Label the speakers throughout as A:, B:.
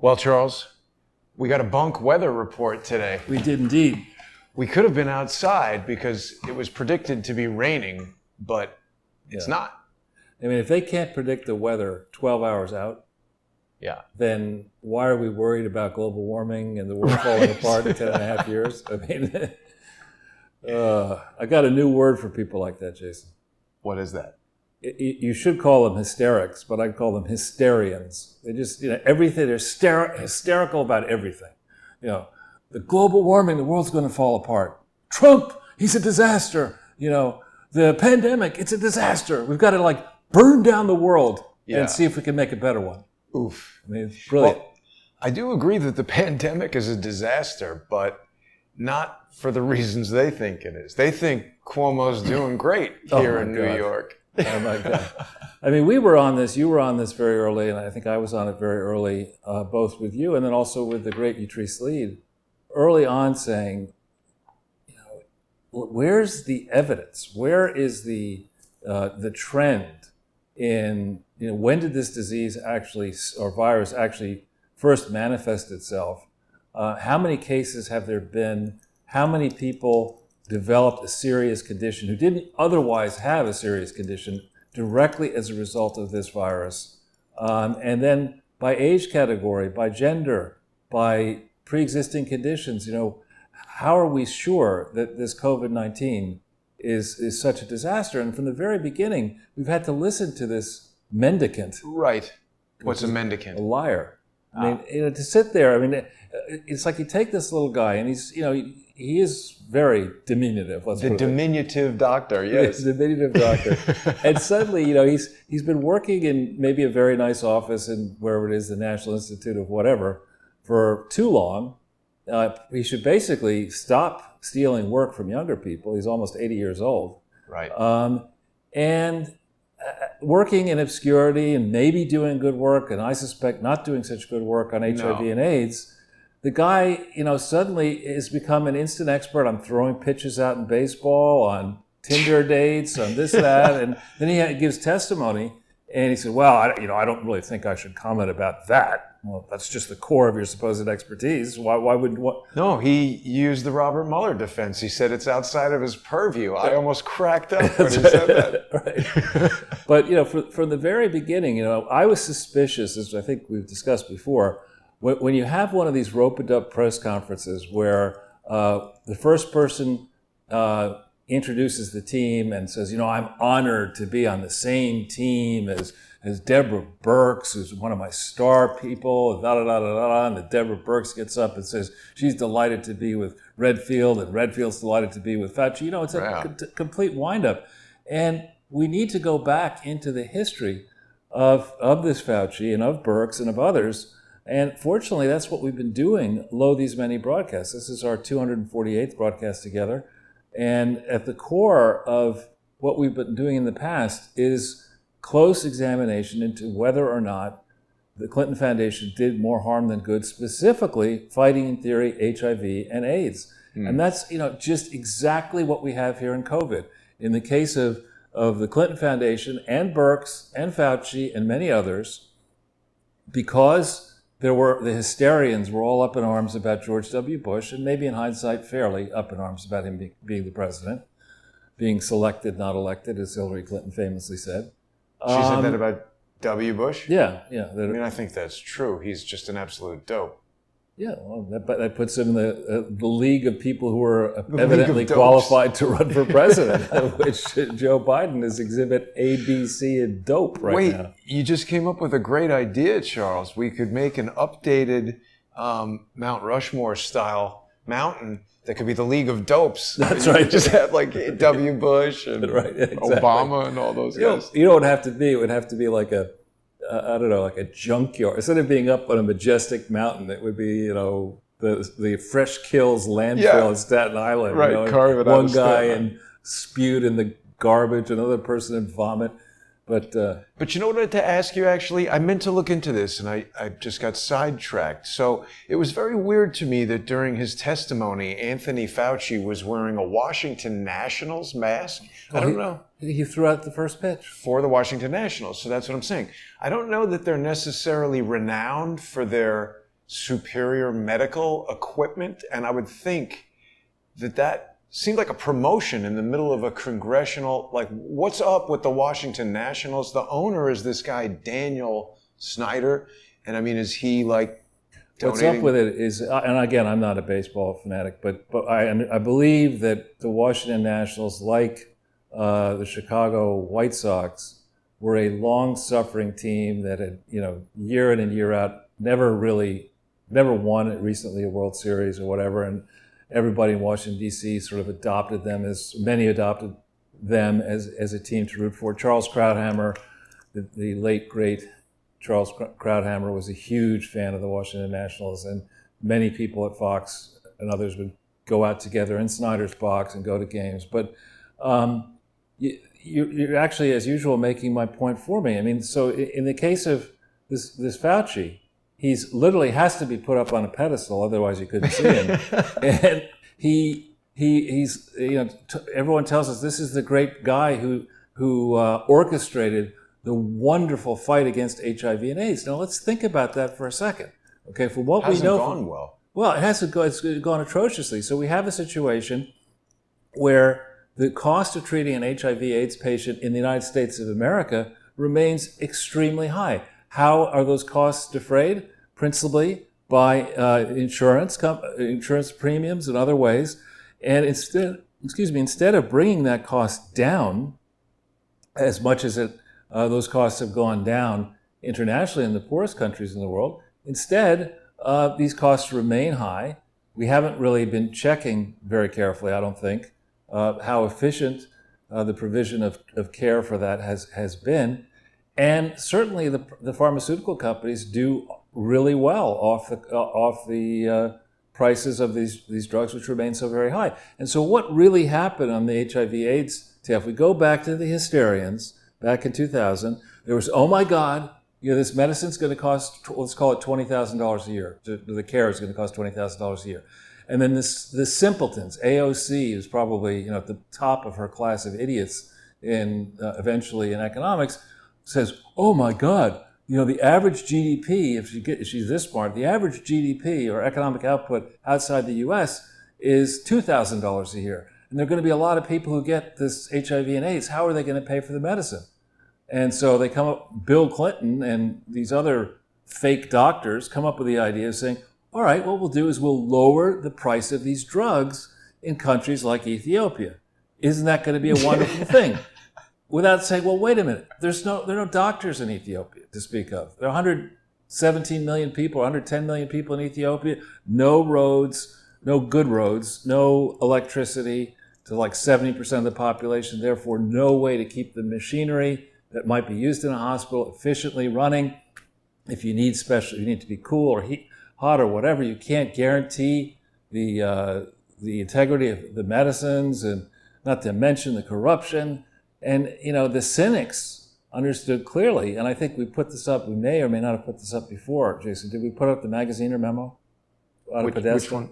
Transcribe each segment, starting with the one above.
A: Well, Charles, we got a bunk weather report today.
B: We did indeed.
A: We could have been outside because it was predicted to be raining, but it's not.
B: I mean, if they can't predict the weather 12 hours out, then why are we worried about global warming and the world falling apart in 10 and a half years? I mean, I got a new word for people like that, Jason.
A: What is that?
B: You should call them hysterics, but I'd call them hysterians. They just, everything, they're hysterical about everything. The global warming, the world's going to fall apart. Trump, he's a disaster. The pandemic, it's a disaster. We've got to burn down the world and see if we can make a better one.
A: Oof.
B: I mean, it's brilliant.
A: Well, I do agree that the pandemic is a disaster, but not for the reasons they think it is. They think Cuomo's doing great here in New York.
B: Oh my God. I mean, you were on this very early, and I think I was on it very early, both with you and then also with the great Utrice Lead, early on saying, where's the evidence? Where is the trend in, when did this disease actually, or virus actually first manifest itself? How many cases have there been? How many people developed a serious condition who didn't otherwise have a serious condition directly as a result of this virus? And then by age category, by gender, by pre-existing conditions, how are we sure that this COVID-19 is such a disaster? And from the very beginning, we've had to listen to this mendicant.
A: Right. What's a mendicant?
B: A liar. I mean, to sit there, it's like you take this little guy and he's, he is very diminutive.
A: The diminutive doctor, yes.
B: The diminutive doctor. And suddenly, he's been working in maybe a very nice office in wherever it is, the National Institute of whatever, for too long. He should basically stop stealing work from younger people. He's almost 80 years old.
A: Right.
B: And working in obscurity and maybe doing good work, and I suspect not doing such good work on HIV and AIDS. The guy, suddenly has become an instant expert on throwing pitches out in baseball, on Tinder dates, on this, that, and then he gives testimony, and he said, well, I don't really think I should comment about that. Well, that's just the core of your supposed expertise. Why would...
A: No, he used the Robert Mueller defense. He said it's outside of his purview. I almost cracked up when he said that.
B: Right. But, from the very beginning, I was suspicious, as I think we've discussed before, when you have one of these rope-a-dope press conferences where the first person introduces the team and says, I'm honored to be on the same team as Deborah Birx, who's one of my star people, and the Deborah Birx gets up and says she's delighted to be with Redfield, and Redfield's delighted to be with Fauci. It's a complete wind-up. And we need to go back into the history of this Fauci and of Birx and of others. And fortunately, that's what we've been doing, these many broadcasts. This is our 248th broadcast together. And at the core of what we've been doing in the past is close examination into whether or not the Clinton Foundation did more harm than good, specifically fighting, in theory, HIV and AIDS. And that's, just exactly what we have here in COVID. In the case of the Clinton Foundation and Birx and Fauci and many others, because the hysterians were all up in arms about George W. Bush, and maybe in hindsight fairly up in arms about him being the president, being selected, not elected, as Hillary Clinton famously said.
A: She said that about W. Bush?
B: Yeah.
A: I think that's true. He's just an absolute dope.
B: Yeah, well, that puts him in the league of people who are evidently qualified to run for president, of which Joe Biden is exhibit A, B, C, and dope now.
A: Wait, you just came up with a great idea, Charles. We could make an updated Mount Rushmore-style mountain that could be the League of Dopes.
B: That's right.
A: Just have W. Bush and Obama and all those guys.
B: You know what it would have to be? It would have to be like a junkyard. Instead of being up on a majestic mountain, it would be, the Fresh Kills landfill in Staten Island.
A: Right, carve it out.
B: One guy and spewed in the garbage, another person in vomit. But
A: you know what I had to ask you, actually? I meant to look into this, and I just got sidetracked. So it was very weird to me that during his testimony, Anthony Fauci was wearing a Washington Nationals mask. I don't know.
B: He threw out the first pitch.
A: For the Washington Nationals. So that's what I'm saying. I don't know that they're necessarily renowned for their superior medical equipment. And I would think that seemed like a promotion in the middle of a congressional, like, what's up with the Washington Nationals? The owner is this guy, Daniel Snyder. And I mean, is he like donating?
B: What's up with it is, and again, I'm not a baseball fanatic, but I believe that the Washington Nationals, like the Chicago White Sox, were a long-suffering team that had, year in and year out, never won recently a World Series or whatever, and everybody in Washington, D.C. sort of adopted them as a team to root for. Charles Krauthammer, the late, great Charles Krauthammer, was a huge fan of the Washington Nationals, and many people at Fox and others would go out together in Snyder's box and go to games. But you're actually, as usual, making my point for me. I mean, so in the case of this Fauci, he's literally has to be put up on a pedestal, otherwise you couldn't see him. And he's everyone tells us this is the great guy who orchestrated the wonderful fight against HIV and AIDS. Now let's think about that for a second. Okay, for what we know,
A: gone well.
B: Well, it hasn't gone. It's gone atrociously. So we have a situation where the cost of treating an HIV/AIDS patient in the United States of America remains extremely high. How are those costs defrayed? Principally by insurance premiums and other ways. And instead of bringing that cost down, as much as those costs have gone down internationally in the poorest countries in the world, instead these costs remain high. We haven't really been checking very carefully, I don't think, how efficient the provision of care for that has been. And certainly the pharmaceutical companies do really well off the prices of these drugs, which remain so very high. And so what really happened on the HIV/AIDS tale, if we go back to the hysterians back in 2000, there was, oh my God, this medicine's going to cost, let's call it $20,000 a year. The care is going to cost $20,000 a year. And then the simpletons, AOC, who's probably at the top of her class of idiots eventually in economics, says, oh my God, the average GDP, if she's this smart, the average GDP or economic output outside the US is $2,000 a year. And there are going to be a lot of people who get this HIV and AIDS. How are they going to pay for the medicine? And so they come up, Bill Clinton and these other fake doctors come up with the idea of saying, all right, what we'll do is we'll lower the price of these drugs in countries like Ethiopia. Isn't that going to be a wonderful thing? Without saying, well, wait a minute, there are no doctors in Ethiopia to speak of. There are 117 million people, 110 million people in Ethiopia, no roads, no good roads, no electricity to like 70% of the population, therefore no way to keep the machinery that might be used in a hospital efficiently running. If you need you need to be cool or hot or whatever, you can't guarantee the integrity of the medicines, and not to mention the corruption. And, the cynics understood clearly, and I think we put this up, we may or may not have put this up before, Jason. Did we put up the Magaziner memo?
A: Which one?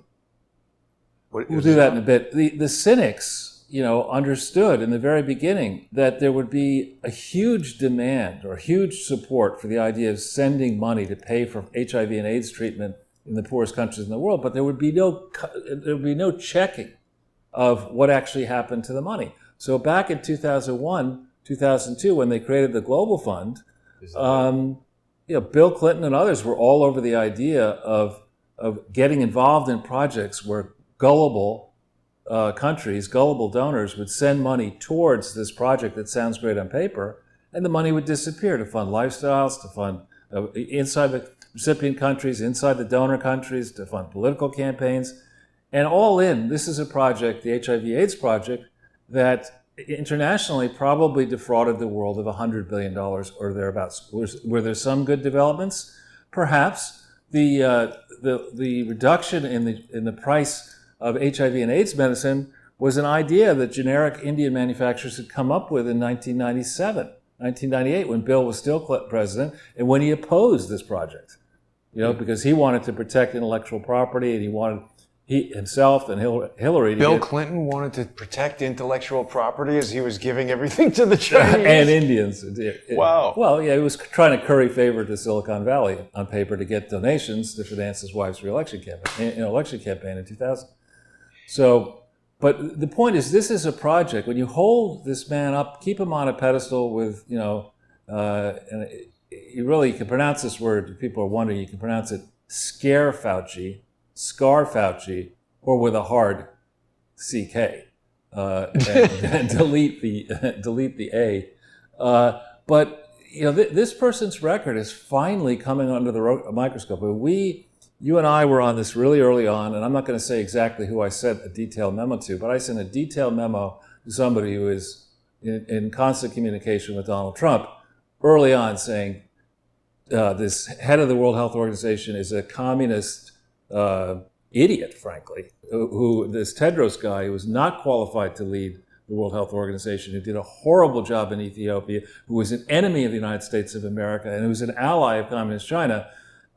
B: We'll do that in a bit. The cynics, understood in the very beginning that there would be a huge demand or huge support for the idea of sending money to pay for HIV and AIDS treatment in the poorest countries in the world, but there would be no checking of what actually happened to the money. So back in 2001, 2002, when they created the Global Fund, Bill Clinton and others were all over the idea of getting involved in projects where gullible countries, gullible donors would send money towards this project that sounds great on paper, and the money would disappear to fund lifestyles, to fund inside the recipient countries, inside the donor countries, to fund political campaigns. And all in, this is a project, the HIV/AIDS project, that internationally probably defrauded the world of $100 billion or thereabouts. Were there some good developments? Perhaps. The reduction in the price of HIV and AIDS medicine was an idea that generic Indian manufacturers had come up with in 1998, when Bill was still president, and when he opposed this project, because he wanted to protect intellectual property and he wanted he himself and Hillary.
A: Bill Clinton wanted to protect intellectual property as he was giving everything to the Chinese.
B: And Indians.
A: Wow.
B: Well, yeah, he was trying to curry favor to Silicon Valley on paper to get donations to finance his wife's election campaign in 2000. So, but the point is, this is a project. When you hold this man up, keep him on a pedestal with, and you really can pronounce this word. If people are wondering, you can pronounce it SCARFAUCI, or with a hard CK, and delete the A. But this person's record is finally coming under the microscope. You and I were on this really early on, and I'm not going to say exactly who I sent a detailed memo to, but I sent a detailed memo to somebody who is in constant communication with Donald Trump early on, saying this head of the World Health Organization is a communist idiot, frankly, who this Tedros guy who was not qualified to lead the World Health Organization, who did a horrible job in Ethiopia, who was an enemy of the United States of America, and who was an ally of Communist China.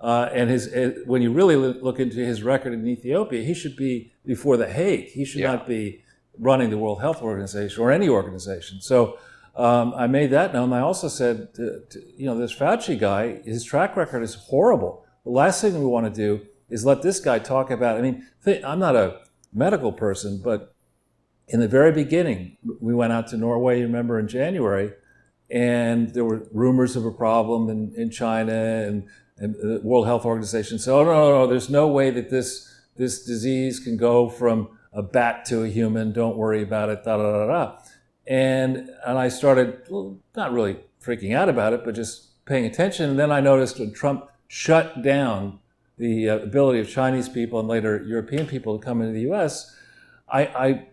B: And when you really look into his record in Ethiopia, he should be before the Hague. He should not be running the World Health Organization or any organization. So I made that known. I also said, this Fauci guy, his track record is horrible. The last thing we want to do is let this guy talk about, I'm not a medical person, but in the very beginning, we went out to Norway, you remember, in January, and there were rumors of a problem in China, and the World Health Organization said, oh, no, there's no way that this disease can go from a bat to a human, don't worry about it, da-da-da-da. And I started, not really freaking out about it, but just paying attention. And then I noticed when Trump shut down the ability of Chinese people and later European people to come into the U.S., I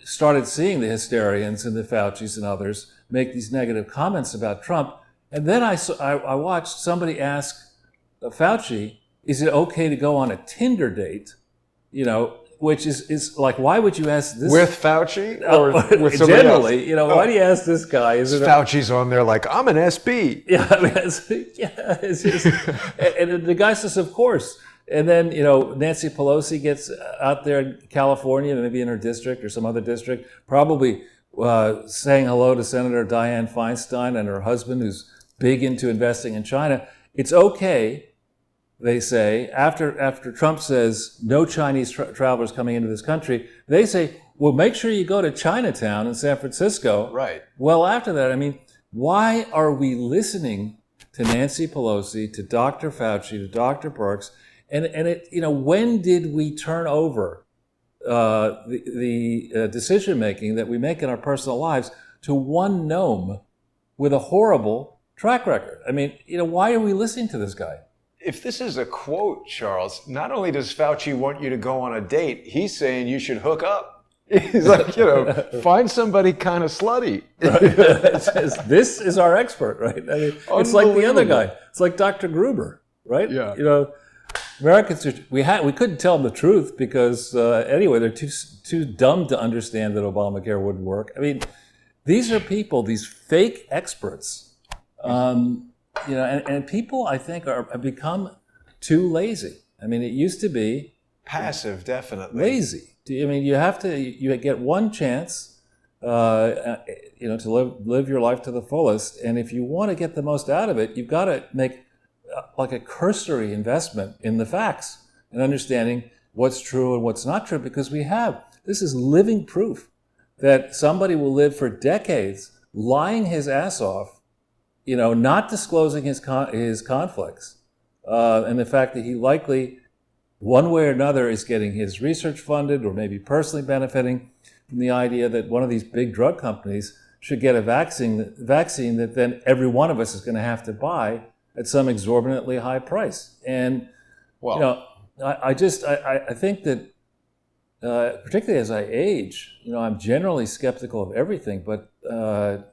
B: started seeing the hysterians and the Faucis and others make these negative comments about Trump. And then I watched somebody ask Fauci, is it okay to go on a Tinder date? Which is like, why would you ask this?
A: With Fauci? Or with somebody
B: generally,
A: else?
B: Why do you ask this guy?
A: Fauci's on there like, I'm an SB.
B: Yeah, it's just, and the guy says, of course. And then, Nancy Pelosi gets out there in California, maybe in her district or some other district, probably saying hello to Senator Dianne Feinstein and her husband, who's big into investing in China. It's okay, they say, after Trump says no Chinese travelers coming into this country, they say, well, make sure you go to Chinatown in San Francisco.
A: Right.
B: Well, after that, why are we listening to Nancy Pelosi, to Dr. Fauci, to Dr. Birx? And when did we turn over the decision making that we make in our personal lives to one gnome with a horrible track record? Why are we listening to this guy?
A: If this is a quote, Charles, not only does Fauci want you to go on a date, he's saying you should hook up. He's like, find somebody kind of slutty.
B: Right. This is our expert, right? It's like the other guy. It's like Dr. Gruber, right?
A: Yeah.
B: Americans, we couldn't tell them the truth because anyway, they're too dumb to understand that Obamacare wouldn't work. These are people, these fake experts, and people I think have become too lazy. It used to be
A: passive, definitely
B: lazy. You get one chance, to live your life to the fullest, and if you want to get the most out of it, you've got to make like a cursory investment in the facts and understanding what's true and what's not true, because this is living proof that somebody will live for decades lying his ass off, not disclosing his conflicts, and the fact that he likely, one way or another, is getting his research funded or maybe personally benefiting from the idea that one of these big drug companies should get a vaccine that then every one of us is going to have to buy at some exorbitantly high price. And, I think that, particularly as I age, I'm generally skeptical of everything, but, to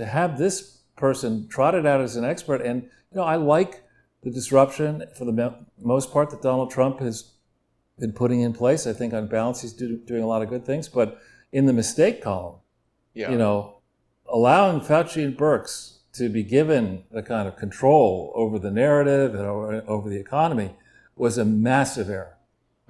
B: have this person trotted out as an expert, and, I like the disruption for the most part that Donald Trump has been putting in place. I think on balance, he's doing a lot of good things, but in the mistake column, allowing Fauci and Birx to be given the kind of control over the narrative and over the economy was a massive error.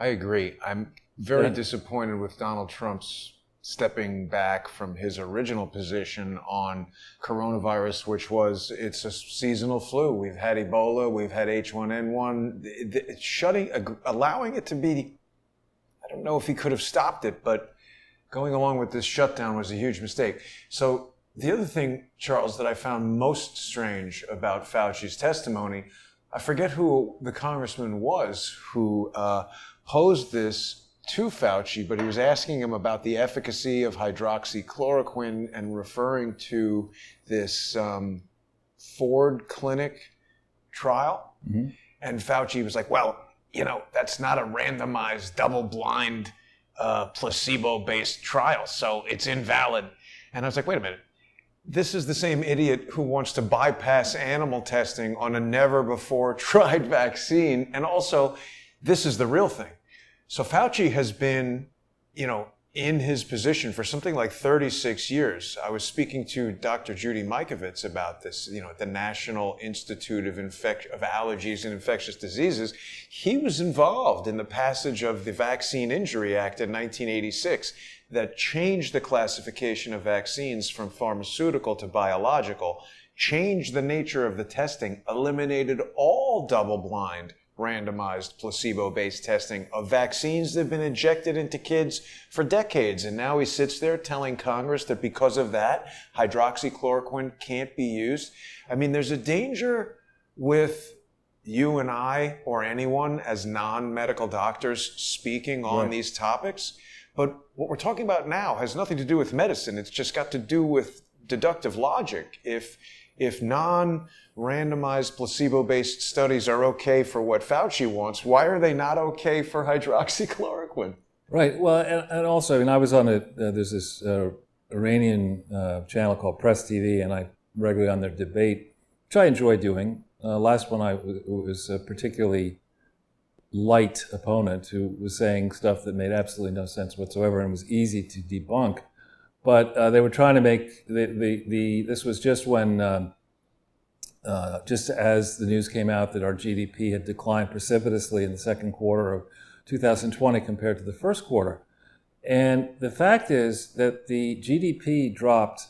A: I agree. I'm very disappointed with Donald Trump's stepping back from his original position on coronavirus, which was it's a seasonal flu. We've had Ebola, we've had H1N1. Allowing it to be, I don't know if he could have stopped it, but going along with this shutdown was a huge mistake. So the other thing, Charles, that I found most strange about Fauci's testimony, I forget who the congressman was who posed this to Fauci, but he was asking him about the efficacy of hydroxychloroquine and referring to this Ford Clinic trial. Mm-hmm. And Fauci was like, well, that's not a randomized, double-blind, placebo-based trial, so it's invalid. And I was like, wait a minute. This is the same idiot who wants to bypass animal testing on a never-before-tried vaccine. And also, this is the real thing. So Fauci has been, in his position for something like 36 years. I was speaking to Dr. Judy Mikovits about this, at the National Institute of Allergies and Infectious Diseases. He was involved in the passage of the Vaccine Injury Act in 1986 that changed the classification of vaccines from pharmaceutical to biological, changed the nature of the testing, eliminated all double-blind, randomized placebo-based testing of vaccines that have been injected into kids for decades. And now he sits there telling Congress that because of that, hydroxychloroquine can't be used. I mean, there's a danger with you and I or anyone as non-medical doctors speaking on these topics. But what we're talking about now has nothing to do with medicine. It's just got to do with deductive logic. If non-randomized placebo-based studies are okay for what Fauci wants, why are they not okay for hydroxychloroquine?
B: Right. Well, and also, I was on there's this Iranian channel called Press TV, and I regularly on their debate, which I enjoy doing. Last one was a particularly light opponent who was saying stuff that made absolutely no sense whatsoever and was easy to debunk. But they were trying to make this was just when, just as the news came out that our GDP had declined precipitously in the second quarter of 2020 compared to the first quarter. And the fact is that the GDP dropped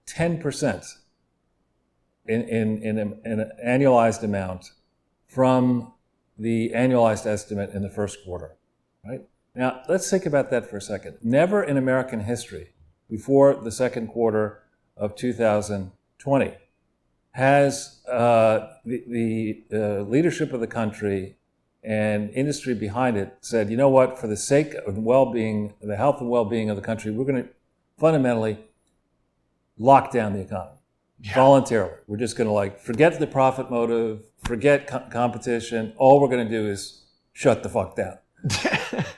B: 10% in an annualized amount from the annualized estimate in the first quarter, right? Now, let's think about that for a second. Never in American history before the second quarter of 2020 has the leadership of the country and industry behind it said, you know what, for the sake of well-being, the health and well-being of the country, we're going to fundamentally lock down the economy voluntarily. We're just going to forget the profit motive, forget competition. All we're going to do is shut the fuck down.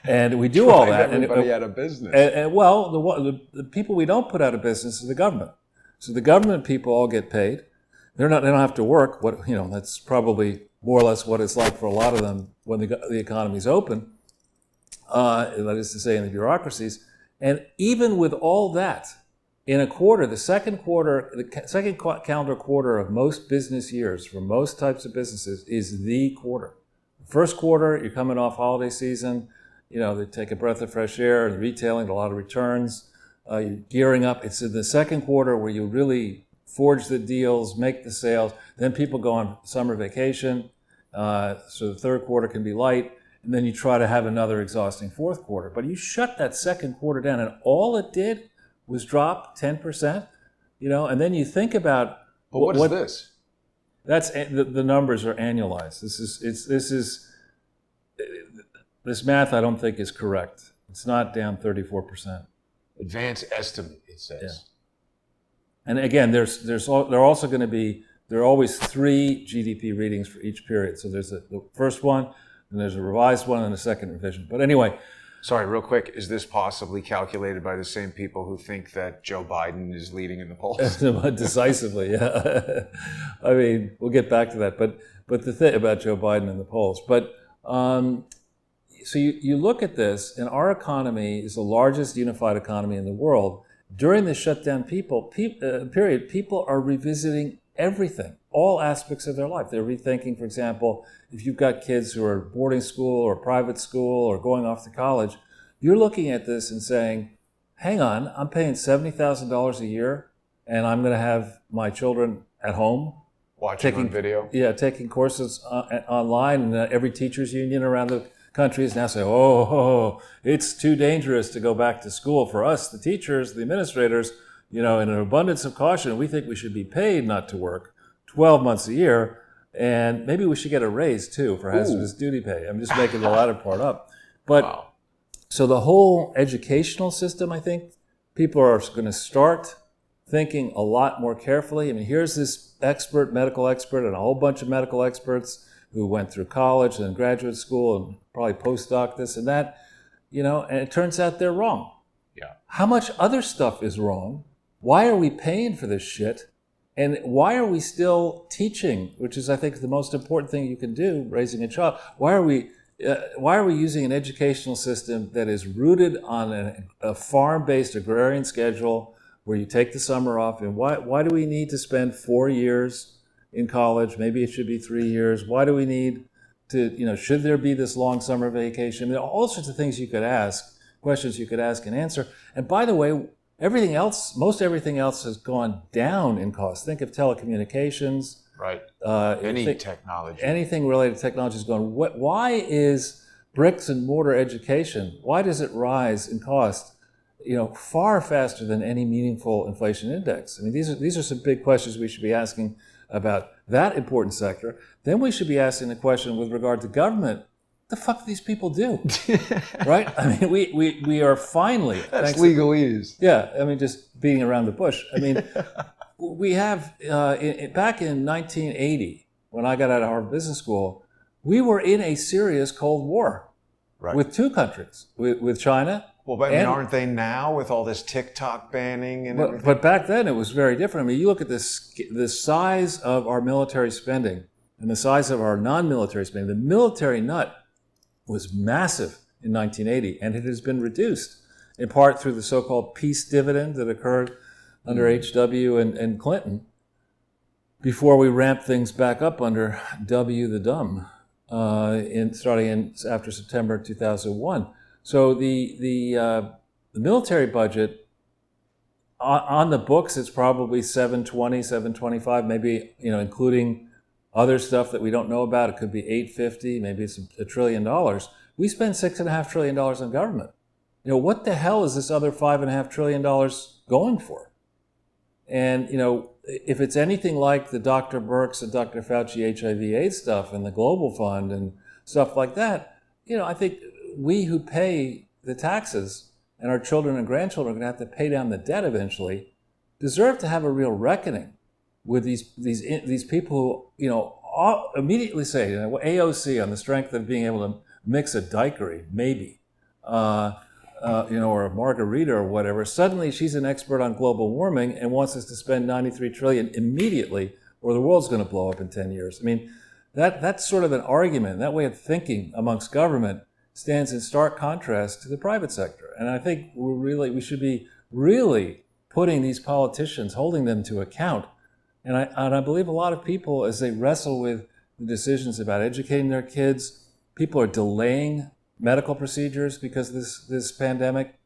B: And we do all that.
A: Everybody out of business.
B: The people we don't put out of business is the government. So the government people all get paid. They don't have to work. That's probably more or less what it's like for a lot of them when the economy's open. That is to say, in the bureaucracies. And even with all that, in a quarter, the second calendar quarter of most business years for most types of businesses is the quarter. First quarter, you're coming off holiday season. They take a breath of fresh air and retailing, a lot of returns. You're gearing up. It's in the second quarter where you really forge the deals, make the sales. Then people go on summer vacation. So the third quarter can be light. And then you try to have another exhausting fourth quarter. But you shut that second quarter down, and all it did was drop 10%. And then you think about...
A: But what is this?
B: That's the numbers are annualized. This math I don't think is correct. It's not down 34%.
A: Advanced estimate, it says.
B: Yeah. And again, there are always 3 GDP readings for each period. So there's the first one, and there's a revised one, and a second revision. But anyway.
A: Sorry, real quick, is this possibly calculated by the same people who think that Joe Biden is leading in the polls?
B: Decisively, yeah. I mean, we'll get back to that. But the thing about Joe Biden and the polls. But so you look at this, and our economy is the largest unified economy in the world. During the shutdown period, people are revisiting everything, all aspects of their life. They're rethinking, for example, if you've got kids who are boarding school or private school or going off to college, you're looking at this and saying, hang on, I'm paying $70,000 a year and I'm going to have my children at home
A: Watching on video.
B: Yeah, taking courses online, and every teachers union around the country is now saying, oh, it's too dangerous to go back to school for us, the teachers, the administrators, in an abundance of caution. We think we should be paid not to work 12 months a year, and maybe we should get a raise too for hazardous duty pay. I'm just making the latter part up. But
A: Wow.
B: So the whole educational system, I think, people are going to start thinking a lot more carefully. I mean, here's this medical expert, and a whole bunch of medical experts who went through college and graduate school and probably postdoc this and that, and it turns out they're wrong.
A: Yeah.
B: How much other stuff is wrong? Why are we paying for this shit? And why are we still teaching, which is, I think, the most important thing you can do, raising a child? Why are we using an educational system that is rooted on a farm-based agrarian schedule where you take the summer off? And why do we need to spend 4 years in college? Maybe it should be 3 years. Why do we need to, should there be this long summer vacation? There are all sorts of things you could ask, questions you could ask and answer. And by the way, most everything else has gone down in cost. Think of telecommunications.
A: Right. Technology.
B: Anything related to technology is going. Why is bricks and mortar education, why does it rise in cost, far faster than any meaningful inflation index? I mean, these are some big questions we should be asking about that important sector. Then we should be asking the question with regard to government, what the fuck do these people do? Right? I mean, we are finally...
A: That's legalese.
B: Yeah, I mean, just beating around the bush. I mean, we have, back in 1980, when I got out of Harvard Business School, we were in a serious Cold War with two countries, with China.
A: Well, but aren't they now with all this TikTok banning and everything?
B: But back then it was very different. I mean, you look at the size of our military spending and the size of our non-military spending. The military nut was massive in 1980, and it has been reduced in part through the so-called peace dividend that occurred under H.W. and Clinton before we ramped things back up under W. the Dumb, starting after September 2001. So the military budget on the books, it's probably 720, 725, maybe, including other stuff that we don't know about. It could be 850, maybe it's $1 trillion. We spend $6.5 trillion on government. What the hell is this other $5.5 trillion going for? And, if it's anything like the Dr. Birx and Dr. Fauci HIV/AIDS stuff and the Global Fund and stuff like that, I think we who pay the taxes and our children and grandchildren are going to have to pay down the debt eventually, deserve to have a real reckoning with these people who, immediately say, AOC on the strength of being able to mix a daiquiri, maybe, or a margarita or whatever. Suddenly she's an expert on global warming and wants us to spend $93 trillion immediately, or the world's going to blow up in 10 years. I mean, that's sort of an argument. That way of thinking amongst government stands in stark contrast to the private sector. And I think we should be really putting these politicians, holding them to account. And I believe a lot of people, as they wrestle with the decisions about educating their kids, people are delaying medical procedures because of this pandemic,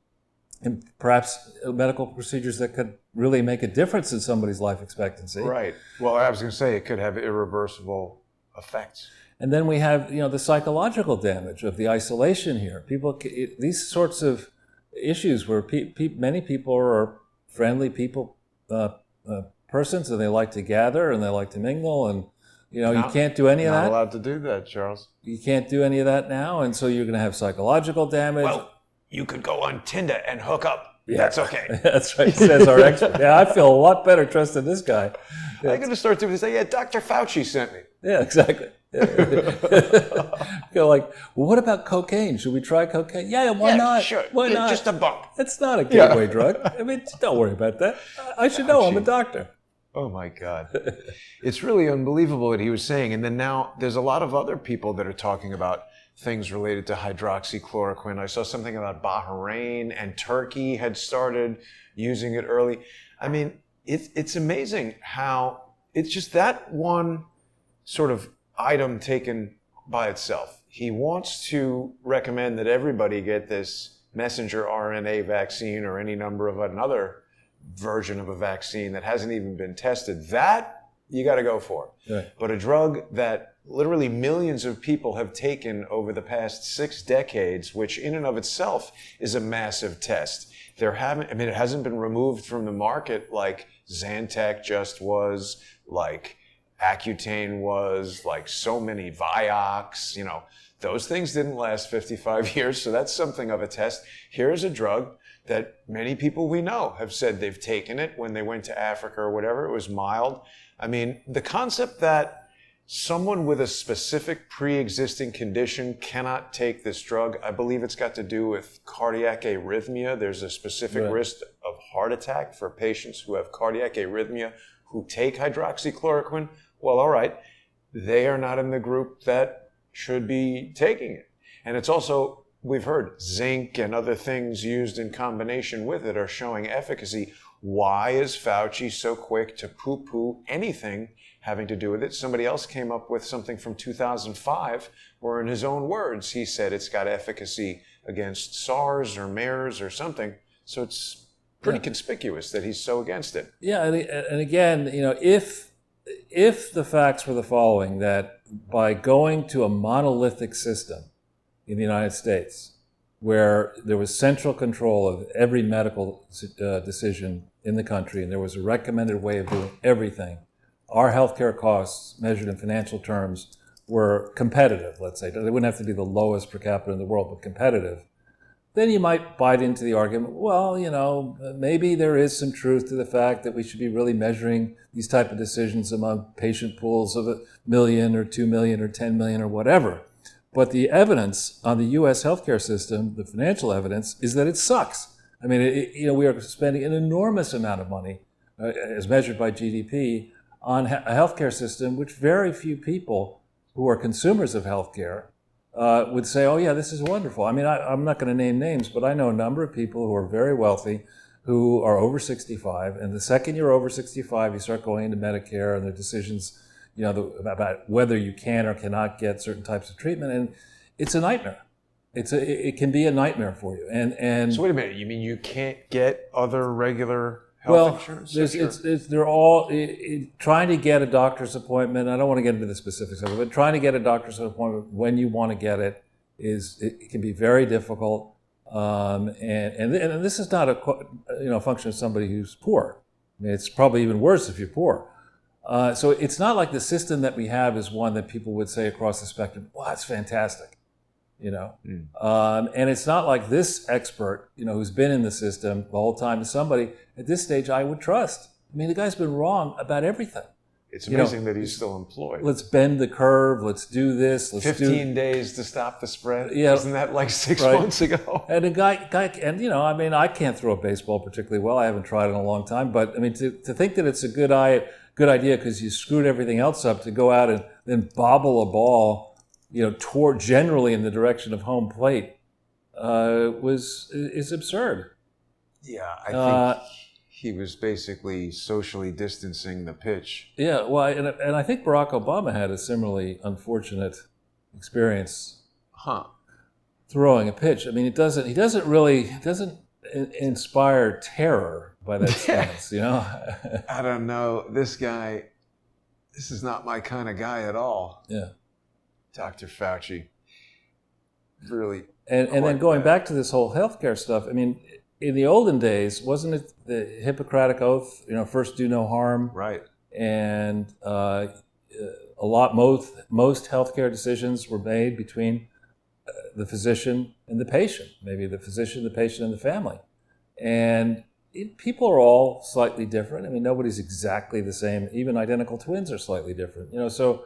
B: and perhaps medical procedures that could really make a difference in somebody's life expectancy.
A: Right. Well, I was going to say it could have irreversible effects.
B: And then we have, the psychological damage of the isolation here. These sorts of issues where many people are friendly people, persons, and they like to gather and they like to mingle, and you can't do any of that.
A: Not allowed to do that, Charles.
B: You can't do any of that now, and so you're going to have psychological damage.
A: Well, you could go on Tinder and hook up. Yeah. That's okay.
B: That's right, says our expert. Yeah, I feel a lot better trusting this guy.
A: I'm going to start to say, yeah, Dr. Fauci sent me.
B: Yeah, exactly. Go like, well, what about cocaine? Should we try cocaine? Yeah, why not?
A: Sure.
B: Why not?
A: Just a bump.
B: It's not a gateway drug. I mean, don't worry about that. I should know. I'm a doctor.
A: Oh my God. It's really unbelievable what he was saying. And then now there's a lot of other people that are talking about things related to hydroxychloroquine. I saw something about Bahrain and Turkey had started using it early. I mean, it's amazing how it's just that one sort of item taken by itself. He wants to recommend that everybody get this messenger RNA vaccine or any number of another version of a vaccine that hasn't even been tested. That you got to go for.
B: Right.
A: But a drug that literally millions of people have taken over the past 6 decades, which in and of itself is a massive test. It hasn't been removed from the market like Zantac just was, like Accutane was, like so many Vioxx, those things didn't last 55 years. So that's something of a test. Here's a drug that many people we know have said they've taken it when they went to Africa or whatever. It was mild. I mean, the concept that someone with a specific pre-existing condition cannot take this drug, I believe it's got to do with cardiac arrhythmia. There's a specific risk of heart attack for patients who have cardiac arrhythmia who take hydroxychloroquine. Well, all right, they are not in the group that should be taking it. And it's also, we've heard zinc and other things used in combination with it are showing efficacy. Why is Fauci so quick to poo-poo anything having to do with it? Somebody else came up with something from 2005 where in his own words, he said it's got efficacy against SARS or MERS or something. So it's pretty conspicuous that he's so against it.
B: Yeah, and again, if the facts were the following, that by going to a monolithic system in the United States, where there was central control of every medical decision in the country, and there was a recommended way of doing everything, our healthcare costs, measured in financial terms, were competitive, let's say. They wouldn't have to be the lowest per capita in the world, but competitive. Then you might bite into the argument, well, maybe there is some truth to the fact that we should be really measuring these type of decisions among patient pools of 1 million or 2 million or 10 million or whatever. But the evidence on the U.S. healthcare system, the financial evidence, is that it sucks. I mean, we are spending an enormous amount of money, as measured by GDP, on a healthcare system which very few people who are consumers of healthcare would say, oh yeah, this is wonderful. I mean, I'm not going to name names, but I know a number of people who are very wealthy who are over 65, and the second you're over 65, you start going into Medicare and their decisions, about whether you can or cannot get certain types of treatment, and it's a nightmare. It can be a nightmare for you. And
A: so wait a minute, you mean you can't get other regular health insurance?
B: They're all trying to get a doctor's appointment. I don't want to get into the specifics of it, but trying to get a doctor's appointment when you want to get it it can be very difficult. And this is not a function of somebody who's poor. I mean, it's probably even worse if you're poor. So it's not like the system that we have is one that people would say across the spectrum, wow, it's fantastic. And it's not like this expert, who's been in the system the whole time is somebody at this stage I would trust. I mean, the guy's been wrong about everything.
A: It's amazing that he's still employed.
B: Let's bend the curve. Let's do this.
A: 15 days to stop the spread.
B: Yeah.
A: Wasn't that like 6 months ago?
B: And a guy, and I can't throw a baseball particularly well. I haven't tried it in a long time. But I mean, to think that it's a good idea because you screwed everything else up to go out and then bobble a ball, toward generally in the direction of home plate, is absurd.
A: Yeah, I think he was basically socially distancing the pitch.
B: Yeah, well, and I think Barack Obama had a similarly unfortunate experience throwing a pitch. I mean, he doesn't inspire terror by that stance,
A: I don't know. This is not my kind of guy at all.
B: Yeah.
A: Dr. Fauci. Really.
B: And then going back to this whole healthcare stuff, I mean, in the olden days, wasn't it the Hippocratic Oath, first do no harm?
A: Right.
B: And most healthcare decisions were made between the physician and the patient, maybe the physician, the patient, and the family. And people are all slightly different. I mean, nobody's exactly the same. Even identical twins are slightly different. So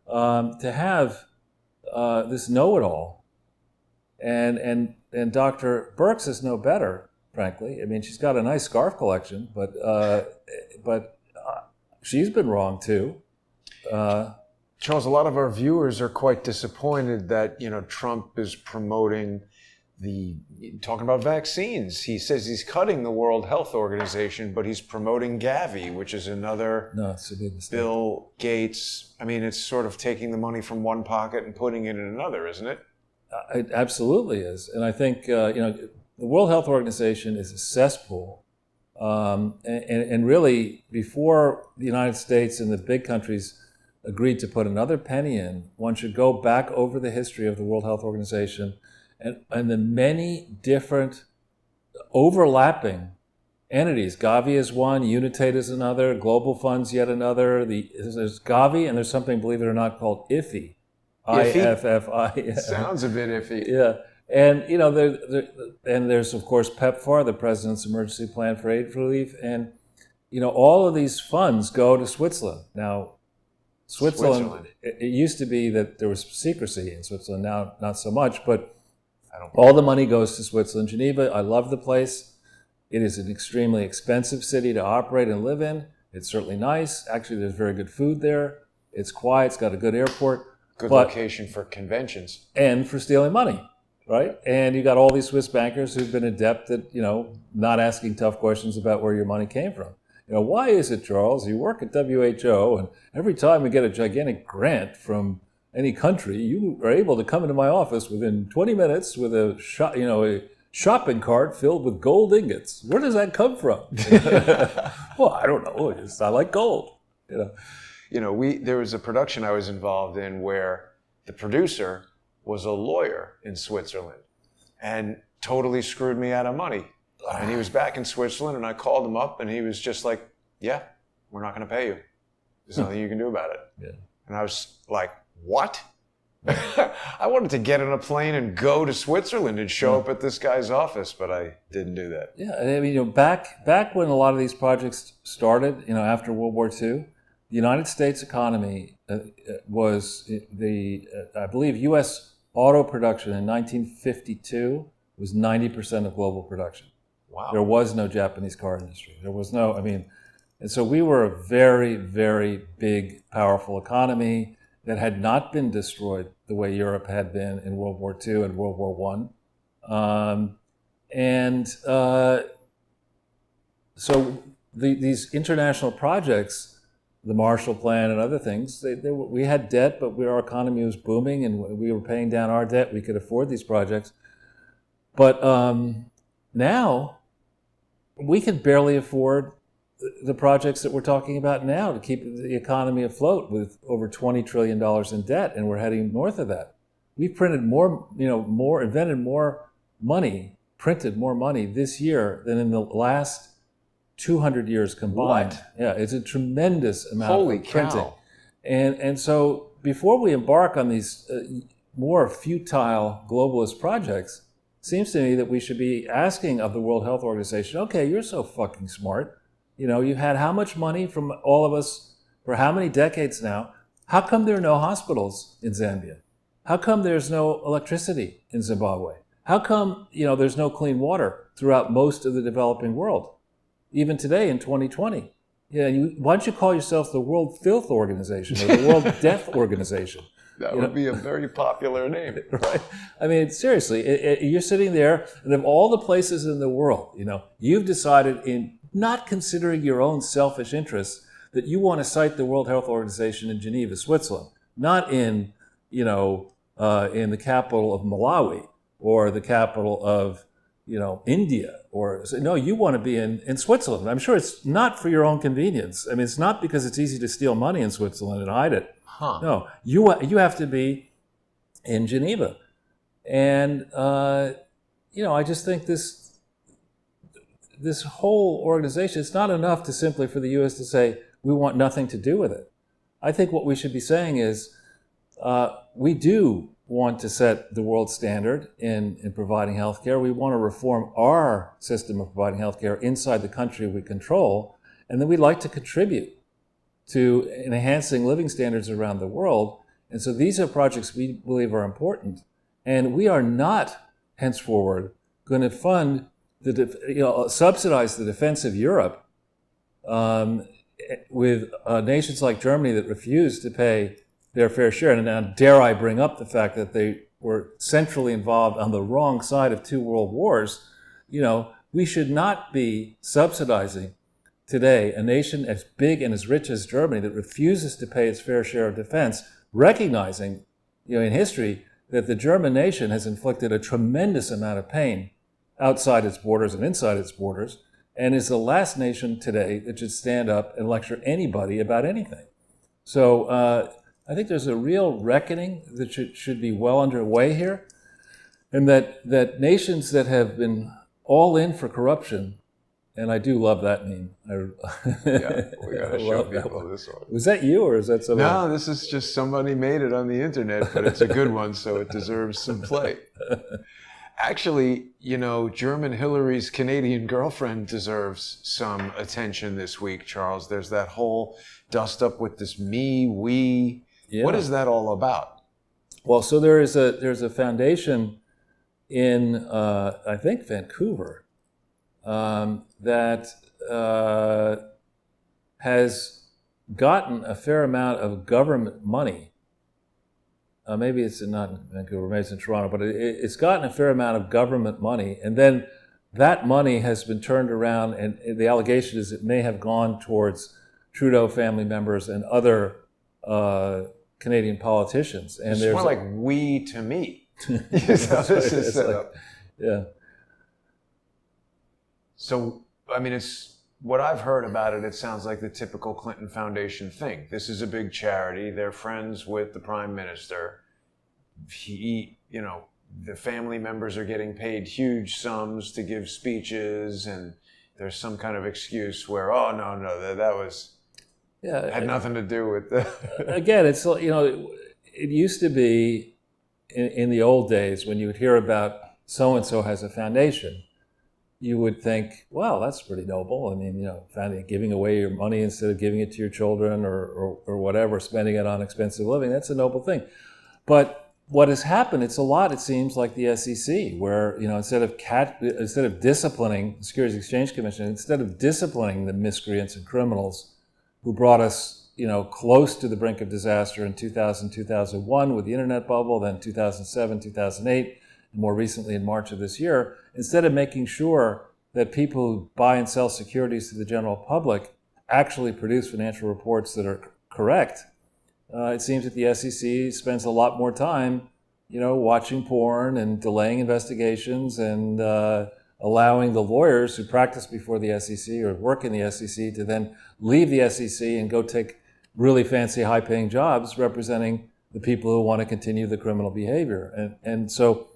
B: to have this know-it-all, and Dr. Birx is no better, frankly. I mean, she's got a nice scarf collection, but she's been wrong too.
A: Charles, a lot of our viewers are quite disappointed that Trump is promoting talking about vaccines. He says he's cutting the World Health Organization, but he's promoting Gavi, which is another
B: it's a big mistake.
A: Bill Gates. I mean, it's sort of taking the money from one pocket and putting it in another, isn't it?
B: It absolutely is. And I think, the World Health Organization is a cesspool. And really, before the United States and the big countries agreed to put another penny in, one should go back over the history of the World Health Organization and the many different overlapping entities. Gavi is one, Unitate is another, Global Fund's yet another. There's Gavi, and there's something, believe it or not, called IFFI. IFFI.
A: Sounds a bit iffy.
B: Yeah. And, and there's, of course, PEPFAR, the President's Emergency Plan for AIDS Relief. And, all of these funds go to Switzerland. Now, Switzerland. It used to be that there was secrecy in Switzerland. Now, not so much, but all the money goes to Switzerland. Geneva, I love the place. It is an extremely expensive city to operate and live in. It's certainly nice. Actually, there's very good food there. It's quiet. It's got a good airport.
A: Good location for conventions.
B: And for stealing money, right? And you got all these Swiss bankers who've been adept at, not asking tough questions about where your money came from. Why is it, Charles, you work at WHO, and every time we get a gigantic grant from any country, you are able to come into my office within 20 minutes with a shopping cart filled with gold ingots. Where does that come from? Well, I don't know. I like gold.
A: There was a production I was involved in where the producer was a lawyer in Switzerland and totally screwed me out of money. And he was back in Switzerland, and I called him up, and he was just like, yeah, we're not going to pay you. There's nothing you can do about it.
B: Yeah.
A: And I was like, what? I wanted to get on a plane and go to Switzerland and show up at this guy's office, but I didn't do that.
B: Yeah, I mean, back when a lot of these projects started, after World War II, the United States economy was I believe U.S. auto production in 1952 was 90% of global production.
A: Wow.
B: There was no Japanese car industry. There was no, and so we were a very, very big, powerful economy that had not been destroyed the way Europe had been in World War II and World War I. So these international projects, the Marshall Plan and other things, we had debt, but our economy was booming and we were paying down our debt. We could afford these projects. But now we can barely afford the projects that we're talking about now to keep the economy afloat with over $20 trillion in debt, and we're heading north of that. We printed invented more money, printed more money this year than in the last 200 years combined.
A: What?
B: Yeah, it's a tremendous amount of printing.
A: Cow.
B: And so before we embark on these more futile globalist projects, seems to me that we should be asking of the World Health Organization, okay, you're so fucking smart. You've had how much money from all of us for how many decades now? How come there are no hospitals in Zambia? How come there's no electricity in Zimbabwe? How come, there's no clean water throughout most of the developing world? Even today in 2020. Why don't you call yourself the World Filth Organization or the World Death Organization?
A: That would be a very popular name.
B: Right? I mean, seriously, you're sitting there, and of all the places in the world, you've decided, in not considering your own selfish interests, that you want to cite the World Health Organization in Geneva, Switzerland, not in, in the capital of Malawi or the capital of, India. No, you want to be in Switzerland. I'm sure it's not for your own convenience. I mean, it's not because it's easy to steal money in Switzerland and hide it.
A: Huh.
B: No, you have to be in Geneva. And, I just think this whole organization, it's not enough to simply for the U.S. to say, we want nothing to do with it. I think what we should be saying is, we do want to set the world standard in providing healthcare. We want to reform our system of providing healthcare inside the country we control. And then we'd like to contribute to enhancing living standards around the world. And so these are projects we believe are important. And we are not, henceforward, going to fund subsidize the defense of Europe with nations like Germany that refuse to pay their fair share. And now, dare I bring up the fact that they were centrally involved on the wrong side of 2 world wars, we should not be subsidizing today a nation as big and as rich as Germany that refuses to pay its fair share of defense, recognizing, in history, that the German nation has inflicted a tremendous amount of pain outside its borders and inside its borders, and is the last nation today that should stand up and lecture anybody about anything. So I think there's a real reckoning that should be well underway here, and that nations that have been all in for corruption, and I do love that meme.
A: Yeah, we got to show people this one.
B: Was that you, or is that somebody?
A: No, this is just somebody made it on the internet, but it's a good one, so it deserves some play. Actually, German Hillary's Canadian girlfriend deserves some attention this week, Charles. There's that whole dust up with this me, we. Yeah. What is that all about?
B: Well, so there's a foundation in, I think, Vancouver, that has gotten a fair amount of government money. Maybe it's not in Vancouver, maybe it's in Toronto, but it's gotten a fair amount of government money. And then that money has been turned around, and the allegation is it may have gone towards Trudeau family members and other Canadian politicians. And
A: it's more like we to me. This is set up.
B: Yeah.
A: So, it's what I've heard about it. It sounds like the typical Clinton Foundation thing. This is a big charity. They're friends with the prime minister. The family members are getting paid huge sums to give speeches, and there's some kind of excuse where, that was had nothing to do with the.
B: Again, it's it used to be in the old days when you would hear about so and so has a foundation, you would think, well, that's pretty noble. Giving away your money instead of giving it to your children or whatever, spending it on expensive living, that's a noble thing. But what has happened, it's a lot, it seems, like the SEC, where, instead of disciplining the Securities Exchange Commission, instead of disciplining the miscreants and criminals who brought us, close to the brink of disaster in 2000, 2001 with the internet bubble, then 2007, 2008, and more recently in March of this year, instead of making sure that people who buy and sell securities to the general public actually produce financial reports that are correct, it seems that the SEC spends a lot more time, watching porn and delaying investigations and allowing the lawyers who practice before the SEC or work in the SEC to then leave the SEC and go take really fancy, high-paying jobs representing the people who want to continue the criminal behavior. And so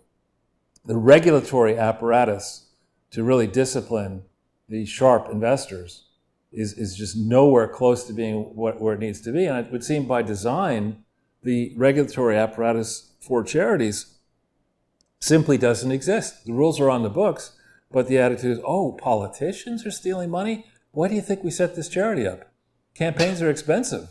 B: the regulatory apparatus to really discipline the sharp investors is just nowhere close to being where it needs to be. And it would seem by design, the regulatory apparatus for charities simply doesn't exist. The rules are on the books, but the attitude is, politicians are stealing money? Why do you think we set this charity up? Campaigns are expensive.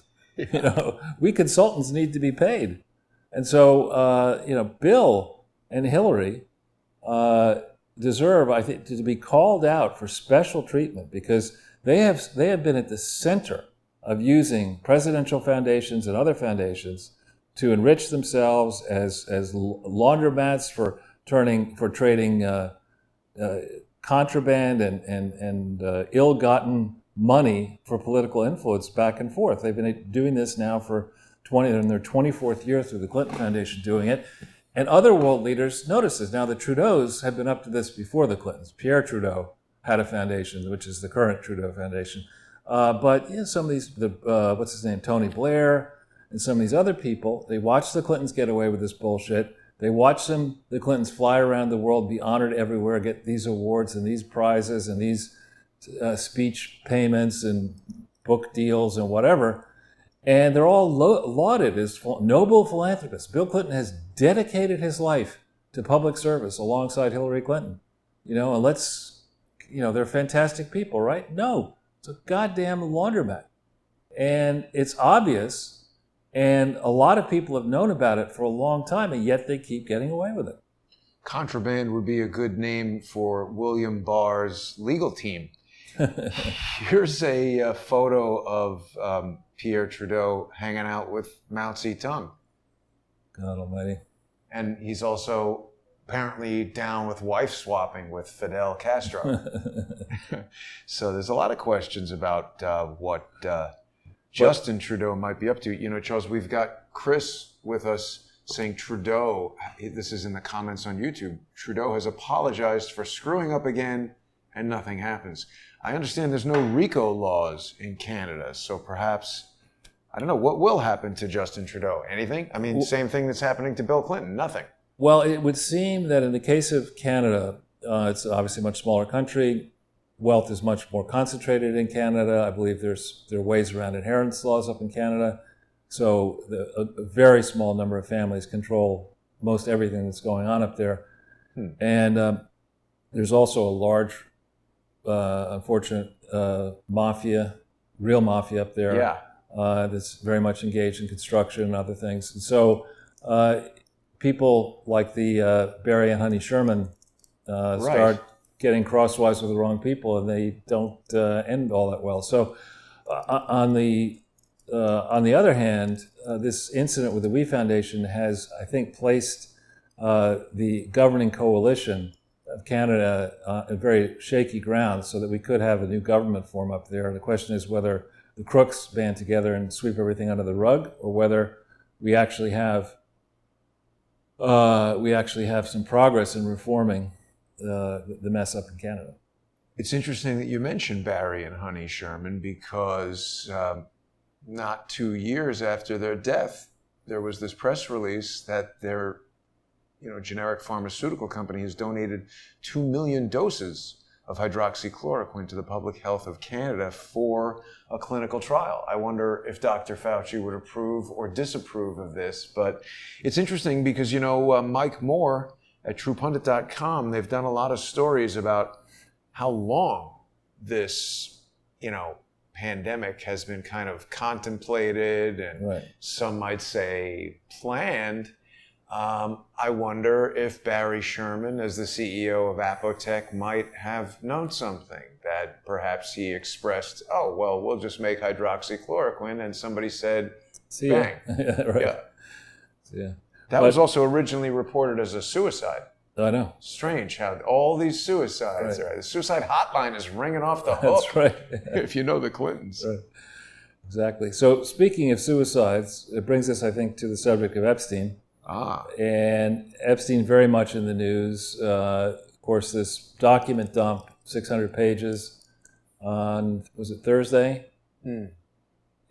B: We consultants need to be paid. And so, Bill and Hillary deserve, I think, to be called out for special treatment because they have been at the center of using presidential foundations and other foundations to enrich themselves as laundromats for trading contraband and ill-gotten money for political influence back and forth. They've been doing this now for in their 24th year through the Clinton Foundation doing it. And other world leaders notice this. Now, the Trudeaus had been up to this before the Clintons. Pierre Trudeau had a foundation, which is the current Trudeau Foundation. But some of these, what's his name, Tony Blair, and some of these other people, they watched the Clintons get away with this bullshit. They watched the Clintons fly around the world, be honored everywhere, get these awards and these prizes and these speech payments and book deals and whatever. And they're all lauded as noble philanthropists. Bill Clinton has dedicated his life to public service alongside Hillary Clinton. And they're fantastic people, right? No, it's a goddamn laundromat. And it's obvious, and a lot of people have known about it for a long time, and yet they keep getting away with it.
A: Contraband would be a good name for William Barr's legal team. Here's a photo of Pierre Trudeau hanging out with Mao Zedong.
B: God almighty.
A: And he's also apparently down with wife swapping with Fidel Castro. So there's a lot of questions about what Justin Trudeau might be up to. You know, Charles, we've got Chris with us saying Trudeau, this is in the comments on YouTube, Trudeau has apologized for screwing up again and nothing happens. I understand there's no RICO laws in Canada, so perhaps, I don't know, what will happen to Justin Trudeau? Anything? I mean, same thing that's happening to Bill Clinton, nothing.
B: Well, it would seem that in the case of Canada, it's obviously a much smaller country. Wealth is much more concentrated in Canada. I believe there are ways around inheritance laws up in Canada. So a very small number of families control most everything that's going on up there. And there's also a large, unfortunate real mafia up there that's very much engaged in construction and other things. And so people like the Barry and Honey Sherman start getting crosswise with the wrong people, and they don't end all that well. So on the other hand, this incident with the We Foundation has, I think, placed the governing coalition of Canada on very shaky ground, so that we could have a new government form up there. The question is whether the crooks band together and sweep everything under the rug, or whether we actually have some progress in reforming the mess up in Canada.
A: It's interesting that you mentioned Barry and Honey Sherman, because not 2 years after their death, there was this press release that their generic pharmaceutical company has donated 2 million doses of hydroxychloroquine to the public health of Canada for a clinical trial. I wonder if Dr. Fauci would approve or disapprove of this. But it's interesting because, Mike Moore at TruePundit.com, they've done a lot of stories about how long this, pandemic has been kind of contemplated and some might say planned. I wonder if Barry Sherman, as the CEO of Apotec, might have known something that perhaps he expressed, oh, well, we'll just make hydroxychloroquine, and somebody said, bang. That was also originally reported as a suicide.
B: I know.
A: Strange how all these suicides are. The suicide hotline is ringing off the hook.
B: That's right.
A: If you know the Clintons.
B: Right. Exactly. So speaking of suicides, it brings us, I think, to the subject of Epstein. And Epstein very much in the news. Of course, this document dump, 600 pages on, was it Thursday?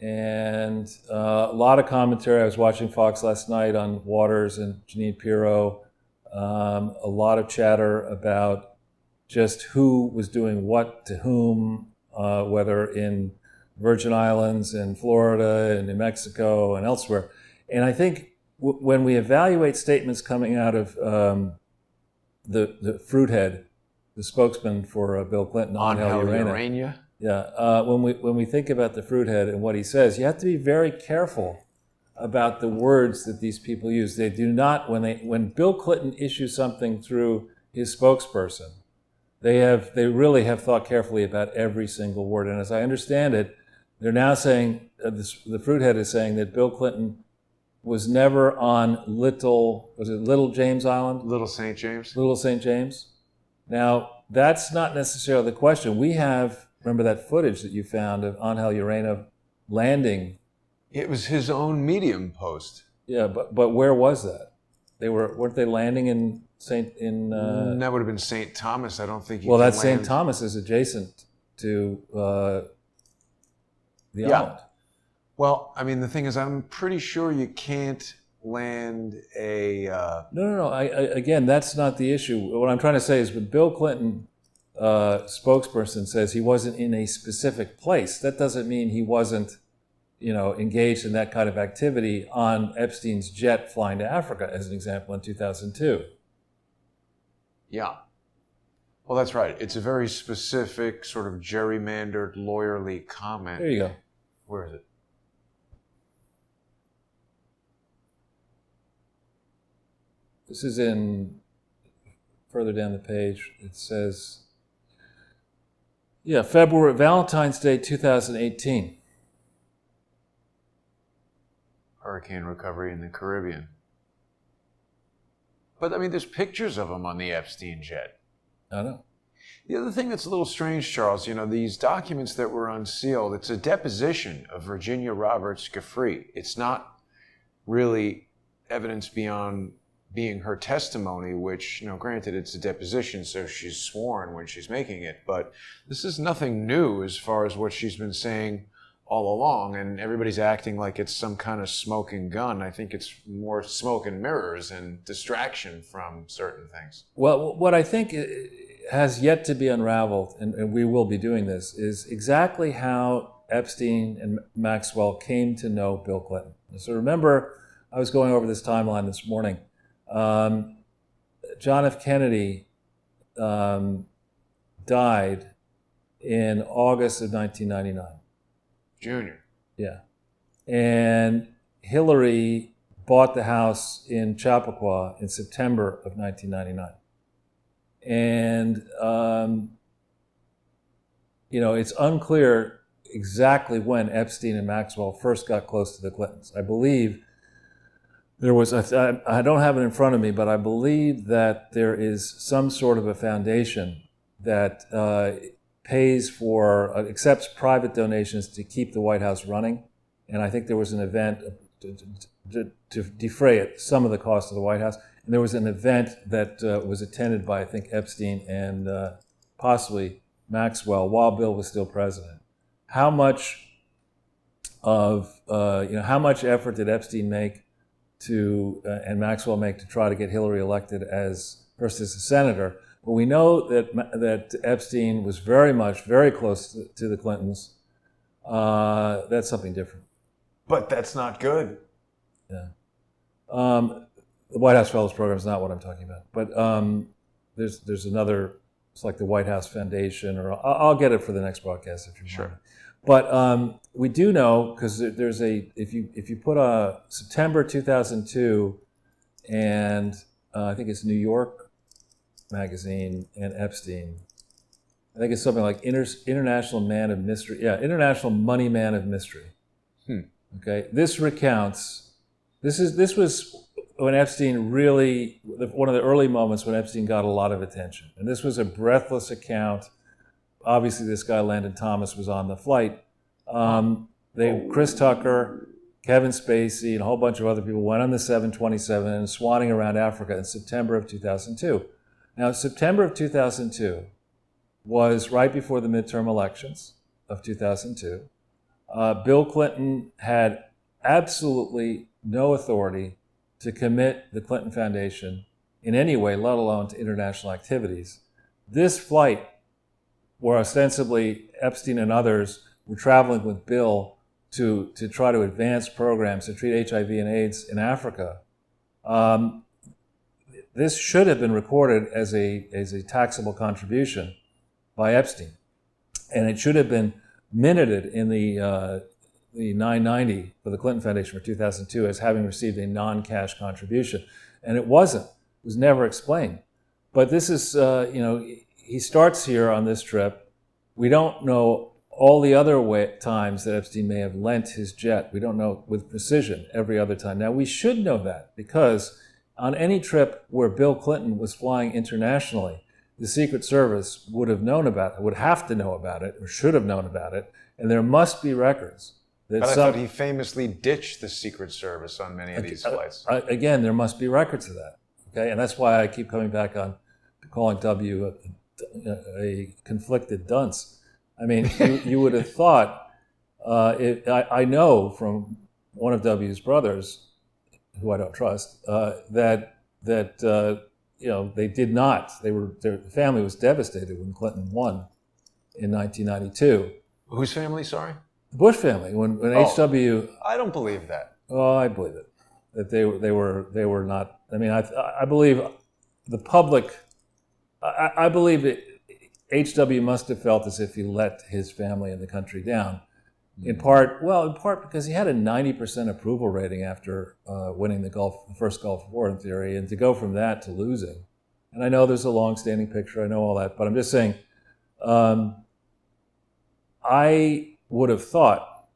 B: And a lot of commentary. I was watching Fox last night on Waters and Jeanine Pirro. A lot of chatter about just who was doing what to whom, whether in Virgin Islands and Florida and New Mexico and elsewhere. And I think when we evaluate statements coming out of the Fruithead, the spokesman for Bill Clinton,
A: Angel Urena.
B: When we think about the Fruithead and what he says, you have to be very careful about the words that these people use. They do not, when Bill Clinton issues something through his spokesperson, they really have thought carefully about every single word. And as I understand it, they're now saying, the Fruithead is saying that Bill Clinton was never on Little James Island?
A: Little St. James.
B: Little St. James. Now, that's not necessarily the question. We have, remember that footage that you found of Angel Urena landing?
A: It was his own Medium post.
B: Yeah, but where was that? Weren't they landing in
A: that would have been St. Thomas. I don't think you
B: Well,
A: can
B: that
A: land.
B: St. Thomas is adjacent to the island.
A: Well, I mean, the thing is, I'm pretty sure you can't land a...
B: No. Again, that's not the issue. What I'm trying to say is when Bill Clinton spokesperson says he wasn't in a specific place, that doesn't mean he wasn't, engaged in that kind of activity on Epstein's jet flying to Africa, as an example, in 2002.
A: Yeah. Well, that's right. It's a very specific, sort of gerrymandered, lawyerly comment.
B: There you go.
A: Where is it?
B: This is further down the page. It says, Valentine's Day 2018.
A: Hurricane recovery in the Caribbean. But I mean, there's pictures of him on the Epstein jet.
B: I know.
A: The other thing that's a little strange, Charles, these documents that were unsealed, it's a deposition of Virginia Roberts Giuffre. It's not really evidence beyond being her testimony, which, granted, it's a deposition, so she's sworn when she's making it. But this is nothing new as far as what she's been saying all along, and everybody's acting like it's some kind of smoking gun. I think it's more smoke and mirrors and distraction from certain things.
B: Well, what I think has yet to be unraveled, and we will be doing this, is exactly how Epstein and Maxwell came to know Bill Clinton. So remember, I was going over this timeline this morning. John F. Kennedy died in August of 1999.
A: Junior.
B: Yeah. And Hillary bought the house in Chappaqua in September of 1999. And, it's unclear exactly when Epstein and Maxwell first got close to the Clintons. I believe there was, I don't have it in front of me, but I believe that there is some sort of a foundation that accepts private donations to keep the White House running. And I think there was an event to defray it, some of the cost of the White House. And there was an event that was attended by, I think, Epstein and possibly Maxwell while Bill was still president. How much effort did Epstein make and Maxwell make to try to get Hillary elected first as a senator? But we know that Epstein was very close to the Clintons. That's something different.
A: But that's not good.
B: Yeah. The White House Fellows Program is not what I'm talking about. But there's another, it's like the White House Foundation, or I'll get it for the next broadcast if you want.
A: Sure.
B: But we do know, because there's if you put September 2002 and I think it's New York Magazine and Epstein, I think it's something like International Man of Mystery. Yeah, International Money Man of Mystery. Okay, this recounts, this was when Epstein really, one of the early moments when Epstein got a lot of attention. And this was a breathless account. Obviously, this guy, Landon Thomas, was on the flight. Chris Tucker, Kevin Spacey, and a whole bunch of other people went on the 727 and swanning around Africa in September of 2002. Now, September of 2002 was right before the midterm elections of 2002. Bill Clinton had absolutely no authority to commit the Clinton Foundation in any way, let alone to international activities. This flight, where ostensibly Epstein and others were traveling with Bill to try to advance programs to treat HIV and AIDS in Africa, this should have been recorded as a taxable contribution by Epstein, and it should have been minuted in the 990 for the Clinton Foundation for 2002 as having received a non-cash contribution, and it wasn't. It was never explained. But this is, he starts here on this trip. We don't know all the other times that Epstein may have lent his jet. We don't know with precision every other time. Now, we should know that because on any trip where Bill Clinton was flying internationally, the Secret Service would have known about it, would have to know about it, or should have known about it, and there must be records.
A: But I thought he famously ditched the Secret Service on many of these flights.
B: Again, there must be records of that. Okay, and that's why I keep coming back on calling W a conflicted dunce. I mean, you would have thought, I know from one of W's brothers, who I don't trust, that they did not. Their family was devastated when Clinton won in 1992.
A: Whose family, sorry?
B: The Bush family. When H.W.
A: I don't believe that.
B: Oh, I believe it. That they were not. I mean, I believe the public. I believe that H.W. must have felt as if he let his family and the country down. In part because he had a 90% approval rating after winning the first Gulf War in theory, and to go from that to losing. And I know there's a long-standing picture. I know all that, but I'm just saying. I would have thought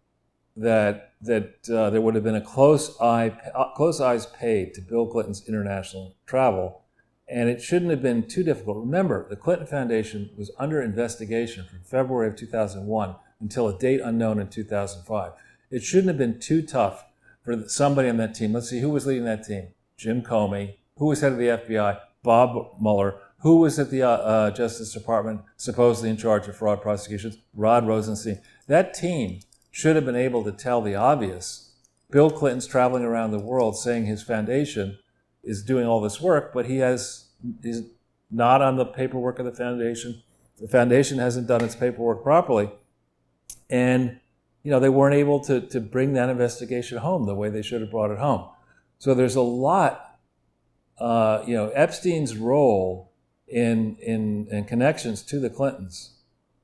B: there would have been a close eyes paid to Bill Clinton's international travel, and it shouldn't have been too difficult. Remember, the Clinton Foundation was under investigation from February of 2001 until a date unknown in 2005. It shouldn't have been too tough for somebody on that team. Let's see, who was leading that team? Jim Comey. Who was head of the FBI? Bob Mueller. Who was at the Justice Department, supposedly in charge of fraud prosecutions? Rod Rosenstein. That team should have been able to tell the obvious. Bill Clinton's traveling around the world saying his foundation is doing all this work, but he's not on the paperwork of the foundation. The foundation hasn't done its paperwork properly. And they weren't able to bring that investigation home the way they should have brought it home. So there's a lot, Epstein's role in connections to the Clintons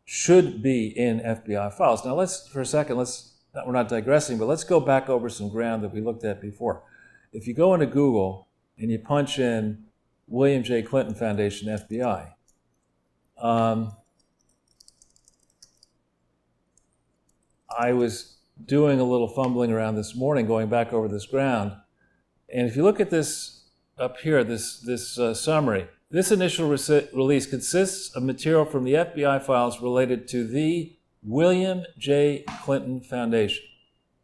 B: should be in FBI files. Now we're not digressing, but let's go back over some ground that we looked at before. If you go into Google and you punch in William J. Clinton Foundation, FBI, I was doing a little fumbling around this morning, going back over this ground, and if you look at this up here, this summary, this initial release consists of material from the FBI files related to the William J. Clinton Foundation.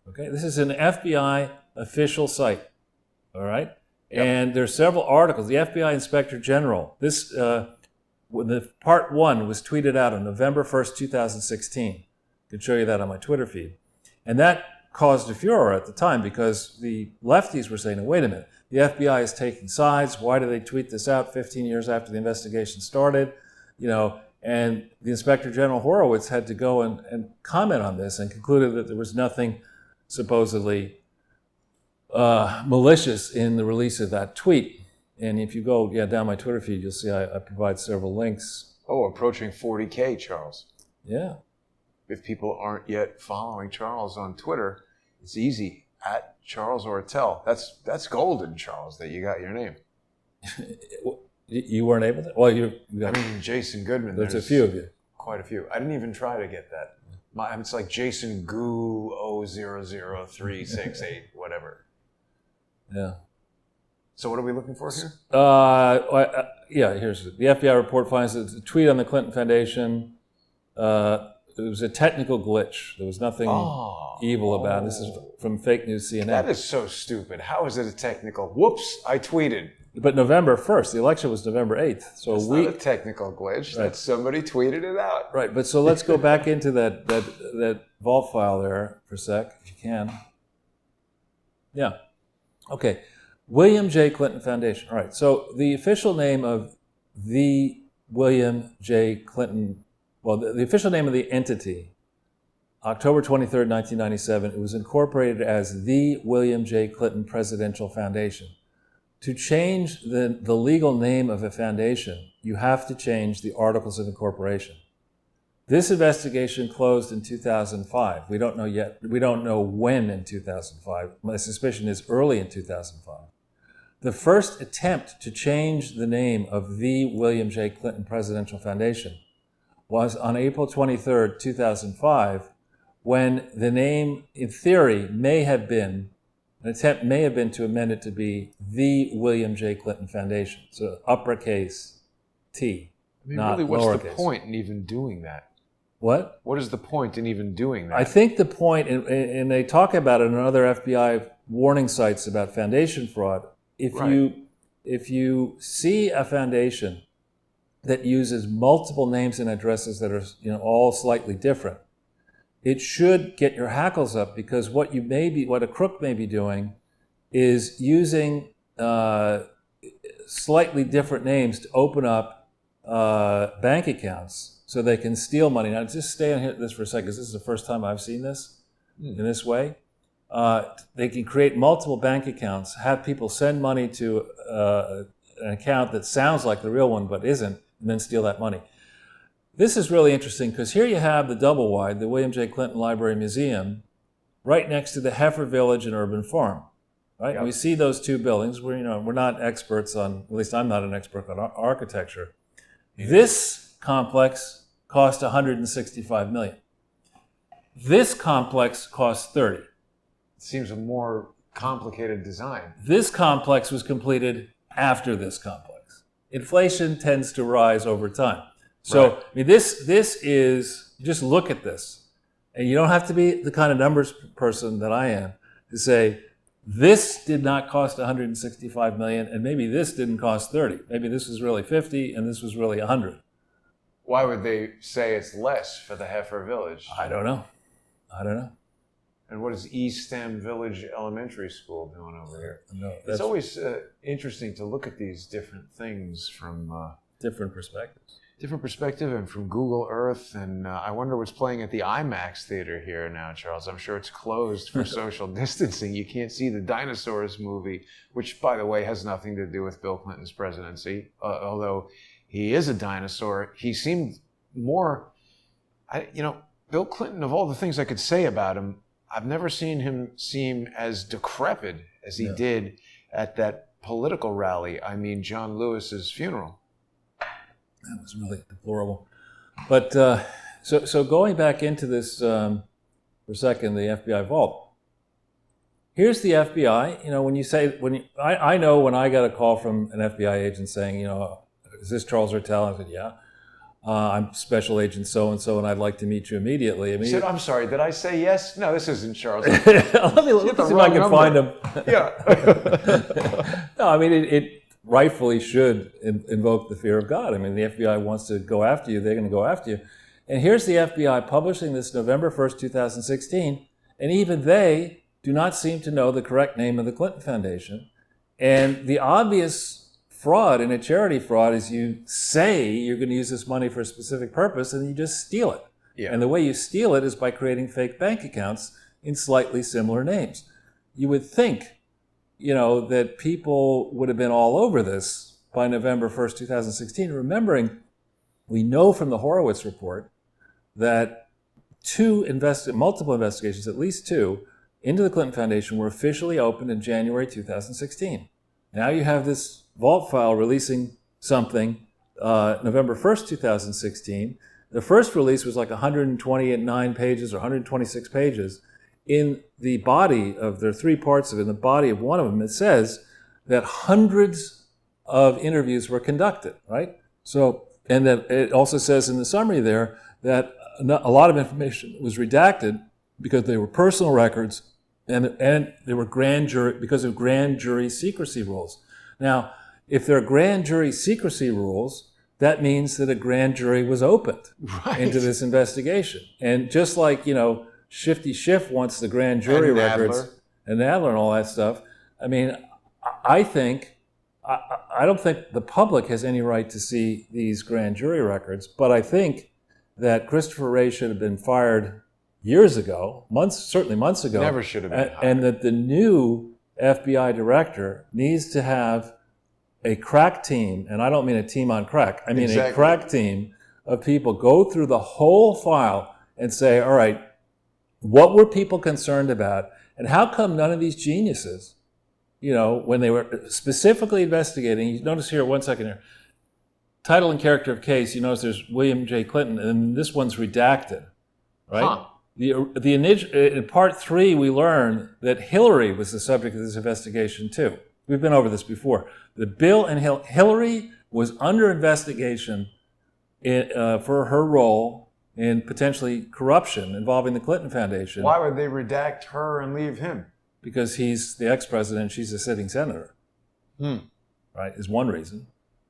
B: Okay, this is an FBI official site. All right, yep. And there are several articles. The FBI Inspector General. The part 1 was tweeted out on November 1st, 2016. I can show you that on my Twitter feed, and that caused a furor at the time because the lefties were saying, "Wait a minute, the FBI is taking sides. Why do they tweet this out 15 years after the investigation started?" And the Inspector General Horowitz had to go and comment on this and concluded that there was nothing supposedly malicious in the release of that tweet. And if you go down my Twitter feed, you'll see I provide several links.
A: Oh, approaching 40K, Charles.
B: Yeah.
A: If people aren't yet following Charles on Twitter, it's easy, at Charles Ortel. That's golden, Charles, that you got your name.
B: You weren't able to? Well, you got...
A: Jason Goodman.
B: There's a few of you.
A: Quite a few. I didn't even try to get that. It's like Jason Goo 0003688, whatever.
B: Yeah.
A: So what are we looking for here?
B: Here's the FBI report finds that the tweet on the Clinton Foundation, it was a technical glitch. There was nothing evil about it. This is from Fake News CNN.
A: That is so stupid. How is it a technical? Whoops, I tweeted.
B: But November 1st, the election was November 8th. So
A: it's not a technical glitch.
B: Right.
A: That somebody tweeted it out.
B: Right, but so let's go back into that vault file there for a sec, if you can. Yeah. Okay. William J. Clinton Foundation. All right, so the official name of the William J. Clinton, the official name of the entity, October 23rd, 1997, it was incorporated as the William J. Clinton Presidential Foundation. To change the legal name of a foundation, you have to change the Articles of Incorporation. This investigation closed in 2005. We don't know yet. We don't know when in 2005. My suspicion is early in 2005. The first attempt to change the name of the William J. Clinton Presidential Foundation was on April 23rd, 2005, when the name, in theory, an attempt may have been to amend it to be the William J. Clinton Foundation. So uppercase T, not
A: really, what's
B: lowercase.
A: The point in even doing that?
B: What?
A: What is the point in even doing that?
B: I think the point, and they talk about it in other FBI warning sites about foundation fraud, if you see a foundation that uses multiple names and addresses that are all slightly different, it should get your hackles up, because what a crook may be doing is using slightly different names to open up bank accounts so they can steal money. Now, just stay on this for a second, because this is the first time I've seen this in this way. They can create multiple bank accounts, have people send money to an account that sounds like the real one but isn't, and then steal that money. This is really interesting because here you have the double wide, the William J. Clinton Library Museum, right next to the Heifer Village and Urban Farm. Right? Yep. And we see those two buildings. We're not experts on, at least I'm not an expert on architecture. Yeah. This complex cost $165 million. this complex cost 30.
A: It seems a more complicated design.
B: This complex was completed after this complex. Inflation tends to rise over time. So,
A: Right.
B: I mean, this is, just look at this. And you don't have to be the kind of numbers person that I am to say, this did not cost 165 million, and maybe this didn't cost 30. Maybe this was really 50, and this was really 100.
A: Why would they say it's less for the Heifer Village?
B: I don't know.
A: And what is East End Village Elementary School doing over here?
B: No,
A: It's always interesting to look at these different things from
B: different perspectives.
A: different perspective and from Google Earth. And I wonder what's playing at the IMAX theater here now, Charles. I'm sure it's closed for social distancing. You can't see the Dinosaurs movie, which, by the way, has nothing to do with Bill Clinton's presidency. Although he is a dinosaur, he seemed more, Bill Clinton, of all the things I could say about him, I've never seen him seem as decrepit as he did at that political rally. I mean, John Lewis's funeral.
B: That was really deplorable. But so going back into this for a second, the FBI vault. Here's the FBI. I know when I got a call from an FBI agent saying, is this Charles Hertel? I said, yeah. I'm Special Agent so-and-so, and I'd like to meet you immediately.
A: He said, I'm sorry, did I say yes? No, this isn't Charles.
B: Let me see if I can find him.
A: Yeah.
B: No, I mean, it rightfully should invoke the fear of God. I mean, the FBI wants to go after you, they're going to go after you. And here's the FBI publishing this November 1st, 2016, and even they do not seem to know the correct name of the Clinton Foundation. And the obvious fraud in a charity fraud is you say you're going to use this money for a specific purpose and you just steal it.
A: Yeah.
B: And the way you steal it is by creating fake bank accounts in slightly similar names. You would think, that people would have been all over this by November 1st, 2016, remembering we know from the Horowitz report that multiple investigations, at least two, into the Clinton Foundation were officially opened in January 2016. Now you have this vault file releasing something November 1st, 2016. The first release was like 129 pages or 126 pages. In the body of, there are three parts of it, in the body of one of them, it says that hundreds of interviews were conducted, right? So, and that it also says in the summary there that a lot of information was redacted because they were personal records and they were because of grand jury secrecy rules. Now, if there are grand jury secrecy rules, that means that a grand jury was opened into this investigation. And just like, Shifty Schiff wants the grand jury records and Nadler and all that stuff, I mean, I don't think the public has any right to see these grand jury records, but I think that Christopher Wray should have been fired years ago, certainly months ago.
A: Never should have been hired.
B: And that the new FBI director needs to have a crack team, and I don't mean a team on crack, I mean a crack team of people go through the whole file and say, all right, what were people concerned about? And how come none of these geniuses, when they were specifically investigating, you notice here, one second here, title and character of case, you notice there's William J. Clinton, and this one's redacted, right? Huh. In part 3, we learn that Hillary was the subject of this investigation too. We've been over this before. The Bill and Hillary was under investigation for her role in potentially corruption involving the Clinton Foundation.
A: Why would they redact her and leave him?
B: Because he's the ex-president, she's a sitting senator. Right, is one reason,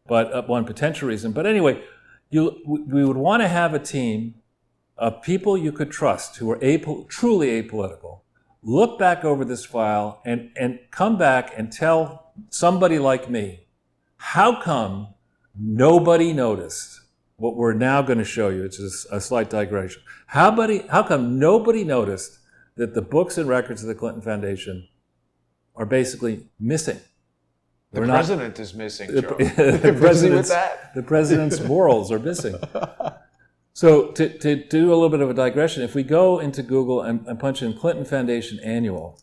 B: but one potential reason. But anyway, we would want to have a team of people you could trust who are truly apolitical. Look back over this file and come back and tell somebody like me, how come nobody noticed what we're now going to show you? It's just a slight digression. How come nobody noticed that the books and records of the Clinton Foundation are basically missing?
A: The president is missing, Joe.
B: The president's morals are missing. So to do a little bit of a digression, if we go into Google and punch in Clinton Foundation Annual,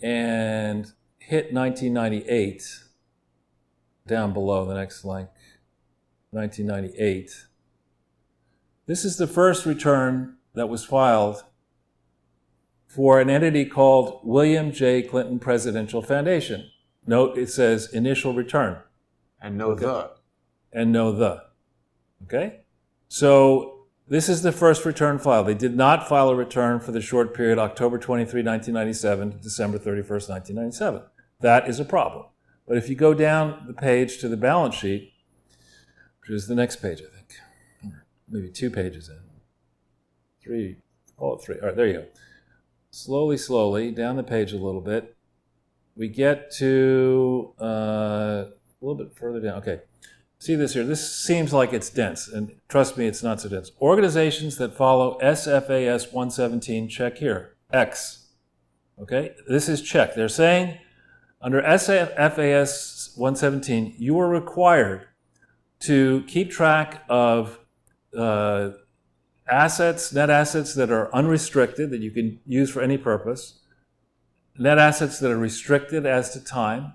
B: and hit 1998 down below the next link, 1998. This is the first return that was filed for an entity called William J. Clinton Presidential Foundation. Note it says initial return.
A: And no the.
B: And no the. Okay? So this is the first return filed. They did not file a return for the short period October 23, 1997 to December 31st, 1997. That is a problem. But if you go down the page to the balance sheet, which is the next page, I think, or maybe 2 pages in, 3, call it 3. All right, there you go. Slowly, down the page a little bit, we get to a little bit further down. Okay, see this here. This seems like it's dense, and trust me, it's not so dense. Organizations that follow SFAS 117, check here, X. Okay, this is check. They're saying under SFAS 117, you are required to keep track of assets, net assets that are unrestricted, that you can use for any purpose, net assets that are restricted as to time,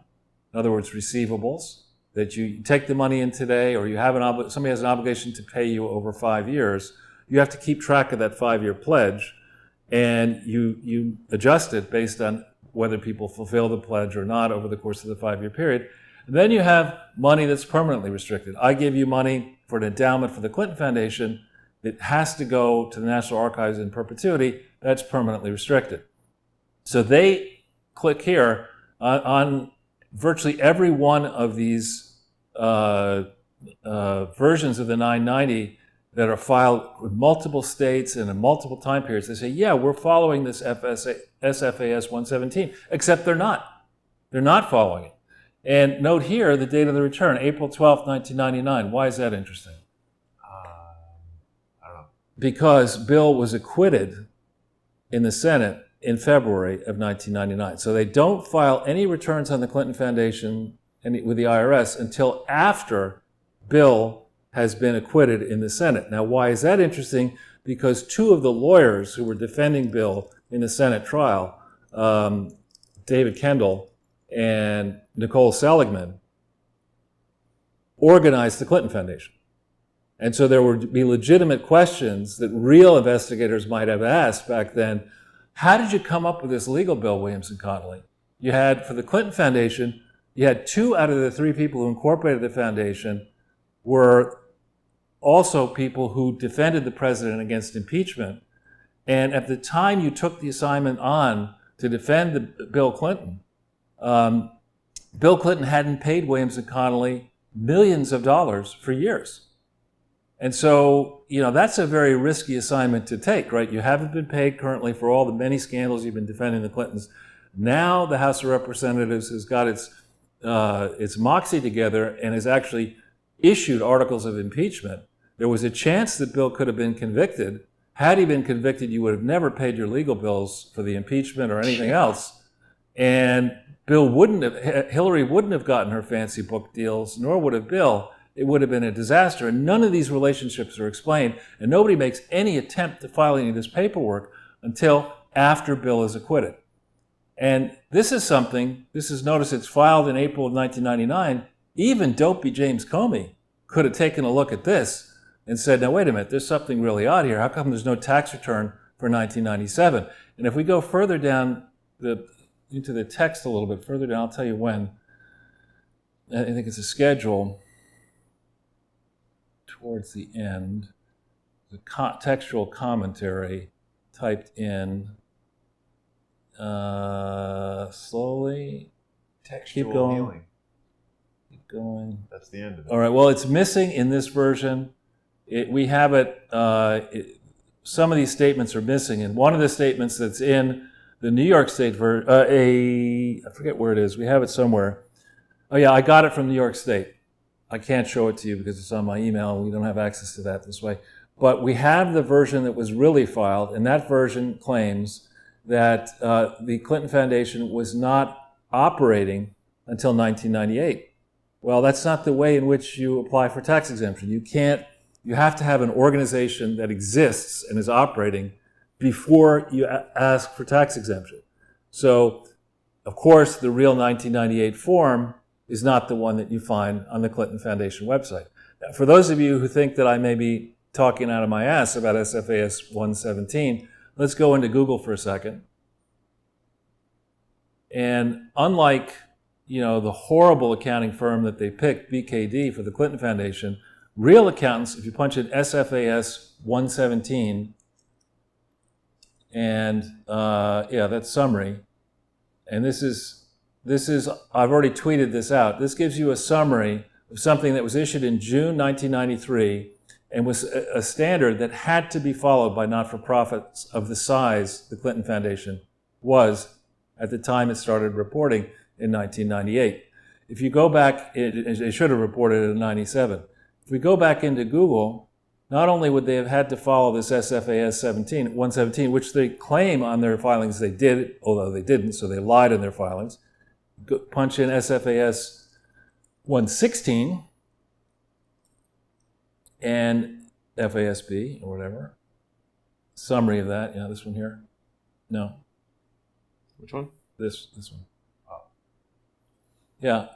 B: in other words, receivables, that you take the money in today or you have somebody has an obligation to pay you over 5 years. You have to keep track of that 5-year pledge, and you adjust it based on whether people fulfill the pledge or not over the course of the 5-year period. And then you have money that's permanently restricted. I give you money for an endowment for the Clinton Foundation. It has to go to the National Archives in perpetuity. That's permanently restricted. So they click here on virtually every one of these versions of the 990 that are filed with multiple states and in multiple time periods. They say, yeah, we're following this SFAS 117, except they're not. They're not following it. And note here the date of the return, April 12th, 1999. Why is that interesting? Because Bill was acquitted in the Senate in February of 1999. So they don't file any returns on the Clinton Foundation with the IRS until after Bill has been acquitted in the Senate. Now, why is that interesting? Because 2 of the lawyers who were defending Bill in the Senate trial, David Kendall and Nicole Seligman, organized the Clinton Foundation. And so there would be legitimate questions that real investigators might have asked back then. How did you come up with this legal bill, Williamson Connolly? You had, for the Clinton Foundation, you had 2 out of the 3 people who incorporated the foundation were also people who defended the president against impeachment. And at the time you took the assignment on to defend Bill Clinton, Bill Clinton hadn't paid Williamson Connolly millions of dollars for years. And so, that's a very risky assignment to take, right? You haven't been paid currently for all the many scandals you've been defending the Clintons. Now the House of Representatives has got its moxie together and has actually issued articles of impeachment. There was a chance that Bill could have been convicted. Had he been convicted, you would have never paid your legal bills for the impeachment or anything else. And Hillary wouldn't have gotten her fancy book deals, nor would have Bill. It would have been a disaster. And none of these relationships are explained. And nobody makes any attempt to file any of this paperwork until after Bill is acquitted. And this is notice it's filed in April of 1999. Even dopey James Comey could have taken a look at this and said, now wait a minute, there's something really odd here. How come there's no tax return for 1997? And if we go further down into the text a little bit further down, I'll tell you when. I think it's a schedule towards the end, the textual commentary typed in slowly.
A: Textual
B: Keep going.
A: healing.
B: Keep going.
A: That's the end of it.
B: All right, well, it's missing in this version. We have it, some of these statements are missing. And one of the statements that's in the New York State version, I forget where it is. We have it somewhere. Oh yeah, I got it from New York State. I can't show it to you because it's on my email. We don't have access to that this way. But we have the version that was really filed, and that version claims that the Clinton Foundation was not operating until 1998. Well, that's not the way in which you apply for tax exemption. You have to have an organization that exists and is operating before you ask for tax exemption. So, of course, the real 1998 form is not the one that you find on the Clinton Foundation website. For those of you who think that I may be talking out of my ass about SFAS 117, let's go into Google for a second. And unlike, the horrible accounting firm that they picked, BKD, for the Clinton Foundation, real accountants, if you punch in SFAS 117, and that's summary, and this is I've already tweeted this out. This gives you a summary of something that was issued in June 1993 and was a standard that had to be followed by not-for-profits of the size the Clinton Foundation was at the time it started reporting in 1998. If you go back, it should have reported in 97. If we go back into Google, not only would they have had to follow this SFAS 117, which they claim on their filings they did, although they didn't, so they lied in their filings. Punch in SFAS 116 and FASB or whatever. Summary of that. Yeah, this one here. No.
A: Which one?
B: This one. Oh. Yeah.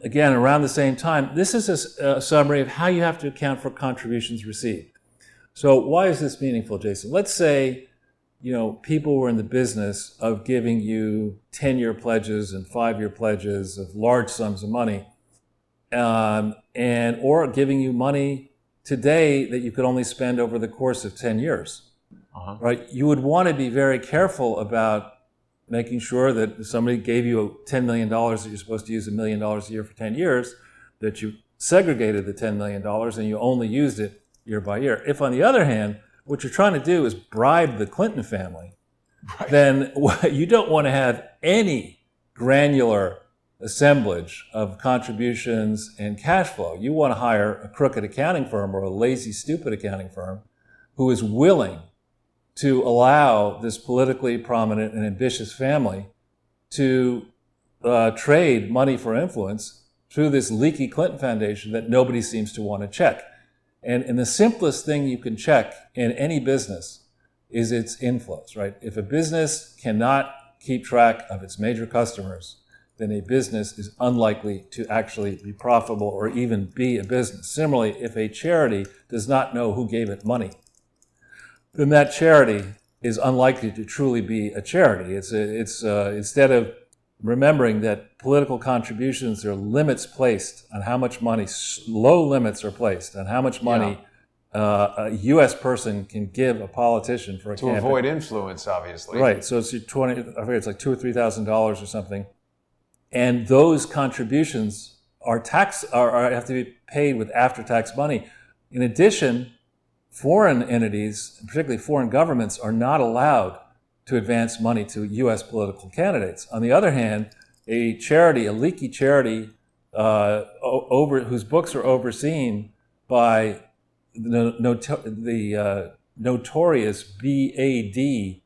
B: Again, around the same time, this is a summary of how you have to account for contributions received. So why is this meaningful, Jason? Let's say, people were in the business of giving you 10-year pledges and 5-year pledges of large sums of money, or giving you money today that you could only spend over the course of 10 years. Uh-huh. Right? You would want to be very careful about making sure that if somebody gave you $10 million that you're supposed to use $1 million a year for 10 years, that you segregated the $10 million and you only used it year by year. If, on the other hand, what you're trying to do is bribe the Clinton family, right, then you don't want to have any granular assemblage of contributions and cash flow. You want to hire a crooked accounting firm or a lazy, stupid accounting firm who is willing to allow this politically prominent and ambitious family to trade money for influence through this leaky Clinton Foundation that nobody seems to want to check. And the simplest thing you can check in any business is its inflows, right? If a business cannot keep track of its major customers, then a business is unlikely to actually be profitable or even be a business. Similarly, if a charity does not know who gave it money, then that charity is unlikely to truly be a charity. It's instead of remembering that political contributions, there are limits placed on how much money, low limits are placed on how much money a U.S. person can give a politician for a campaign.
A: To avoid influence, obviously.
B: Right. So it's I forget, it's like $2,000 or $3,000 or something, and those contributions are have to be paid with after-tax money. In addition, foreign entities, particularly foreign governments, are not allowed to advance money to U.S. political candidates. On the other hand, a leaky charity, whose books are overseen by the notorious BAD,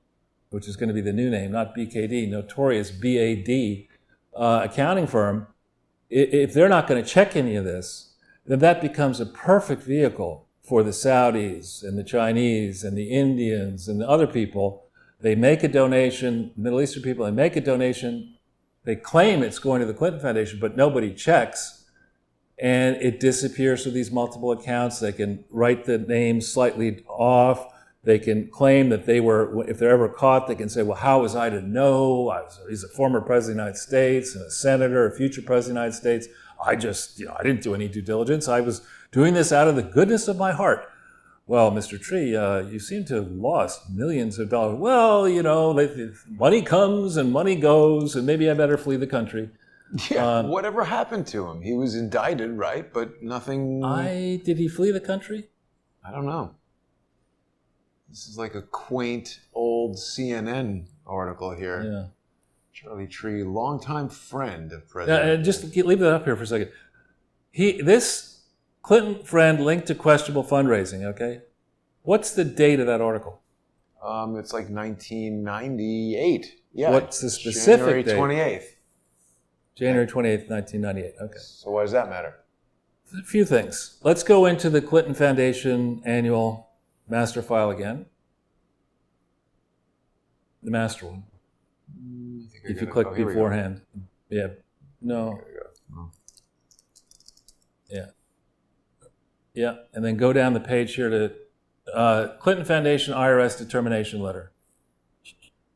B: which is going to be the new name, not BKD, notorious BAD accounting firm, if they're not going to check any of this, then that becomes a perfect vehicle for the Saudis and the Chinese and the Indians and the other people. They make a donation, Middle Eastern people, they make a donation, they claim it's going to the Clinton Foundation, but nobody checks, and it disappears through these multiple accounts. They can write the name slightly off. They can claim that they were, if they're ever caught, they can say, well, how was I to know? He's a former president of the United States and a senator, a future president of the United States. I didn't do any due diligence. I was doing this out of the goodness of my heart. Well, Mr. Tree, you seem to have lost millions of dollars. Well, money comes and money goes, and maybe I better flee the country.
A: Yeah, whatever happened to him? He was indicted, right? But nothing...
B: Did he flee the country?
A: I don't know. This is like a quaint old CNN article here.
B: Yeah.
A: Charlie Tree, longtime friend of President.
B: Just leave that up here for a second. This Clinton friend linked to questionable fundraising, okay? What's the date of that article?
A: It's like 1998. Yeah.
B: What's the specific date?
A: January 28th.
B: January 28th, 1998. Okay.
A: So why does that matter?
B: A few things. Let's go into the Clinton Foundation annual master file again. The master one. If you click beforehand. Yeah. No.
A: There we go. Oh.
B: Yeah. Yeah, and then go down the page here to Clinton Foundation IRS determination letter.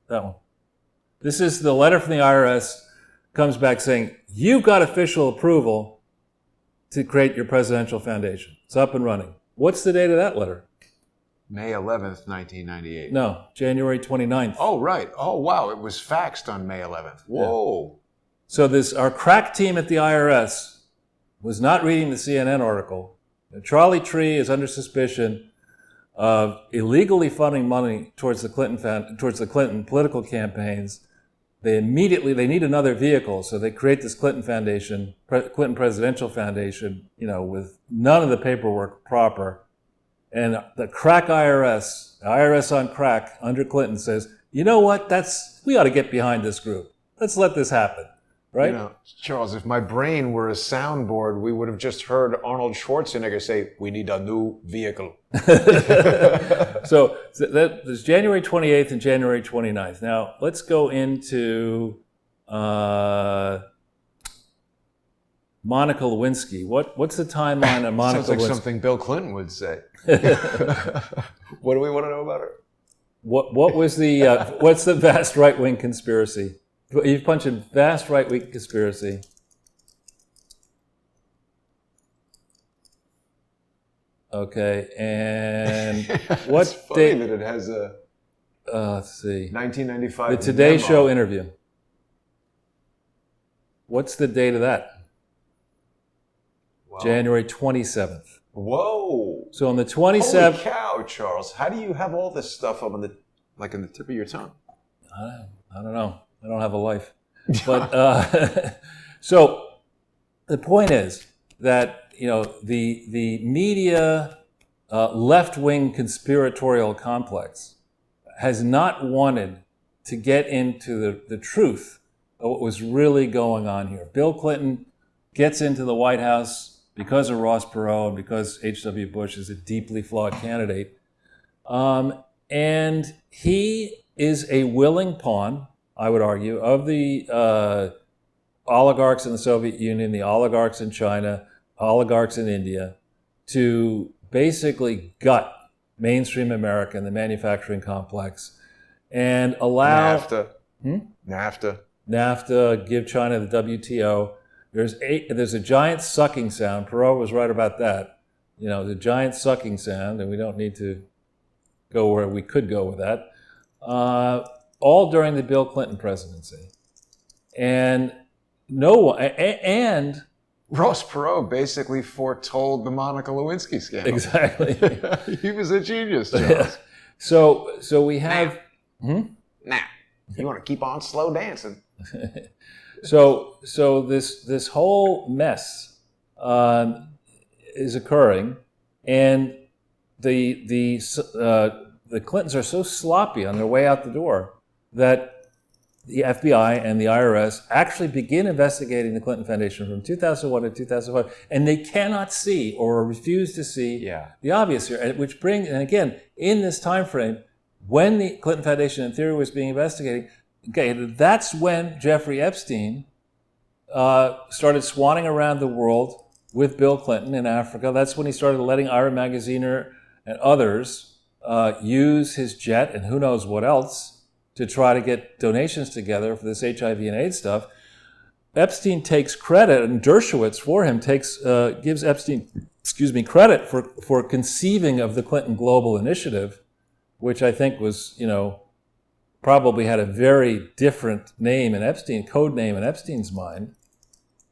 B: That one. This is the letter from the IRS, comes back saying, you've got official approval to create your presidential foundation. It's up and running. What's the date of that letter?
A: May 11th, 1998.
B: No, January 29th.
A: Oh, right. Oh, wow. It was faxed on May 11th. Whoa.
B: So our crack team at the IRS was not reading the CNN article. Charlie Tree is under suspicion of illegally funding money towards the Clinton political campaigns. They need another vehicle, so they create this Clinton Foundation, Clinton Presidential Foundation, with none of the paperwork proper. And the crack IRS on crack under Clinton says, you know what? We ought to get behind this group. Let's let this happen, right?
A: Charles, if my brain were a soundboard, we would have just heard Arnold Schwarzenegger say, we need a new vehicle.
B: So there's January 28th and January 29th. Now, let's go into Monica Lewinsky. What's the timeline on Monica Lewinsky?
A: Sounds like something Bill Clinton would say. What do we want to know about her?
B: What was what's the vast right-wing conspiracy? You punch in vast right-wing conspiracy. Okay, and what
A: it's funny that it has a
B: let's see,
A: 1995
B: the Today
A: memo.
B: Show interview. What's the date of that?
A: Wow.
B: January 27th.
A: Whoa!
B: So on the 27th.
A: Holy cow, Charles! How do you have all this stuff up on the tip of your tongue?
B: I don't know. I don't have a life. But so the point is that the media left-wing conspiratorial complex has not wanted to get into the truth of what was really going on here. Bill Clinton gets into the White House because of Ross Perot and because H.W. Bush is a deeply flawed candidate. And he is a willing pawn, I would argue, of the oligarchs in the Soviet Union, the oligarchs in China, oligarchs in India, to basically gut mainstream America and the manufacturing complex and allow NAFTA, give China the WTO. There's a giant sucking sound. Perot was right about that. The giant sucking sound, and we don't need to go where we could go with that. All during the Bill Clinton presidency, and no one and
A: Ross Perot basically foretold the Monica Lewinsky scandal.
B: Exactly.
A: He was a genius, Charles.
B: So we have.
A: Now, you want to keep on slow dancing.
B: So this whole mess is occurring, and the Clintons are so sloppy on their way out the door that the FBI and the IRS actually begin investigating the Clinton Foundation from 2001 to 2005, and they cannot see or refuse to see the obvious here. And again, in this time frame, when the Clinton Foundation in theory was being investigated, that's when Jeffrey Epstein started swanning around the world with Bill Clinton in Africa. That's when he started letting Ira Magaziner and others use his jet and who knows what else to try to get donations together for this HIV and AIDS stuff. Epstein takes credit, and Dershowitz for him gives Epstein, credit for conceiving of the Clinton Global Initiative, which I think was, probably had a very different name in code name in Epstein's mind.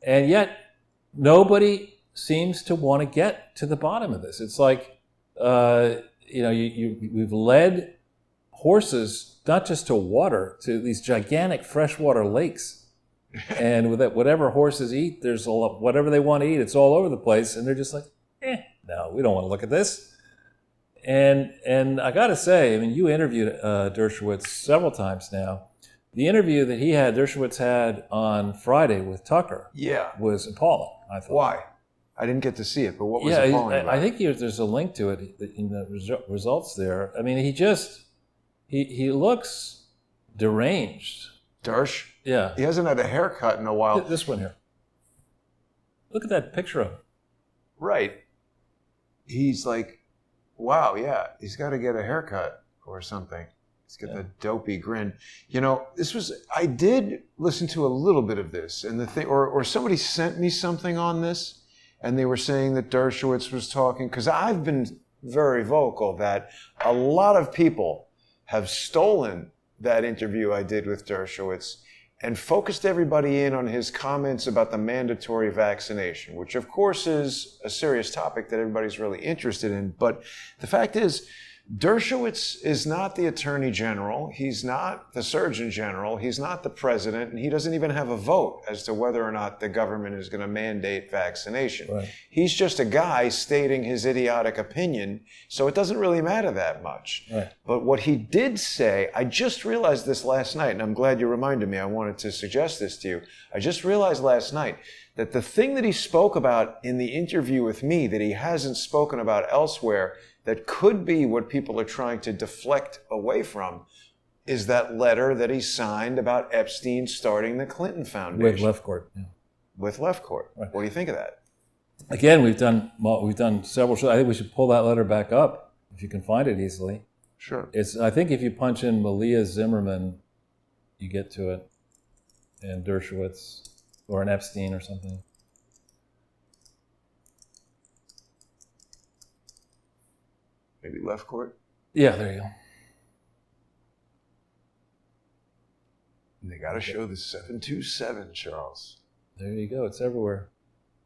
B: And yet nobody seems to want to get to the bottom of this. It's like, we've led horses not just to water, to these gigantic freshwater lakes. And with that, whatever horses eat, there's whatever they want to eat, it's all over the place. And they're just like, no, we don't want to look at this. And I got to say, you interviewed Dershowitz several times now. The interview that Dershowitz had on Friday with Tucker was appalling, I thought.
A: Why? I didn't get to see it, but what was appalling about it?
B: I think there's a link to it in the results there. He looks deranged.
A: Dersh?
B: Yeah.
A: He hasn't had a haircut in a while.
B: This one here. Look at that picture of him.
A: Right. he's like, wow, yeah, he's got to get a haircut or something. He's got the dopey grin. I did listen to a little bit of this, and the thing, or somebody sent me something on this, and they were saying that Dershowitz was talking, because I've been very vocal that a lot of people have stolen that interview I did with Dershowitz and focused everybody in on his comments about the mandatory vaccination, which of course is a serious topic that everybody's really interested in. But the fact is, Dershowitz is not the Attorney General, he's not the Surgeon General, he's not the President, and he doesn't even have a vote as to whether or not the government is going to mandate vaccination. Right. He's just a guy stating his idiotic opinion, so it doesn't really matter that much. Right. But what he did say, I just realized this last night, and I'm glad you reminded me, I wanted to suggest this to you. I just realized last night that the thing that he spoke about in the interview with me that he hasn't spoken about elsewhere, that could be what people are trying to deflect away from, is that letter that he signed about Epstein starting the Clinton Foundation.
B: With Lefcourt. Yeah.
A: With Lefcourt. Right. What do you think of that?
B: Again, we've done several shows. I think we should pull that letter back up if you can find it easily.
A: Sure.
B: I think if you punch in Malia Zimmerman, you get to it, and Dershowitz, or an Epstein or something.
A: Maybe Lefcourt?
B: Yeah, there you go.
A: And they got to show the 727, Charles.
B: There you go. It's everywhere.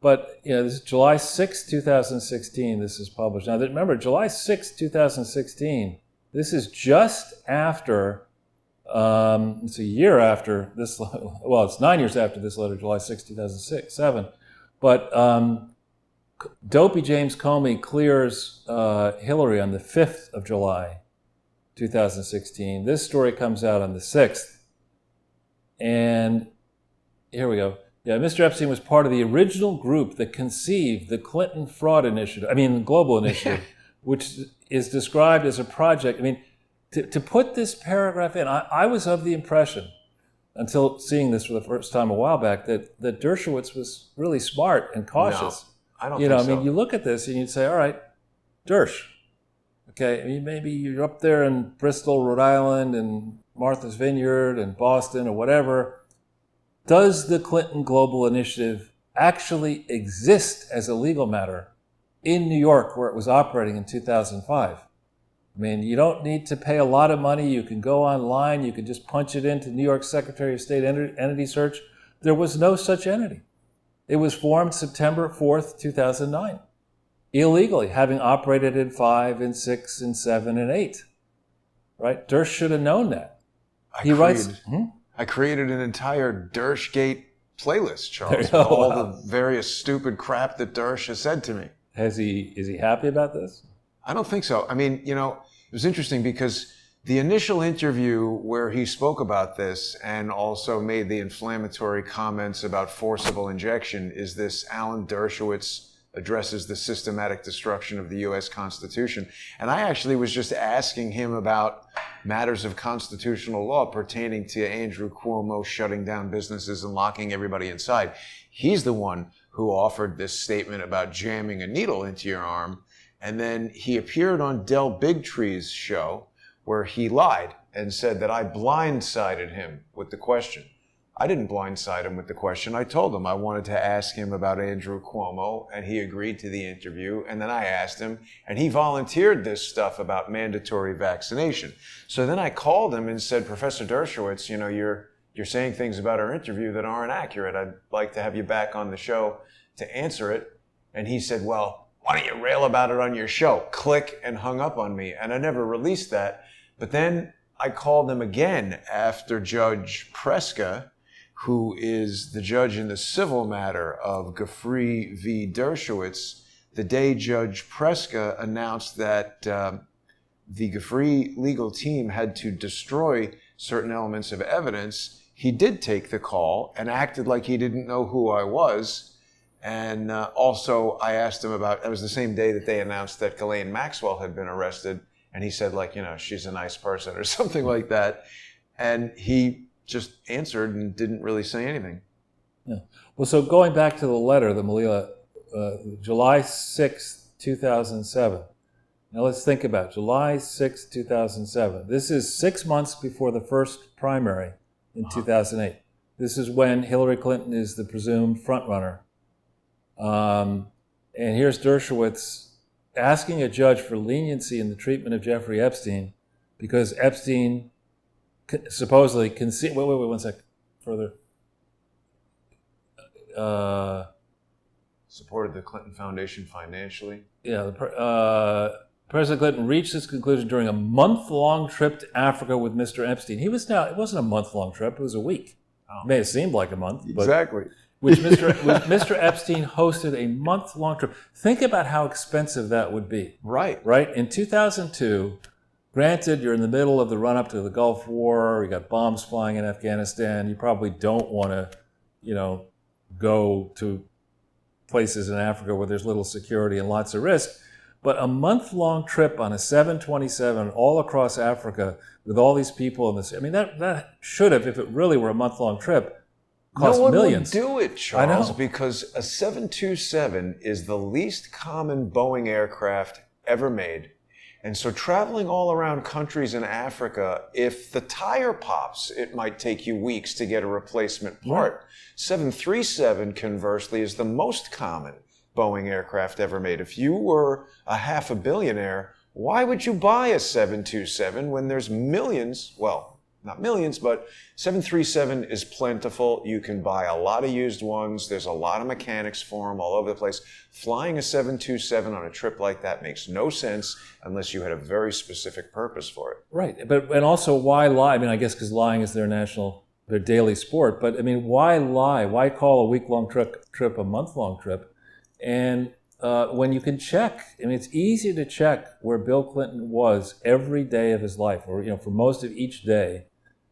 B: But, this is July 6, 2016. This is published. Now, remember, July 6, 2016, this is just after, it's a year after this, well, it's 9 years after this letter, July 6, 2007. But Dopey James Comey clears Hillary on the 5th of July, 2016. This story comes out on the 6th. And here we go. Yeah, Mr. Epstein was part of the original group that conceived the Clinton Fraud Initiative, Global Initiative, which is described as a project. To put this paragraph in, I was of the impression, until seeing this for the first time a while back, that Dershowitz was really smart and cautious.
A: No. I don't think so.
B: You look at this and you'd say, all right, Dersh, okay, maybe you're up there in Bristol, Rhode Island, and Martha's Vineyard, and Boston, or whatever. Does the Clinton Global Initiative actually exist as a legal matter in New York, where it was operating in 2005? You don't need to pay a lot of money. You can go online. You can just punch it into New York Secretary of State entity search. There was no such entity. It was formed September 4th, 2009, illegally, having operated in 5 and 6 and 7 and 8. Right? Dersh should have known that.
A: I created an entire Dershgate playlist, Charles, with all the various stupid crap that Dersh has said to me.
B: Is he happy about this?
A: I don't think so. It was interesting because the initial interview where he spoke about this and also made the inflammatory comments about forcible injection is this Alan Dershowitz addresses the systematic destruction of the U.S. Constitution. And I actually was just asking him about matters of constitutional law pertaining to Andrew Cuomo shutting down businesses and locking everybody inside. He's the one who offered this statement about jamming a needle into your arm. And then he appeared on Del Bigtree's show, where he lied and said that I blindsided him with the question. I didn't blindside him with the question. I told him I wanted to ask him about Andrew Cuomo, and he agreed to the interview. And then I asked him, and he volunteered this stuff about mandatory vaccination. So then I called him and said, Professor Dershowitz, you're saying things about our interview that aren't accurate. I'd like to have you back on the show to answer it. And he said, well, why don't you rail about it on your show? Click, and hung up on me. And I never released that. But then I called him again after Judge Preska, who is the judge in the civil matter of Giuffre v. Dershowitz. The day Judge Preska announced that the Giuffre legal team had to destroy certain elements of evidence, he did take the call and acted like he didn't know who I was. And also I asked him about, it was the same day that they announced that Ghislaine Maxwell had been arrested. And he said, she's a nice person or something like that. And he just answered and didn't really say anything. Yeah.
B: Well, so going back to the letter, the Malia, July 6th, 2007. Now let's think about it. July 6th, 2007. This is 6 months before the first primary in 2008. This is when Hillary Clinton is the presumed frontrunner. And here's Dershowitz asking a judge for leniency in the treatment of Jeffrey Epstein because Epstein supposedly concealed. Wait, 1 second. Further.
A: Supported the Clinton Foundation financially.
B: Yeah, President Clinton reached this conclusion during a month-long trip to Africa with Mr. Epstein. It wasn't a month-long trip; it was a week.
A: Oh.
B: It may have seemed like a month, but
A: Exactly.
B: which Mr. Epstein hosted a month-long trip. Think about how expensive that would be.
A: Right.
B: Right? In 2002, granted, you're in the middle of the run-up to the Gulf War. You got bombs flying in Afghanistan. You probably don't want to, go to places in Africa where there's little security and lots of risk. But a month-long trip on a 727 all across Africa with all these people in this, that should have, if it really were a month-long trip, cost millions.
A: No one would do it, Charles,
B: I know.
A: because a 727 is the least common Boeing aircraft ever made. And so traveling all around countries in Africa, if the tire pops, it might take you weeks to get a replacement part.
B: Right.
A: 737, conversely, is the most common Boeing aircraft ever made. If you were a half a billionaire, why would you buy a 727 when there's millions? Well, not millions, but 737 is plentiful. You can buy a lot of used ones. There's a lot of mechanics for them all over the place. Flying a 727 on a trip like that makes no sense unless you had a very specific purpose for it.
B: Right, and also why lie? I guess because lying is their daily sport. But why lie? Why call a week-long trip a month-long trip? And when you can check, it's easy to check where Bill Clinton was every day of his life, or for most of each day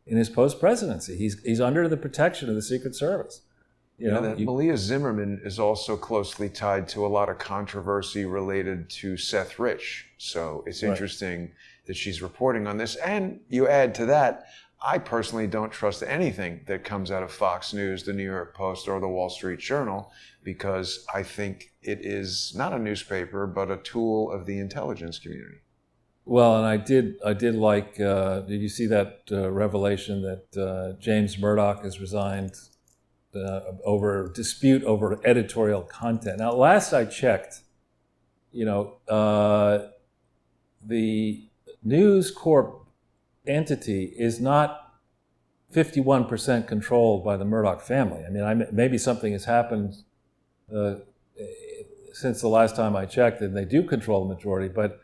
B: in his post-presidency. He's under the protection of the Secret Service.
A: Malia Zimmerman is also closely tied to a lot of controversy related to Seth Rich. So it's interesting that she's reporting on this. And you add to that, I personally don't trust anything that comes out of Fox News, the New York Post, or the Wall Street Journal, because I think it is not a newspaper, but a tool of the intelligence community.
B: Well, and I did like, did you see that revelation that James Murdoch has resigned over dispute over editorial content? Now, last I checked, the News Corp entity is not 51% controlled by the Murdoch family. Maybe something has happened since the last time I checked, and they do control the majority, but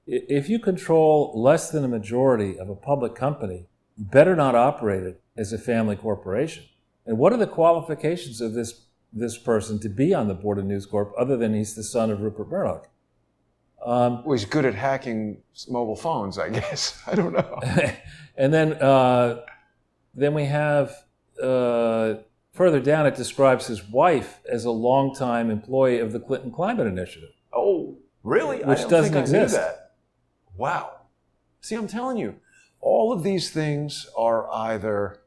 B: if you control less than a majority of a public company, you better not operate it as a family corporation. And what are the qualifications of this person to be on the board of News Corp other than he's the son of Rupert Murdoch?
A: Well, he's good at hacking mobile phones, I guess. I don't know.
B: And then we have, further down, it describes his wife as a longtime employee of the Clinton Climate Initiative.
A: Oh, really?
B: Which
A: I don't
B: doesn't
A: think
B: exist.
A: I knew that. Wow. See, I'm telling you, all of these things are either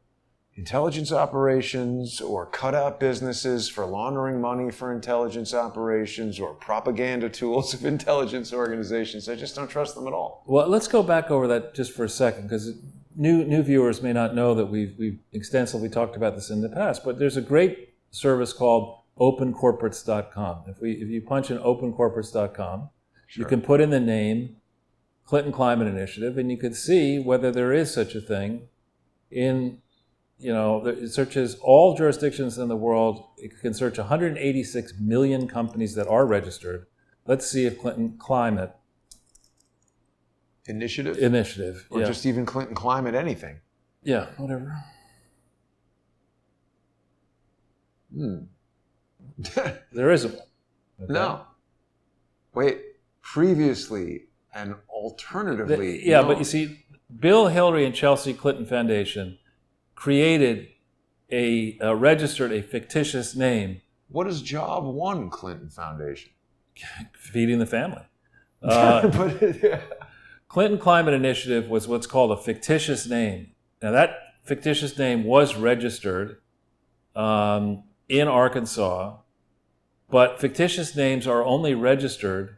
A: intelligence operations or cutout businesses for laundering money for intelligence operations or propaganda tools of intelligence organizations. I just don't trust them at all.
B: Well, let's go back over that just for a second, because new viewers may not know that we've extensively talked about this in the past, but there's a great service called opencorporates.com. If you punch in opencorporates.com,
A: Sure.
B: you can put in the name Clinton Climate Initiative, and you can see whether there is such a thing in, it searches all jurisdictions in the world. It can search 186 million companies that are registered. Let's see if Clinton Climate Initiative.
A: Or just even Clinton Climate anything.
B: Yeah, whatever. There isn't one. Okay?
A: No. Wait, previously and alternatively.
B: Yeah,
A: no.
B: but you see, Bill, Hillary, and Chelsea Clinton Foundation created registered a fictitious name.
A: What is Job 1 Clinton Foundation?
B: Feeding the family.
A: Yeah.
B: Clinton Climate Initiative was what's called a fictitious name. Now, that fictitious name was registered in Arkansas, but fictitious names are only registered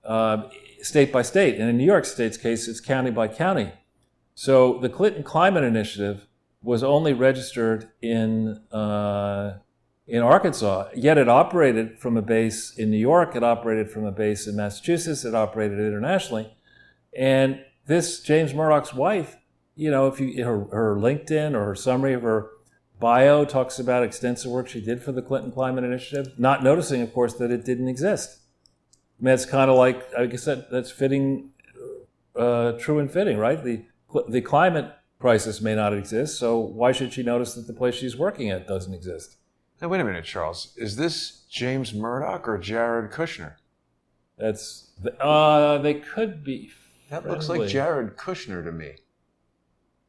B: state by state. And in New York State's case, it's county by county. So the Clinton Climate Initiative was only registered in Arkansas, yet it operated from a base in New York, it operated from a base in Massachusetts, it operated internationally. And this James Murdoch's wife, if her LinkedIn or her summary of her bio talks about extensive work she did for the Clinton Climate Initiative, not noticing, of course, that it didn't exist. I mean, it's kind of like, I guess that's fitting, true and fitting, right? The climate crisis may not exist, so why should she notice that the place she's working at doesn't exist?
A: Now, wait a minute, Charles. Is this James Murdoch or Jared Kushner?
B: They could be
A: That
B: friendly.
A: looks like Jared Kushner to me.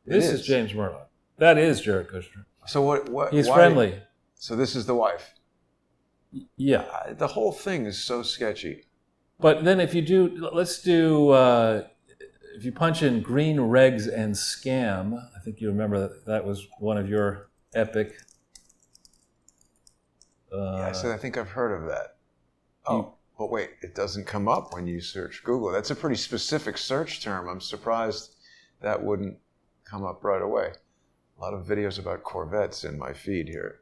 B: This is James Murdoch. That is Jared Kushner.
A: So what?
B: He's
A: why-
B: friendly.
A: So this is the wife.
B: Yeah.
A: The whole thing is so sketchy.
B: But then if you punch in green regs and scam, I think you remember that was one of your epic.
A: I think I've heard of that. Oh, but wait, it doesn't come up when you search Google. That's a pretty specific search term. I'm surprised that wouldn't come up right away. A lot of videos about Corvettes in my feed here.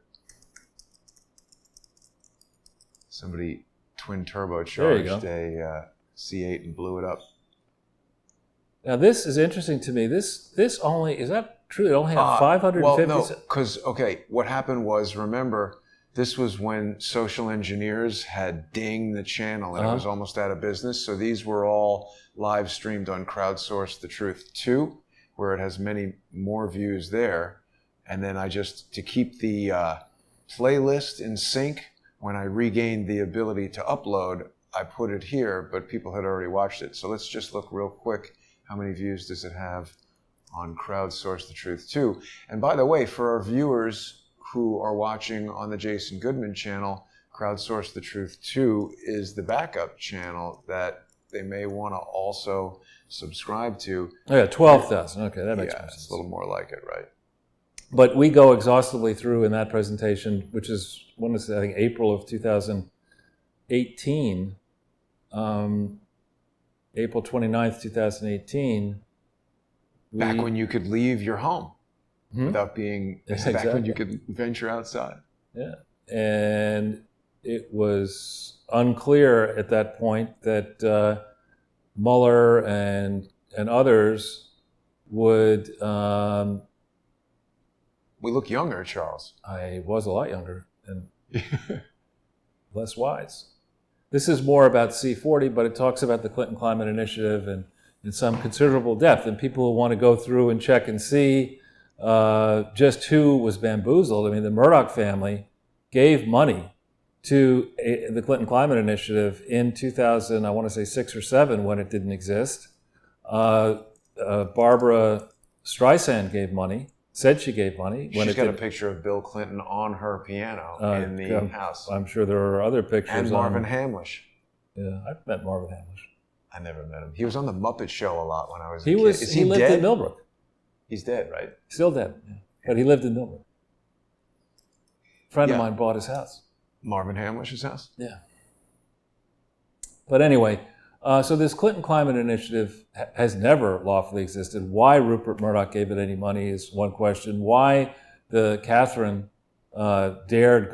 A: Somebody twin turbocharged a C8 and blew it up.
B: Now this is interesting to me. This only, is that true? It only had 550.
A: Well, no, because, what happened was, remember, this was when social engineers had dinged the channel and it was almost out of business. So these were all live streamed on Crowdsource The Truth 2, where it has many more views there. And then to keep the playlist in sync, when I regained the ability to upload, I put it here, but people had already watched it. So let's just look real quick. How many views does it have on Crowdsource The Truth 2? And by the way, for our viewers who are watching on the Jason Goodman channel, Crowdsource The Truth 2 is the backup channel that they may want to also subscribe to.
B: Oh yeah, 12,000. Okay, that makes more sense.
A: It's a little more like it, right?
B: But we go exhaustively through in that presentation, which is, I think, April of 2018, April 29th, 2018.
A: Back when you could leave your home without being,
B: Exactly.
A: back when you could venture outside.
B: Yeah. And it was unclear at that point that Mueller and others would...
A: We look younger, Charles.
B: I was a lot younger and less wise. This is more about C40, but it talks about the Clinton Climate Initiative and in some considerable depth. And people who want to go through and check and see just who was bamboozled. I mean, the Murdoch family gave money to the Clinton Climate Initiative in 2000, I want to say 6 or 7, when it didn't exist. Barbara Streisand gave money. Said she gave money.
A: She's got a picture of Bill Clinton on her piano in the house.
B: I'm sure there are other pictures.
A: And Marvin Hamlish.
B: Yeah, I've met Marvin Hamlish.
A: I never met him. He was on the Muppet Show a lot when I was a kid.
B: He lived in Millbrook.
A: He's dead, right?
B: Still dead, yeah. But he lived in Millbrook. A friend of mine bought his house.
A: Marvin Hamlish's house?
B: Yeah. But anyway, so this Clinton Climate Initiative has never lawfully existed. Why Rupert Murdoch gave it any money is one question. Why the Catherine dared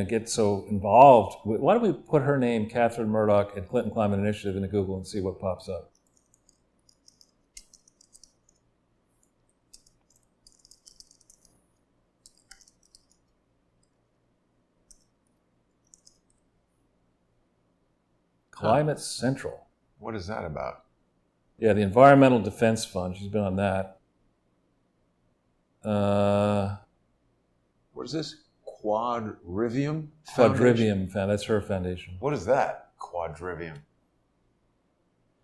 B: get so involved? Why don't we put her name, Catherine Murdoch, and Clinton Climate Initiative into Google and see what pops up? Climate Central.
A: What is that about?
B: Yeah, the Environmental Defense Fund. She's been on that.
A: What is this? Quadrivium Foundation?
B: Quadrivium Foundation. That's her foundation.
A: What is that? Quadrivium.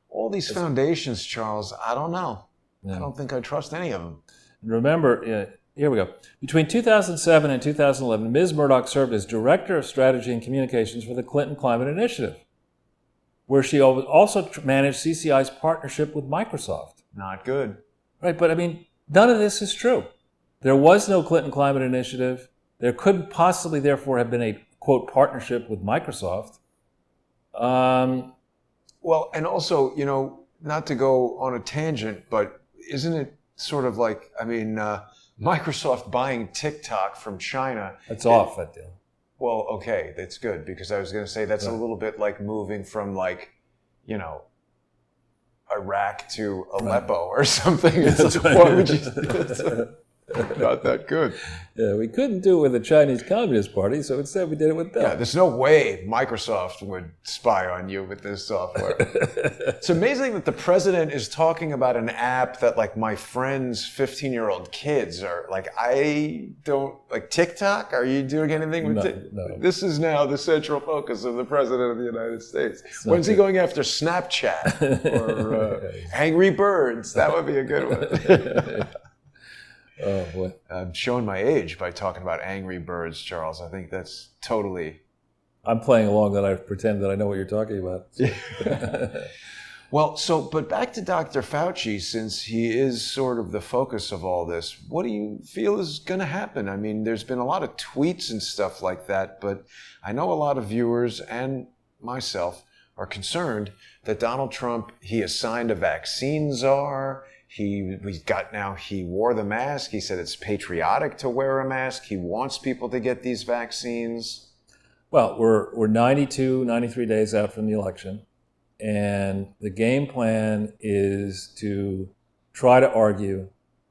A: All these foundations, Charles, I don't know. Yeah. I don't think I trust any of them.
B: Remember, here we go. Between 2007 and 2011, Ms. Murdoch served as Director of Strategy and Communications for the Clinton Climate Initiative, where she also managed CCI's partnership with Microsoft.
A: Not good.
B: Right, but I mean, none of this is true. There was no Clinton Climate Initiative. There couldn't possibly, therefore, have been a, quote, partnership with Microsoft.
A: Well, and also, not to go on a tangent, but isn't it sort of like, Microsoft buying TikTok from China?
B: That's off that deal.
A: Well, okay, that's good, because I was going to say that's a little bit like moving from Iraq to Aleppo or something. It's like, why would you? Not that good.
B: Yeah, we couldn't do it with the Chinese Communist Party, so instead we did it with them.
A: Yeah, there's no way Microsoft would spy on you with this software. It's amazing that the president is talking about an app that, like, my friend's 15-year-old kids are like, I don't like TikTok. Are you doing anything with it?
B: No.
A: This is now the central focus of the president of the United States. When's he going after Snapchat or Angry Birds? That would be a good one.
B: Oh, boy.
A: I'm showing my age by talking about Angry Birds, Charles. I think that's totally...
B: I'm playing along that I pretend that I know what you're talking about.
A: Well, but back to Dr. Fauci, since he is sort of the focus of all this, what do you feel is going to happen? I mean, there's been a lot of tweets and stuff like that, but I know a lot of viewers and myself are concerned that Donald Trump, he assigned a vaccine czar. He wore the mask. He said it's patriotic to wear a mask. He wants people to get these vaccines.
B: Well, we're 92, 93 days out from the election, and the game plan is to try to argue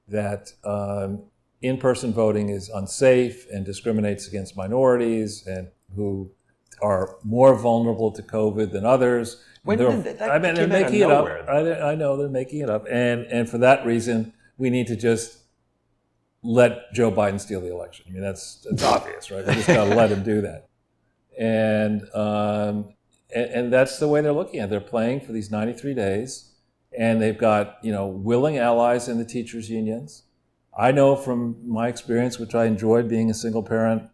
B: that in-person voting is unsafe and discriminates against minorities and who are more vulnerable to COVID than others. They're making it up. I know they're making it up, and for that reason, we need to just let Joe Biden steal the election. I mean, that's obvious, right? We just got to let him do that, and that's the way they're looking at it. They're playing for these 93 days, and they've got willing allies in the teachers' unions. I know from my experience, which I enjoyed being a single parent,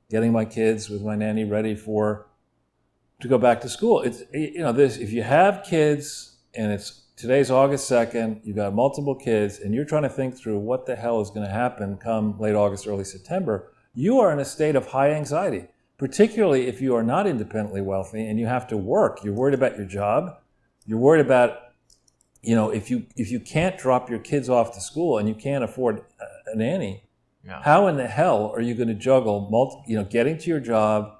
B: getting my kids with my nanny ready to go back to school. It's if you have kids and today's August 2nd, you've got multiple kids and you're trying to think through what the hell is going to happen come late August, early September, you are in a state of high anxiety, particularly if you are not independently wealthy and you have to work. You're worried about your job. You're worried about, if you can't drop your kids off to school and you can't afford a nanny, how in the hell are you going to juggle getting to your job?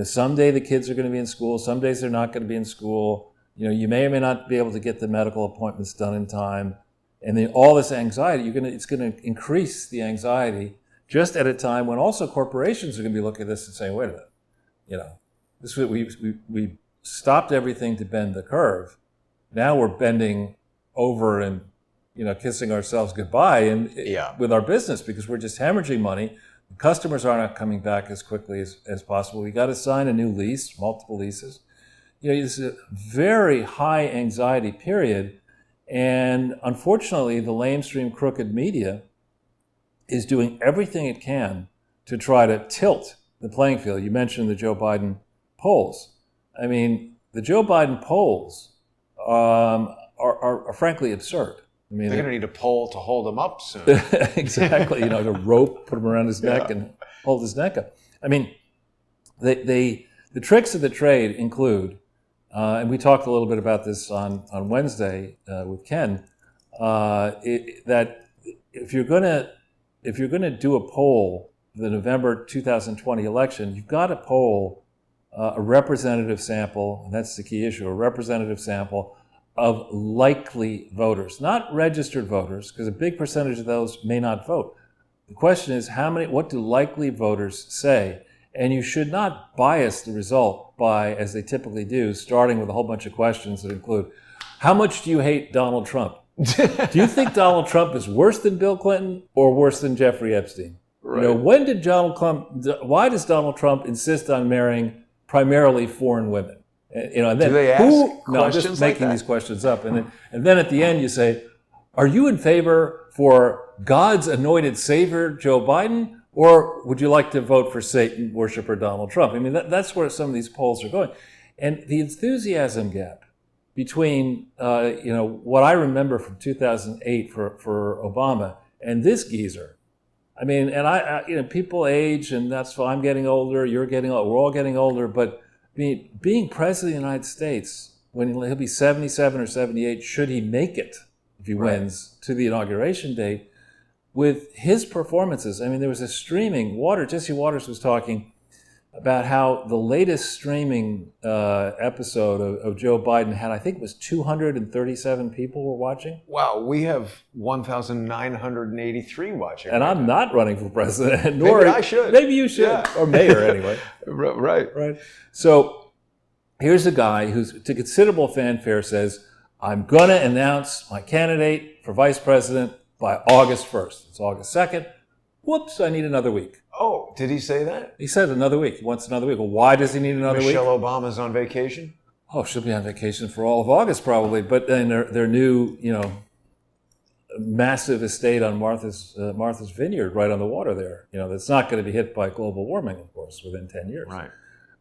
B: Someday the kids are going to be in school. Some days they're not going to be in school. You may or may not be able to get the medical appointments done in time. And then all this anxiety, it's going to increase the anxiety just at a time when also corporations are going to be looking at this and saying, wait a minute, this we stopped everything to bend the curve. Now we're bending over and, kissing ourselves goodbye with our business because we're just hemorrhaging money. Customers are not coming back as quickly as possible. We got to sign a new lease, multiple leases. It's a very high anxiety period. And unfortunately, the lamestream crooked media is doing everything it can to try to tilt the playing field. You mentioned the Joe Biden polls. I mean, the Joe Biden polls are frankly absurd. I mean,
A: they're going to need a pole to hold him up soon.
B: Exactly, the rope, put him around his neck and hold his neck up. I mean, the tricks of the trade include, and we talked a little bit about this on Wednesday with Ken, that if you're going to do a poll for the November 2020 election, you've got to poll a representative sample, and that's the key issue, a representative sample of likely voters, not registered voters, because a big percentage of those may not vote. The question is, what do likely voters say? And you should not bias the result by, as they typically do, starting with a whole bunch of questions that include, how much do you hate Donald Trump? Do you think Donald Trump is worse than Bill Clinton or worse than Jeffrey Epstein? Right. Why does Donald Trump insist on marrying primarily foreign women? And then
A: do they ask questions
B: I'm just making
A: like
B: these questions up. And then at the end you say, are you in favor for God's anointed savior, Joe Biden, or would you like to vote for Satan worshiper Donald Trump? I mean, that's where some of these polls are going. And the enthusiasm gap between, what I remember from 2008 for Obama and this geezer. I mean, and people age, and that's why I'm getting older, you're getting older, we're all getting older, but being president of the United States when he'll be 77 or 78, should he make it, if he wins, to the inauguration date, with his performances. I mean, there was a streaming, Jesse Waters was talking about how the latest streaming episode of Joe Biden had, I think it was 237 people were watching.
A: Wow, we have 1,983 watching.
B: And
A: right
B: I'm
A: now.
B: not running for president. Nor,
A: Maybe I should.
B: Maybe you should.
A: Yeah.
B: Or mayor, anyway.
A: Right.
B: So here's a guy who's, to considerable fanfare, says, I'm going to announce my candidate for vice president by August 1st. It's August 2nd. Whoops, I need another week.
A: Oh, did he say that?
B: He said another week. He wants another week. Well, why does he need another week?
A: Michelle Obama's on vacation?
B: Oh, she'll be on vacation for all of August probably. But then their new, massive estate on Martha's Vineyard right on the water there, that's not going to be hit by global warming, of course, within 10 years.
A: Right.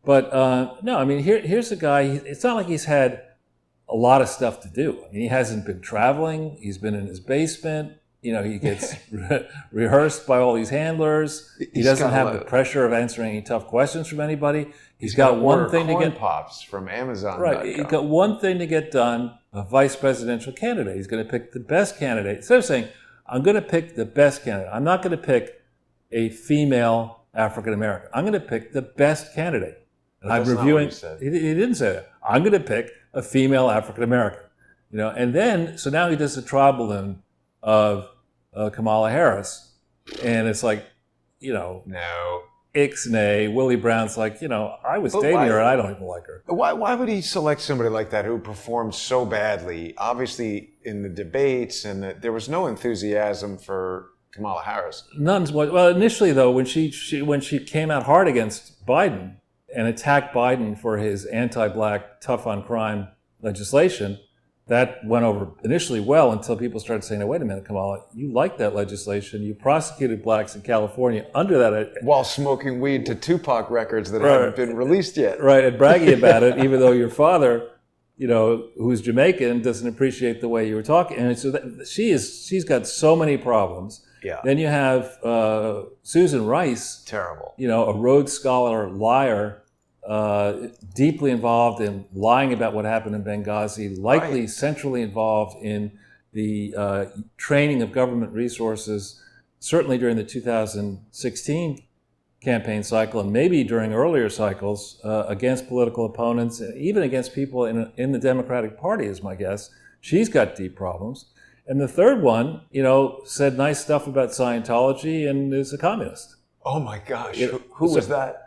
B: But no, I mean, here's a guy, it's not like he's had a lot of stuff to do. I mean, he hasn't been traveling. He's been in his basement. He gets rehearsed by all these handlers. He doesn't have the pressure of answering any tough questions from anybody. He's got one thing to get
A: pops from Amazon.
B: Right. He's got one thing to get done, a vice presidential candidate. He's going to pick the best candidate. Instead of saying, I'm going to pick the best candidate, I'm not going to pick a female African American. I'm going to pick the best candidate. And I'm reviewing. He didn't say that. I'm going to pick a female African American. And then, so now he does the trial balloon of Kamala Harris, and it's like,
A: no,
B: ixnay. Willie Brown's like, I was dating her and I don't even like her.
A: Why would he select somebody like that who performed so badly, obviously in the debates, and there was no enthusiasm for Kamala Harris?
B: None. Well, initially though, when she came out hard against Biden and attacked Biden for his anti-black, tough on crime legislation, that went over initially well until people started saying, wait a minute, Kamala, you like that legislation. You prosecuted blacks in California under that.
A: While smoking weed to Tupac records that haven't been released yet.
B: Right, and bragging about it, even though your father, who's Jamaican, doesn't appreciate the way you were talking. And so she's got so many problems.
A: Yeah.
B: Then you have Susan Rice.
A: Terrible.
B: A Rhodes Scholar liar, deeply involved in lying about what happened in Benghazi, likely centrally involved in the training of government resources, certainly during the 2016 campaign cycle, and maybe during earlier cycles, against political opponents, even against people in the Democratic Party, is my guess. She's got deep problems. And the third one, said nice stuff about Scientology and is a communist.
A: Oh my gosh. Who was that?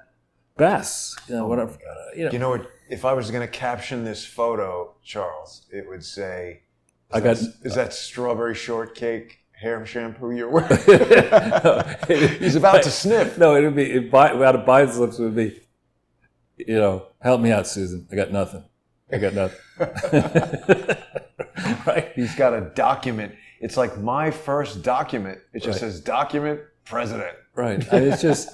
B: Bass, whatever.
A: If I was going to caption this photo, Charles, it would say, is that strawberry shortcake hair shampoo you're wearing? He's about to sniff.
B: No, it would be, out of Biden's lips, it would be, help me out, Susan. I got nothing. Right?
A: He's got a document. It's like my first document. It just says document president.
B: Right. And it's just...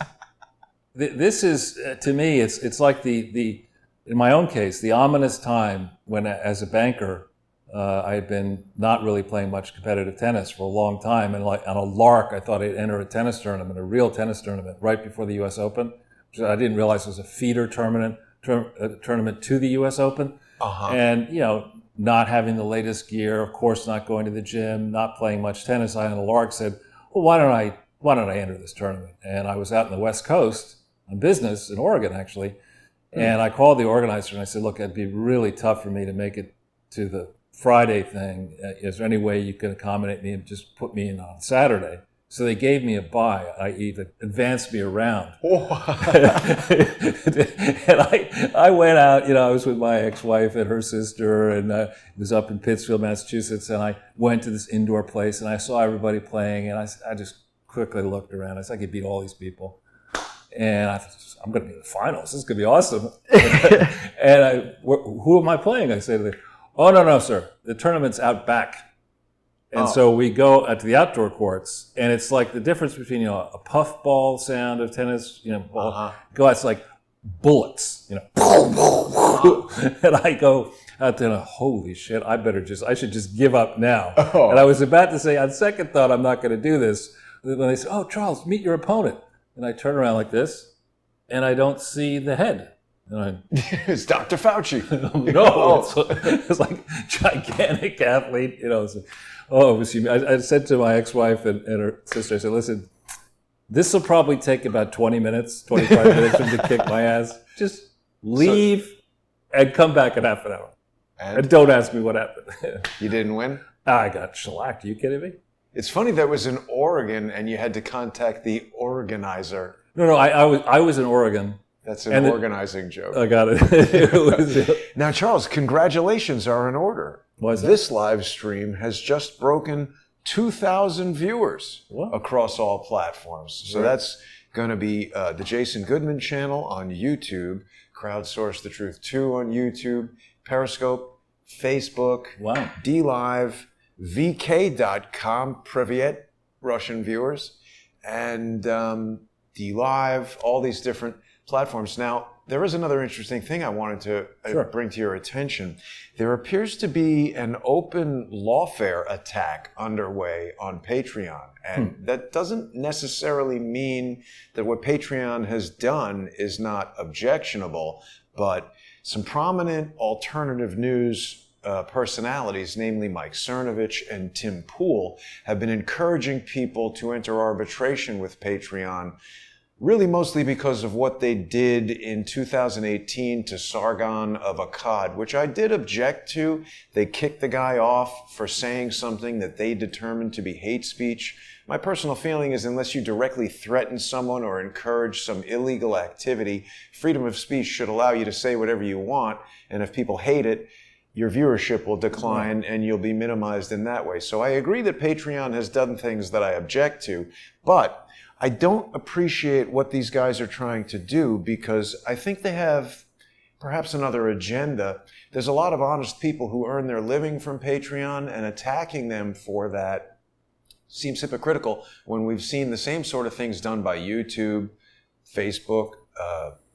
B: This is, to me, it's like in my own case, the ominous time when, as a banker, I had been not really playing much competitive tennis for a long time, and like on a lark, I thought I'd enter a tennis tournament, a real tennis tournament, right before the U.S. Open, which I didn't realize was a feeder tournament to the U.S. Open, and not having the latest gear, of course, not going to the gym, not playing much tennis. I, on a lark, said, well, why don't I enter this tournament? And I was out in the West Coast on business in Oregon, actually. And I called the organizer and I said, look, it'd be really tough for me to make it to the Friday thing. Is there any way you can accommodate me and just put me in on Saturday? So they gave me a bye, i.e. they advanced me around. And I went out, I was with my ex-wife and her sister, and it was up in Pittsfield, Massachusetts, and I went to this indoor place and I saw everybody playing, and I just quickly looked around. I said, I could beat all these people. And I thought, I'm going to be in the finals. This is going to be awesome. And who am I playing? I say to them, oh, no, sir. The tournament's out back. And so we go to the outdoor courts, and it's like the difference between, a puffball sound of tennis, ball, go out, it's like bullets, and I go out there, holy shit, I should just give up now. And I was about to say, on second thought, I'm not going to do this. When they say, oh, Charles, meet your opponent. And I turn around like this, and I don't see the head. And
A: It's Dr. Fauci.
B: it's like gigantic athlete, I said to my ex-wife and her sister, I said, listen, this will probably take about 20 minutes, 25 minutes for him to kick my ass. Just leave and come back in half an hour. And don't ask me what happened.
A: You didn't win?
B: I got shellacked. Are you kidding me?
A: It's funny that was in Oregon and you had to contact the organizer.
B: No, I was in Oregon.
A: That's an organizing joke.
B: I got it.
A: Now, Charles, congratulations are in order.
B: Why is that?
A: This live stream has just broken 2,000 viewers across all platforms. So that's going to be the Jason Goodman channel on YouTube, Crowdsource the Truth 2 on YouTube, Periscope, Facebook, DLive, VK.com, Privyet, Russian viewers, and DLive, all these different platforms. Now, there is another interesting thing I wanted to bring to your attention. There appears to be an open lawfare attack underway on Patreon. And that doesn't necessarily mean that what Patreon has done is not objectionable, but some prominent alternative news personalities, namely Mike Cernovich and Tim Pool, have been encouraging people to enter arbitration with Patreon, really mostly because of what they did in 2018 to Sargon of Akkad, which I did object to. They kicked the guy off for saying something that they determined to be hate speech. My personal feeling is unless you directly threaten someone or encourage some illegal activity, freedom of speech should allow you to say whatever you want, and if people hate it, your viewership will decline and you'll be minimized in that way. So I agree that Patreon has done things that I object to, but I don't appreciate what these guys are trying to do because I think they have perhaps another agenda. There's a lot of honest people who earn their living from Patreon, and attacking them for that seems hypocritical when we've seen the same sort of things done by YouTube, Facebook,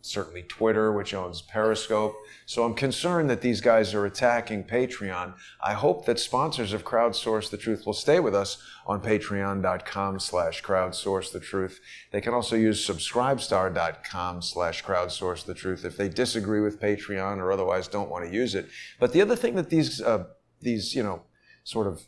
A: certainly Twitter, which owns Periscope. So I'm concerned that these guys are attacking Patreon. I hope that sponsors of Crowdsource the Truth will stay with us on patreon.com/crowdsource the truth. They can also use subscribestar.com/crowdsource the truth if they disagree with Patreon or otherwise don't want to use it. But the other thing that these sort of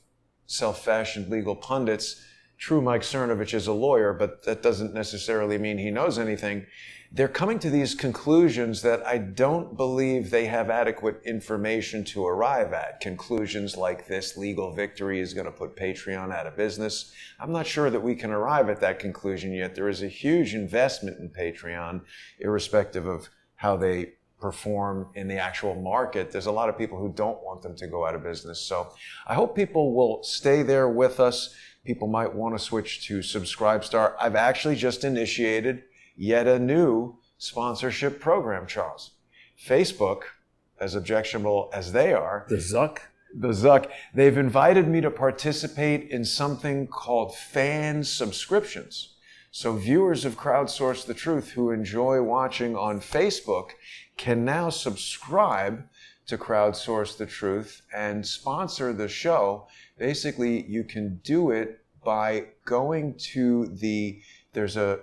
A: self-fashioned legal pundits, true, Mike Cernovich is a lawyer, but that doesn't necessarily mean he knows anything. They're coming to these conclusions that I don't believe they have adequate information to arrive at. Conclusions like this legal victory is going to put Patreon out of business. I'm not sure that we can arrive at that conclusion yet. There is a huge investment in Patreon, irrespective of how they perform in the actual market. There's a lot of people who don't want them to go out of business. So I hope people will stay there with us. People might want to switch to Subscribestar. I've actually just initiated yet a new sponsorship program, Charles. Facebook, as objectionable as they are,
B: the Zuck,
A: they've invited me to participate in something called fan subscriptions. So viewers of Crowdsource the Truth who enjoy watching on Facebook can now subscribe to Crowdsource the Truth and sponsor the show. Basically, you can do it by going to there's a,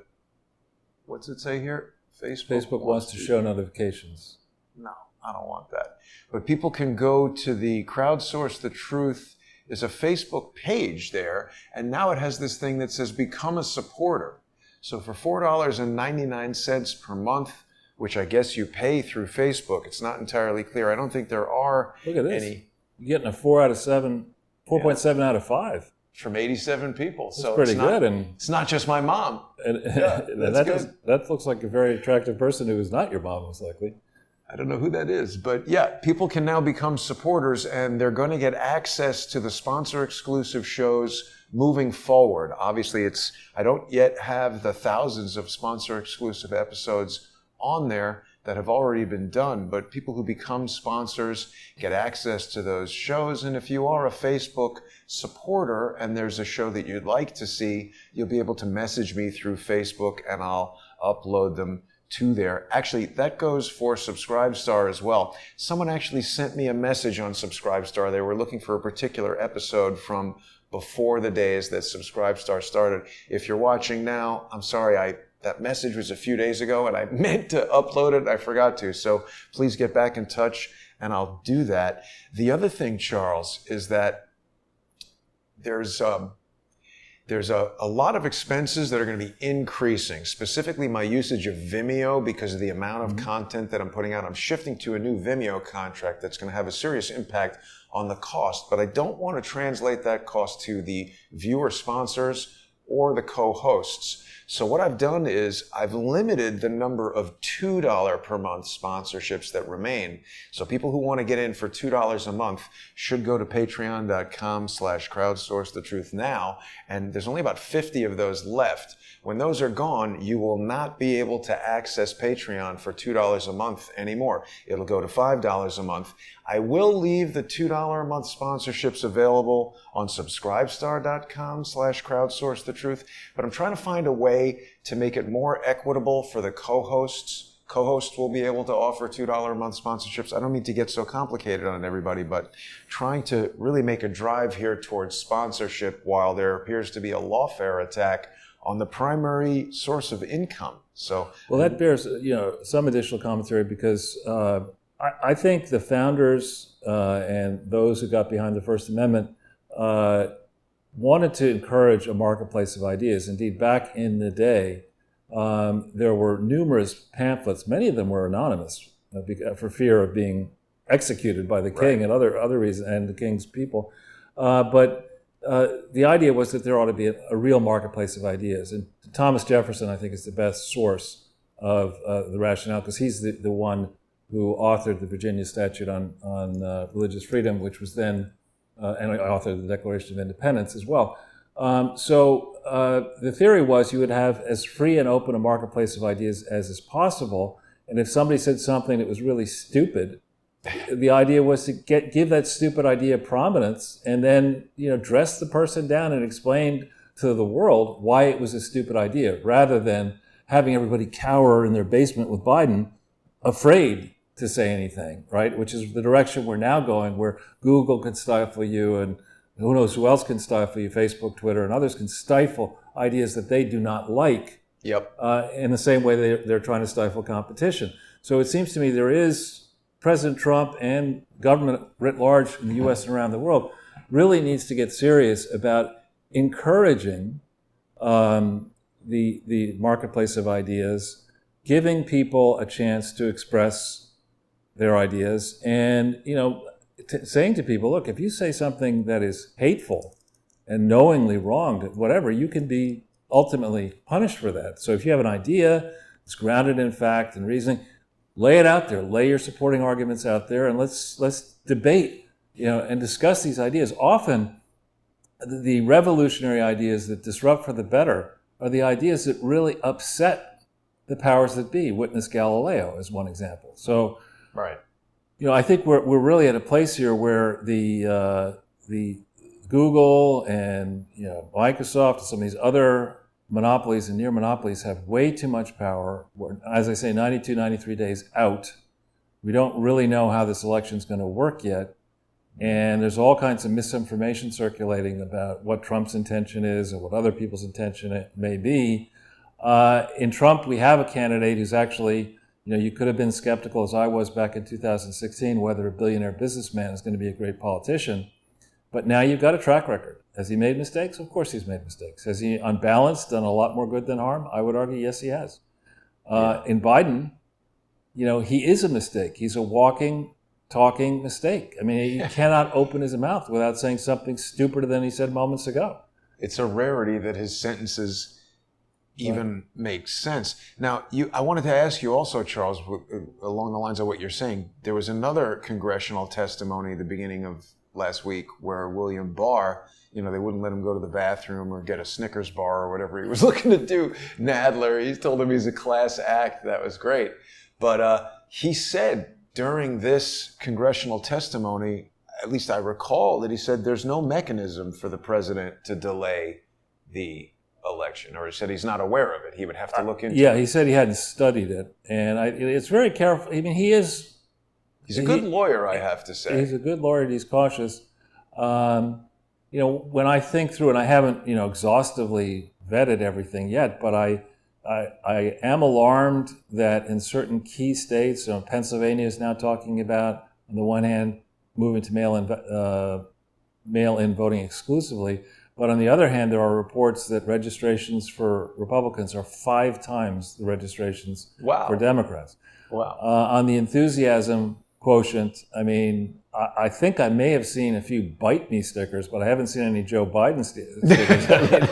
A: what's it say here?
B: Facebook wants to show notifications.
A: No, I don't want that. But people can go to the Crowdsource the Truth. There's a Facebook page there, and now it has this thing that says become a supporter. So for $4.99 per month, which I guess you pay through Facebook, it's not entirely clear. I don't think there are
B: Look at this.
A: any.
B: You're getting a 4.7 out of 5.
A: From 87 people.
B: That's
A: so
B: pretty
A: it's not,
B: good. And
A: it's not just my mom.
B: That looks like a very attractive person who is not your mom, most likely.
A: I don't know who that is, but yeah, people can now become supporters, and they're going to get access to the sponsor-exclusive shows moving forward. Obviously, I don't yet have the thousands of sponsor-exclusive episodes on there that have already been done, but people who become sponsors get access to those shows. And if you are a Facebook supporter and there's a show that you'd like to see, you'll be able to message me through Facebook and I'll upload them to there. Actually, that goes for Subscribestar as well. Someone actually sent me a message on Subscribestar. They were looking for a particular episode from before the days that Subscribestar started. If you're watching now, I'm sorry, I That message was a few days ago, and I meant to upload it. I forgot to. So please get back in touch, and I'll do that. The other thing, Charles, is that there's a lot of expenses that are going to be increasing, specifically my usage of Vimeo because of the amount of content that I'm putting out. I'm shifting to a new Vimeo contract that's going to have a serious impact on the cost, but I don't want to translate that cost to the viewer sponsors or the co-hosts. So what I've done is I've limited the number of $2 per month sponsorships that remain. So people who want to get in for $2 a month should go to patreon.com/crowdsourcethetruthnow. And there's only about 50 of those left. When those are gone, you will not be able to access Patreon for $2 a month anymore. It'll go to $5 a month. I will leave the $2 a month sponsorships available on subscribestar.com/crowdsourcethetruth, but I'm trying to find a way to make it more equitable for the co-hosts. Co-hosts will be able to offer $2 a month sponsorships. I don't mean to get so complicated on everybody, but trying to really make a drive here towards sponsorship while there appears to be a lawfare attack on the primary source of income. So,
B: well, that bears some additional commentary because I think the founders and those who got behind the First Amendment wanted to encourage a marketplace of ideas. Indeed, back in the day, there were numerous pamphlets. Many of them were anonymous for fear of being executed by the king and other reasons, and the king's people. But the idea was that there ought to be a real marketplace of ideas. And Thomas Jefferson, I think, is the best source of the rationale because he's the one who authored the Virginia Statute on religious freedom, which was then, and authored the Declaration of Independence as well. So the theory was you would have as free and open a marketplace of ideas as is possible. And if somebody said something that was really stupid, the idea was to give that stupid idea prominence and then, dress the person down and explain to the world why it was a stupid idea, rather than having everybody cower in their basement with Biden, afraid to say anything, right? Which is the direction we're now going, where Google can stifle you and who knows who else can stifle you, Facebook, Twitter, and others can stifle ideas that they do not like.
A: Yep.
B: In the same way they're trying to stifle competition. So it seems to me there is President Trump and government writ large in the U.S. and around the world really needs to get serious about encouraging the marketplace of ideas, giving people a chance to express their ideas, and saying to people, look, if you say something that is hateful and knowingly wrong, whatever, you can be ultimately punished for that. So if you have an idea, it's grounded in fact and reasoning, lay it out there, lay your supporting arguments out there, and let's debate, and discuss these ideas. Often, the revolutionary ideas that disrupt for the better are the ideas that really upset the powers that be. Witness Galileo is one example. So,
A: right.
B: I think we're really at a place here where the Google and Microsoft and some of these other monopolies and near monopolies have way too much power. We're, as I say, 92, 93 days out. We don't really know how this election is going to work yet. And there's all kinds of misinformation circulating about what Trump's intention is and what other people's intention may be. In Trump, we have a candidate who's actually, you could have been skeptical, as I was back in 2016, whether a billionaire businessman is going to be a great politician. But now you've got a track record. Has he made mistakes? Of course he's made mistakes. Has he, on balance, done a lot more good than harm? I would argue, yes, he has. In Biden, he is a mistake. He's a walking, talking mistake. I mean, he cannot open his mouth without saying something stupider than he said moments ago.
A: It's a rarity that his sentences even make sense. Now, I wanted to ask you also, Charles, along the lines of what you're saying, there was another congressional testimony at the beginning of last week where William Barr, they wouldn't let him go to the bathroom or get a Snickers bar or whatever he was looking to do. Nadler, he told him he's a class act. That was great. But he said during this congressional testimony, at least I recall, that he said there's no mechanism for the president to delay the election, or he said he's not aware of it. He would have to look into it.
B: Yeah, he said he hadn't studied it. And it's very careful. I mean, he's
A: a good lawyer, I have to say.
B: He's a good lawyer. He's cautious. When I think through, and I haven't, exhaustively vetted everything yet, but I I am alarmed that in certain key states, Pennsylvania is now talking about, on the one hand, moving to mail-in voting exclusively, but on the other hand, there are reports that registrations for Republicans are 5 times the registrations for Democrats.
A: Wow.
B: On the enthusiasm quotient, I mean, I think I may have seen a few bite me stickers, but I haven't seen any Joe Biden stickers. I mean,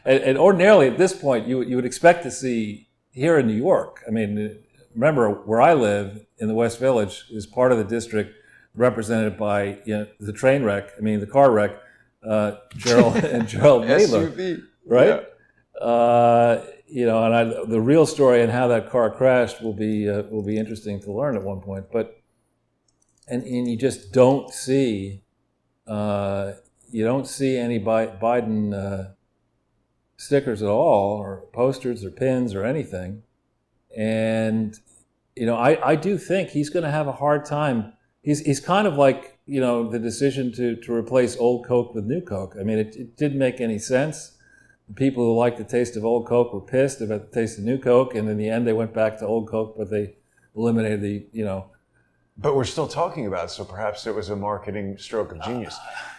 B: and ordinarily at this point, you would expect to see here in New York. I mean, remember where I live in the West Village is part of the district represented by the train wreck. I mean, the car wreck. Gerald Nadler,
A: SUV.
B: right? Yeah. And the real story and how that car crashed will be interesting to learn at one point. But and you just don't see any Biden stickers at all, or posters, or pins, or anything. And I do think he's going to have a hard time. He's kind of like the decision to replace old Coke with new Coke. I mean, it didn't make any sense. The people who liked the taste of old Coke were pissed about the taste of new Coke, and in the end, they went back to old Coke, but they eliminated the.
A: But we're still talking about it, so perhaps it was a marketing stroke of genius.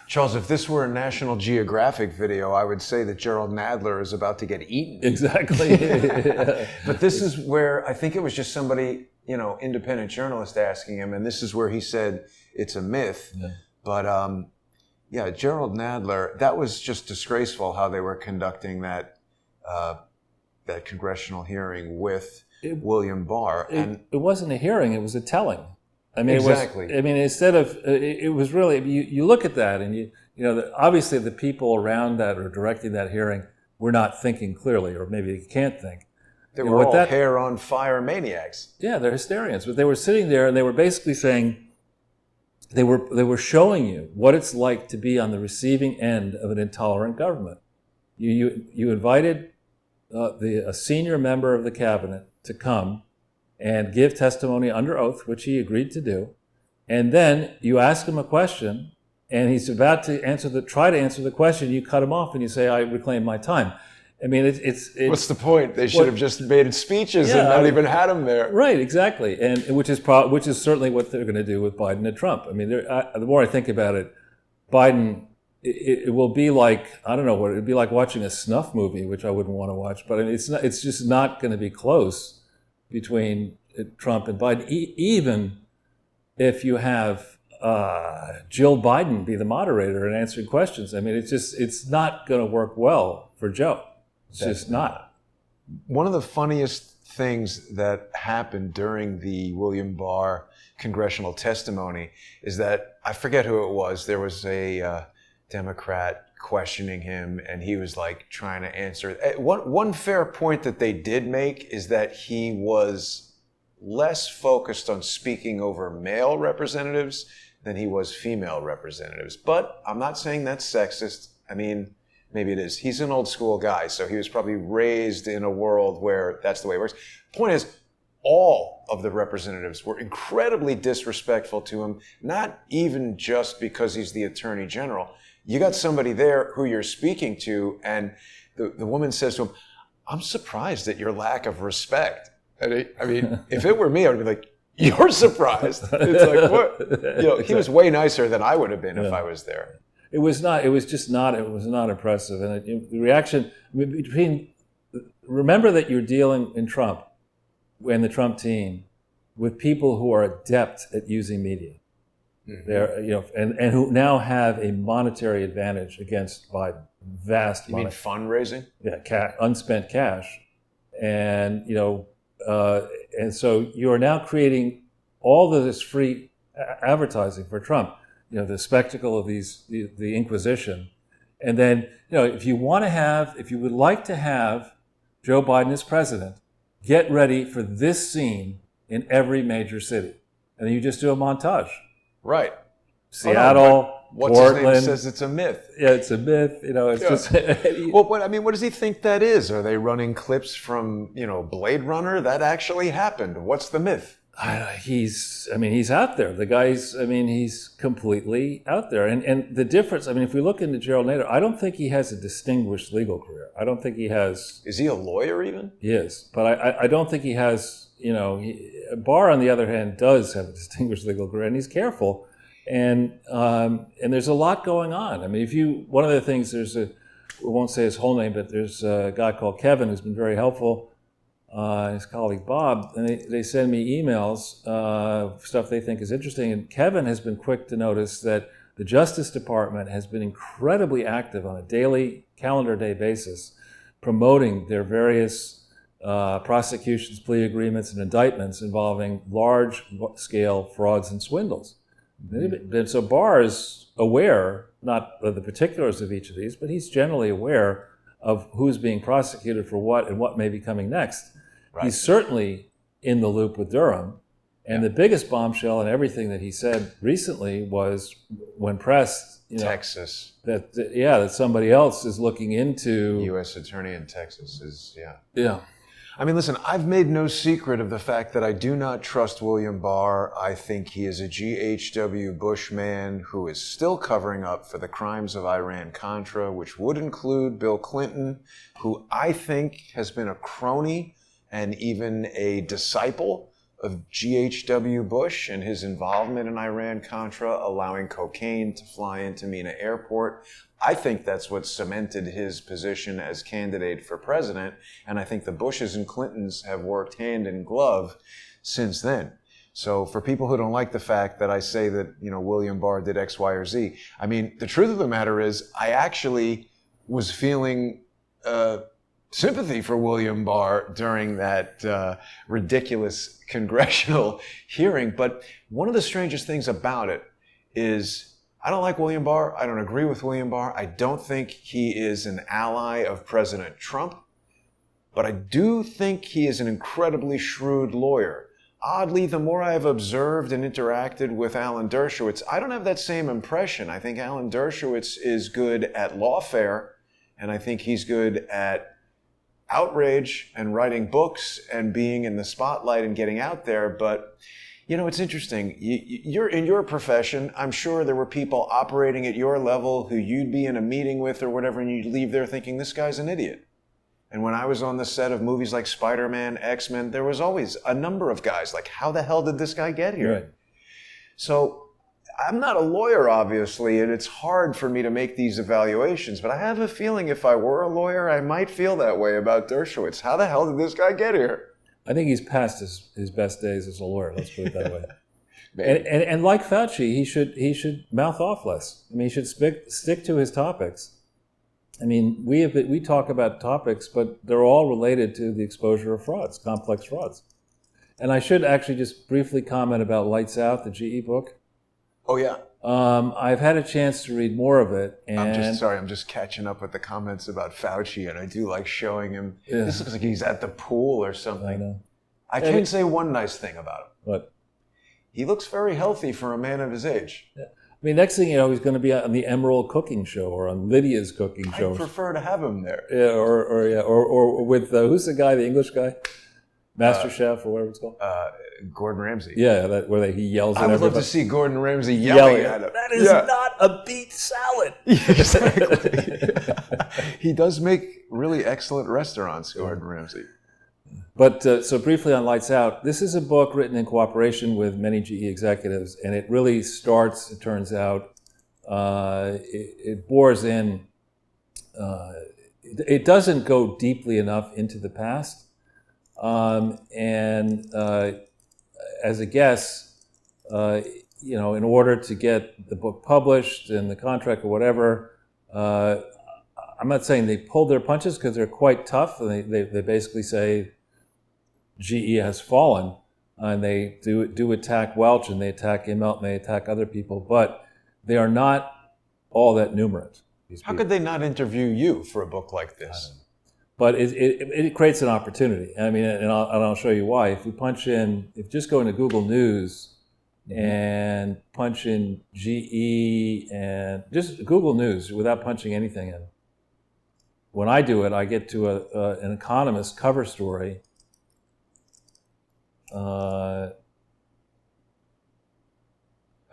A: Charles, if this were a National Geographic video, I would say that Gerald Nadler is about to get eaten.
B: Exactly.
A: But this is where I think it was just somebody, independent journalist asking him, and this is where he said it's a myth. Yeah. But Gerald Nadler, that was just disgraceful how they were conducting that congressional hearing with William Barr.
B: And it wasn't a hearing; it was a telling. I mean,
A: exactly.
B: Instead of it was really you look at that and obviously the people around that or directing that hearing were not thinking clearly, or maybe they can't think.
A: They were all hair on fire maniacs.
B: Yeah, they're hysterians, but they were sitting there and they were basically saying they were showing you what it's like to be on the receiving end of an intolerant government. You invited a senior member of the cabinet to come and give testimony under oath, which he agreed to do. And then you ask him a question, and he's about to try to answer the question. You cut him off, and you say, "I reclaim my time." I mean, it's
A: what's the point? They should have just made speeches and not even had him there.
B: Right, exactly, and which is certainly what they're going to do with Biden and Trump. I mean, the more I think about it, Biden, it will be like, I don't know what it'd be like watching a snuff movie, which I wouldn't want to watch. But I mean, it's just not going to be close between Trump and Biden, even if you have Jill Biden be the moderator and answering questions. I mean, it's not going to work well for Joe. It's just not.
A: One of the funniest things that happened during the William Barr congressional testimony is that, I forget who it was, there was a Democrat questioning him, and he was like trying to answer. One fair point that they did make is that he was less focused on speaking over male representatives than he was female representatives. But I'm not saying that's sexist. I mean, maybe it is. He's an old school guy, so he was probably raised in a world where that's the way it works. Point is, all of the representatives were incredibly disrespectful to him, not even just because he's the attorney general. You got somebody there who you're speaking to, and the woman says to him, "I'm surprised at your lack of respect." And I mean, if it were me, I would be like, "You're surprised?" It's like, what? He was way nicer than I would have been if I was there.
B: It was not impressive. And the reaction remember that you're dealing in Trump and the Trump team with people who are adept at using media. Mm-hmm. They're, and who now have a monetary advantage against Biden. Vast.
A: You mean fundraising?
B: Yeah, unspent cash, and and so you are now creating all of this free advertising for Trump. The spectacle of the Inquisition, and then if you would like to have Joe Biden as president, get ready for this scene in every major city, and then you just do a montage.
A: Right.
B: Seattle, Portland.
A: What's his name says it's a myth.
B: Yeah, it's a myth. It's just.
A: What does he think that is? Are they running clips from Blade Runner? That actually happened. What's the myth?
B: He's out there. The guy's, he's completely out there. And the difference, if we look into Gerald Nader, I don't think he has a distinguished legal career. I don't think he has.
A: Is he a lawyer even?
B: He is. But I don't think he has, Barr, on the other hand, does have a distinguished legal career, and he's careful. And there's a lot going on. One of the things, we won't say his whole name, but there's a guy called Kevin who's been very helpful. His colleague Bob, and they send me emails, stuff they think is interesting. And Kevin has been quick to notice that the Justice Department has been incredibly active on a daily, calendar day basis, promoting their various prosecutions, plea agreements, and indictments involving large-scale frauds and swindles. And so Barr is aware, not of the particulars of each of these, but he's generally aware of who's being prosecuted for what and what may be coming next. Right. He's certainly in the loop with Durham. And the biggest bombshell in everything that he said recently was when pressed,
A: Texas.
B: That somebody else is looking into.
A: U.S. attorney in Texas is,
B: Yeah.
A: Listen, I've made no secret of the fact that I do not trust William Barr. I think he is a G.H.W. Bush man who is still covering up for the crimes of Iran-Contra, which would include Bill Clinton, who I think has been a crony and even a disciple of G.H.W. Bush and his involvement in Iran-Contra, allowing cocaine to fly into Mina Airport. I think that's what cemented his position as candidate for president, and I think the Bushes and Clintons have worked hand in glove since then. So for people who don't like the fact that I say that, William Barr did X, Y, or Z, the truth of the matter is I actually was feeling sympathy for William Barr during that ridiculous congressional hearing. But one of the strangest things about it is I don't like William Barr. I don't agree with William Barr. I don't think he is an ally of President Trump. But I do think he is an incredibly shrewd lawyer. Oddly, the more I have observed and interacted with Alan Dershowitz, I don't have that same impression. I think Alan Dershowitz is good at lawfare, and I think he's good at outrage and writing books and being in the spotlight and getting out there. But, it's interesting. You're in your profession. I'm sure there were people operating at your level who you'd be in a meeting with or whatever, and you'd leave there thinking, this guy's an idiot. And when I was on the set of movies like Spider-Man, X-Men, there was always a number of guys like, how the hell did this guy get here?
B: Right.
A: So I'm not a lawyer, obviously, and it's hard for me to make these evaluations, but I have a feeling if I were a lawyer, I might feel that way about Dershowitz. How the hell did this guy get here?
B: I think he's past his best days as a lawyer, let's put it that way. and like Fauci, he should mouth off less. He should stick to his topics. We talk about topics, but they're all related to the exposure of frauds, complex frauds. And I should actually just briefly comment about Lights Out, the GE book.
A: Oh, yeah.
B: I've had a chance to read more of it. And
A: I'm just catching up with the comments about Fauci, and I do like showing him. Yeah. This looks like he's at the pool or something.
B: I know.
A: I can say one nice thing about him.
B: What?
A: He looks very healthy for a man of his age.
B: Yeah. Next thing you know, he's going to be on the Emerald Cooking Show or on Lydia's Cooking Show.
A: I prefer to have him there.
B: Yeah, or with who's the guy, the English guy, Master Chef or whatever it's called.
A: Gordon Ramsay.
B: Yeah, he yells at everybody.
A: I would love to see Gordon Ramsay yelling at him.
B: That is not a beet salad.
A: Exactly. He does make really excellent restaurants, Gordon Ramsay.
B: But so briefly on Lights Out, this is a book written in cooperation with many GE executives, and it really starts, it turns out, it bores in, it doesn't go deeply enough into the past. As a guess, in order to get the book published and the contract or whatever, I'm not saying they pulled their punches because they're quite tough, and they basically say GE has fallen, and they do attack Welch, and they attack Immelt, and they attack other people, but they are not all that numerate.
A: How could they not interview you for a book like this?
B: But it creates an opportunity. And I'll show you why. If you just go into Google News and punch in GE and just Google News without punching anything in. When I do it, I get to an Economist cover story.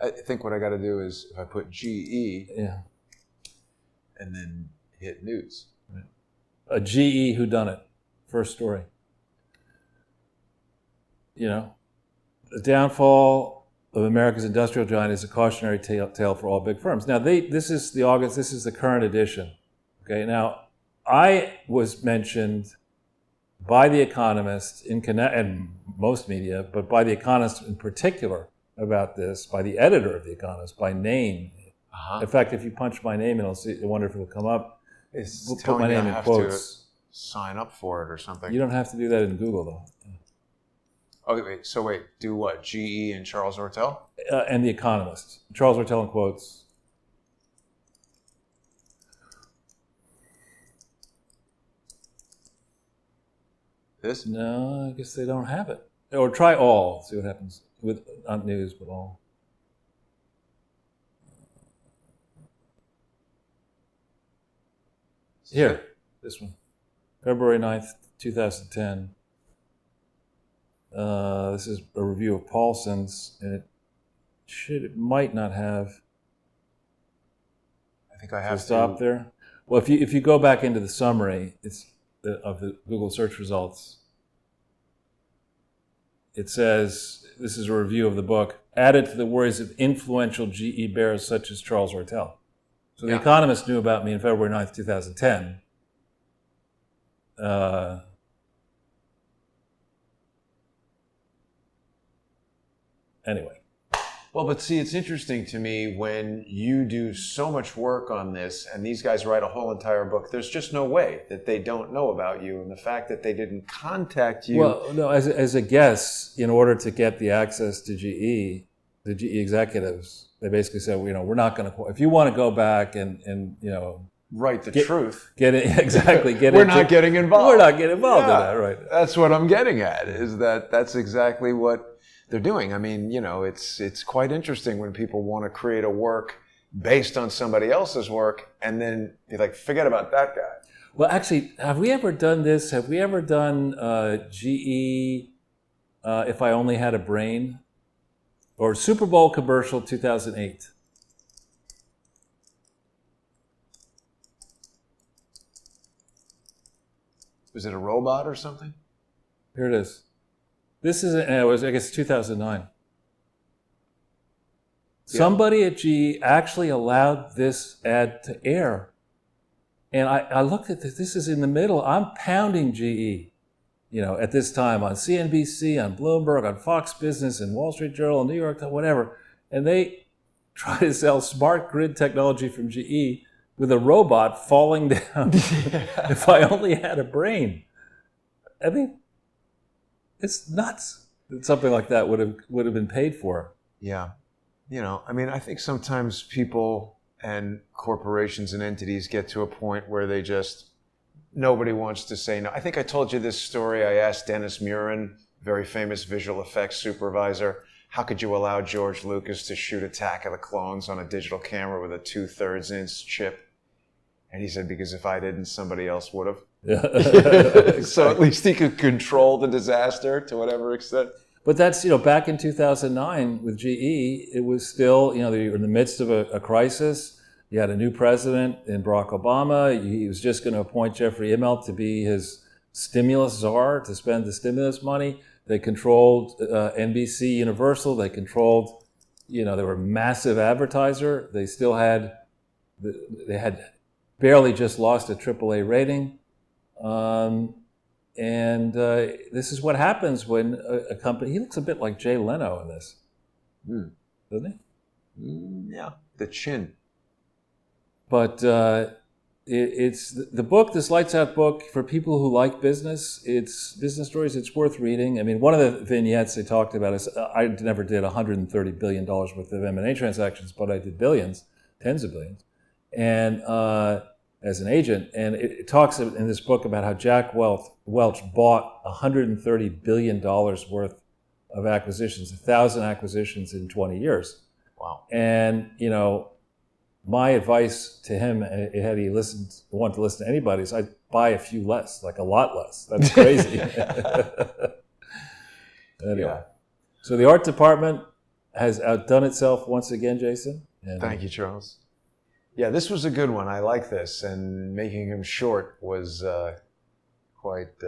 A: I think what I got to do is if I put GE
B: Yeah.
A: and then hit news.
B: A GE whodunit, first story. You know, the downfall of America's industrial giant is a cautionary tale for all big firms. Now, this is the current edition. Okay, now, I was mentioned by The Economist and most media, but by The Economist in particular about this, by the editor of The Economist, by name. In fact, if you punch my name in, I wonder if it'll come up.
A: It's
B: Put my name in quotes.
A: To sign up for it or something.
B: You don't have to do that in Google, though.
A: Okay, wait. Do what? GE and Charles Ortel?
B: And The Economist. Charles Ortel in quotes.
A: This?
B: No, I guess they don't have it. Or try all. See what happens. With not news, but all. Here, this one. February 9th, 2010. This is a review of Paulson's, and it might not have.
A: I think I have
B: to stop there. Well, if you go back into the summary, of the Google search results, it says this is a review of the book. Added to the worries of influential GE bears such as Charles Ortel. So The Economist knew about me in February 9th, 2010. Anyway.
A: Well, but see, it's interesting to me when you do so much work on this and these guys write a whole entire book, there's just no way that they don't know about you. And the fact that they didn't contact you.
B: Well, no, as a guess, in order to get the access to GE, the GE executives, they basically said, we're not going to, if you want to go back and
A: write the truth.
B: Get it, exactly.
A: We're not getting involved.
B: We're not getting involved in that, right.
A: That's what I'm getting at, is that's exactly what they're doing. I mean, it's quite interesting when people want to create a work based on somebody else's work and then you're like, forget about that guy.
B: Well, actually, have we ever done this? Have we ever done GE, If I Only Had a Brain? Or Super Bowl commercial 2008?
A: Was it a robot or something?
B: Here it is. This is, it was, I guess, 2009. Yeah. Somebody at GE actually allowed this ad to air. And I looked at this. This is in the middle. I'm pounding GE, at this time on CNBC, on Bloomberg, on Fox Business, and Wall Street Journal, and New York Times, whatever. And they try to sell smart grid technology from GE with a robot falling down. If I only had a brain. I mean, it's nuts that something like that would have been paid for.
A: Yeah. I think sometimes people and corporations and entities get to a point where nobody wants to say no. I think I told you this story. I asked Dennis Murin, very famous visual effects supervisor, how could you allow George Lucas to shoot Attack of the Clones on a digital camera with a 2/3 inch chip? And he said, because if I didn't, somebody else would have.
B: Yeah.
A: So at least he could control the disaster to whatever extent.
B: But that's, back in 2009 with GE, it was still, they were in the midst of a crisis. You had a new president in Barack Obama. He was just going to appoint Jeffrey Immelt to be his stimulus czar to spend the stimulus money. They controlled NBC Universal. They controlled, they were a massive advertiser. They still had, they had barely just lost a AAA rating. And this is what happens when a company, he looks a bit like Jay Leno in this, doesn't he?
A: Yeah, the chin.
B: But it's the book, this Lights Out book, for people who like business, it's business stories, it's worth reading. I mean, one of the vignettes they talked about is, I never did $130 billion worth of M&A transactions, but I did billions, tens of billions. And as an agent, and it talks in this book about how Jack Welch bought $130 billion worth of acquisitions, 1,000 acquisitions in 20 years.
A: Wow.
B: And, my advice to him, had he wanted to listen to anybody, is I'd buy a few less, like a lot less. That's crazy. Anyway.
A: Yeah.
B: So the art department, has outdone itself once again, Jason. And
A: Thank you, Charles. Yeah, this was a good one. I like this, and making him short was quite...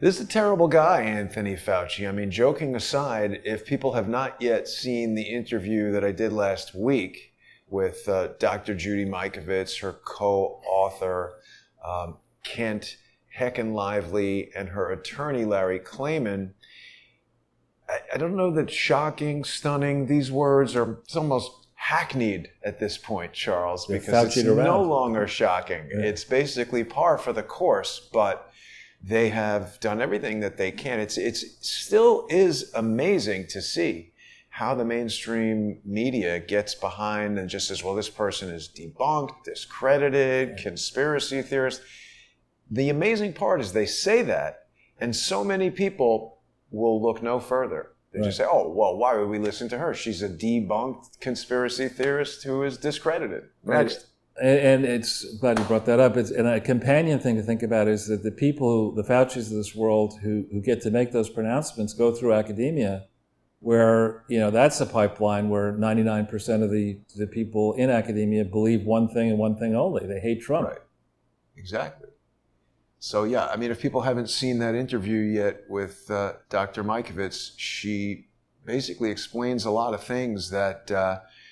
A: This is a terrible guy, Anthony Fauci. I mean, joking aside, if people have not yet seen the interview that I did last week with Dr. Judy Mikovits, her co-author, Kent Heckenlively, and her attorney, Larry Klayman, I don't know that shocking, stunning, these words are, it's almost hackneyed at this point, Charles, because it's no longer shocking. Yeah. It's basically par for the course, but they have done everything that they can. It still is amazing to see how the mainstream media gets behind and just says, well, this person is debunked, discredited, conspiracy theorist. The amazing part is they say that, and so many people will look no further. They just say, oh, well, why would we listen to her? She's a debunked conspiracy theorist who is discredited. Next.
B: And it's glad you brought that up. And a companion thing to think about is that the people, the Faucis of this world who get to make those pronouncements go through academia, where, that's a pipeline where 99% of the people in academia believe one thing and one thing only. They hate Trump.
A: Right. Exactly. So, yeah, I mean, if people haven't seen that interview yet with Dr. Mikovits, she basically explains a lot of things that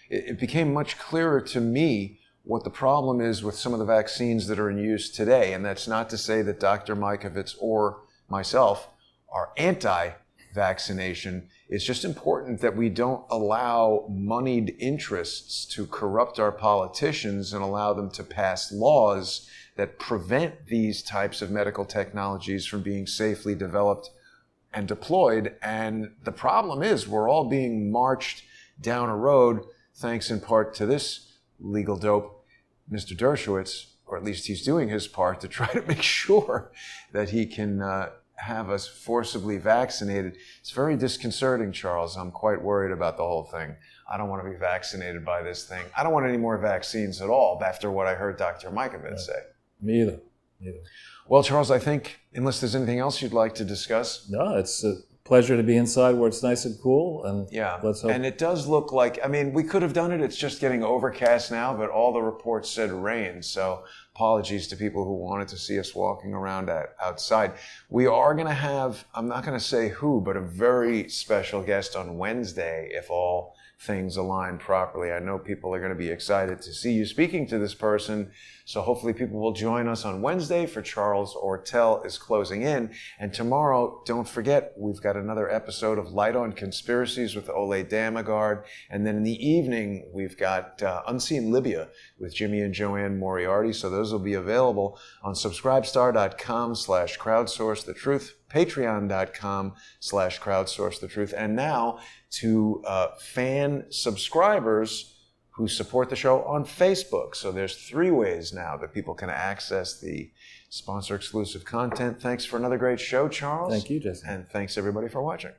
A: it became much clearer to me what the problem is with some of the vaccines that are in use today. And that's not to say that Dr. Mikovits or myself are anti-vaccination. It's just important that we don't allow moneyed interests to corrupt our politicians and allow them to pass laws that prevent these types of medical technologies from being safely developed and deployed. And the problem is we're all being marched down a road, thanks in part to this legal dope, Mr. Dershowitz, or at least he's doing his part to try to make sure that he can have us forcibly vaccinated. It's very disconcerting, Charles. I'm quite worried about the whole thing. I don't want to be vaccinated by this thing. I don't want any more vaccines at all after what I heard Dr. Mikovits say.
B: Me either.
A: Well, Charles, I think, unless there's anything else you'd like to discuss.
B: No, it's a pleasure to be inside where it's nice and cool. And
A: yeah,
B: let's hope.
A: And it does look like, I mean, we could have done it. It's just getting overcast now, but all the reports said rain. So apologies to people who wanted to see us walking around outside. We are going to have, I'm not going to say who, but a very special guest on Wednesday if all things align properly. I know people are going to be excited to see you speaking to this person. So hopefully people will join us on Wednesday for Charles Ortel is Closing In. And tomorrow, don't forget, we've got another episode of Light on Conspiracies with Ole Damagard. And then in the evening, we've got Unseen Libya with Jimmy and Joanne Moriarty. So those will be available on subscribestar.com/crowdsourcethetruth, patreon.com/crowdsourcethetruth. And now to fan subscribers who support the show on Facebook. So there's 3 ways now that people can access the sponsor-exclusive content. Thanks for another great show, Charles.
B: Thank you, Jason.
A: And thanks, everybody, for watching.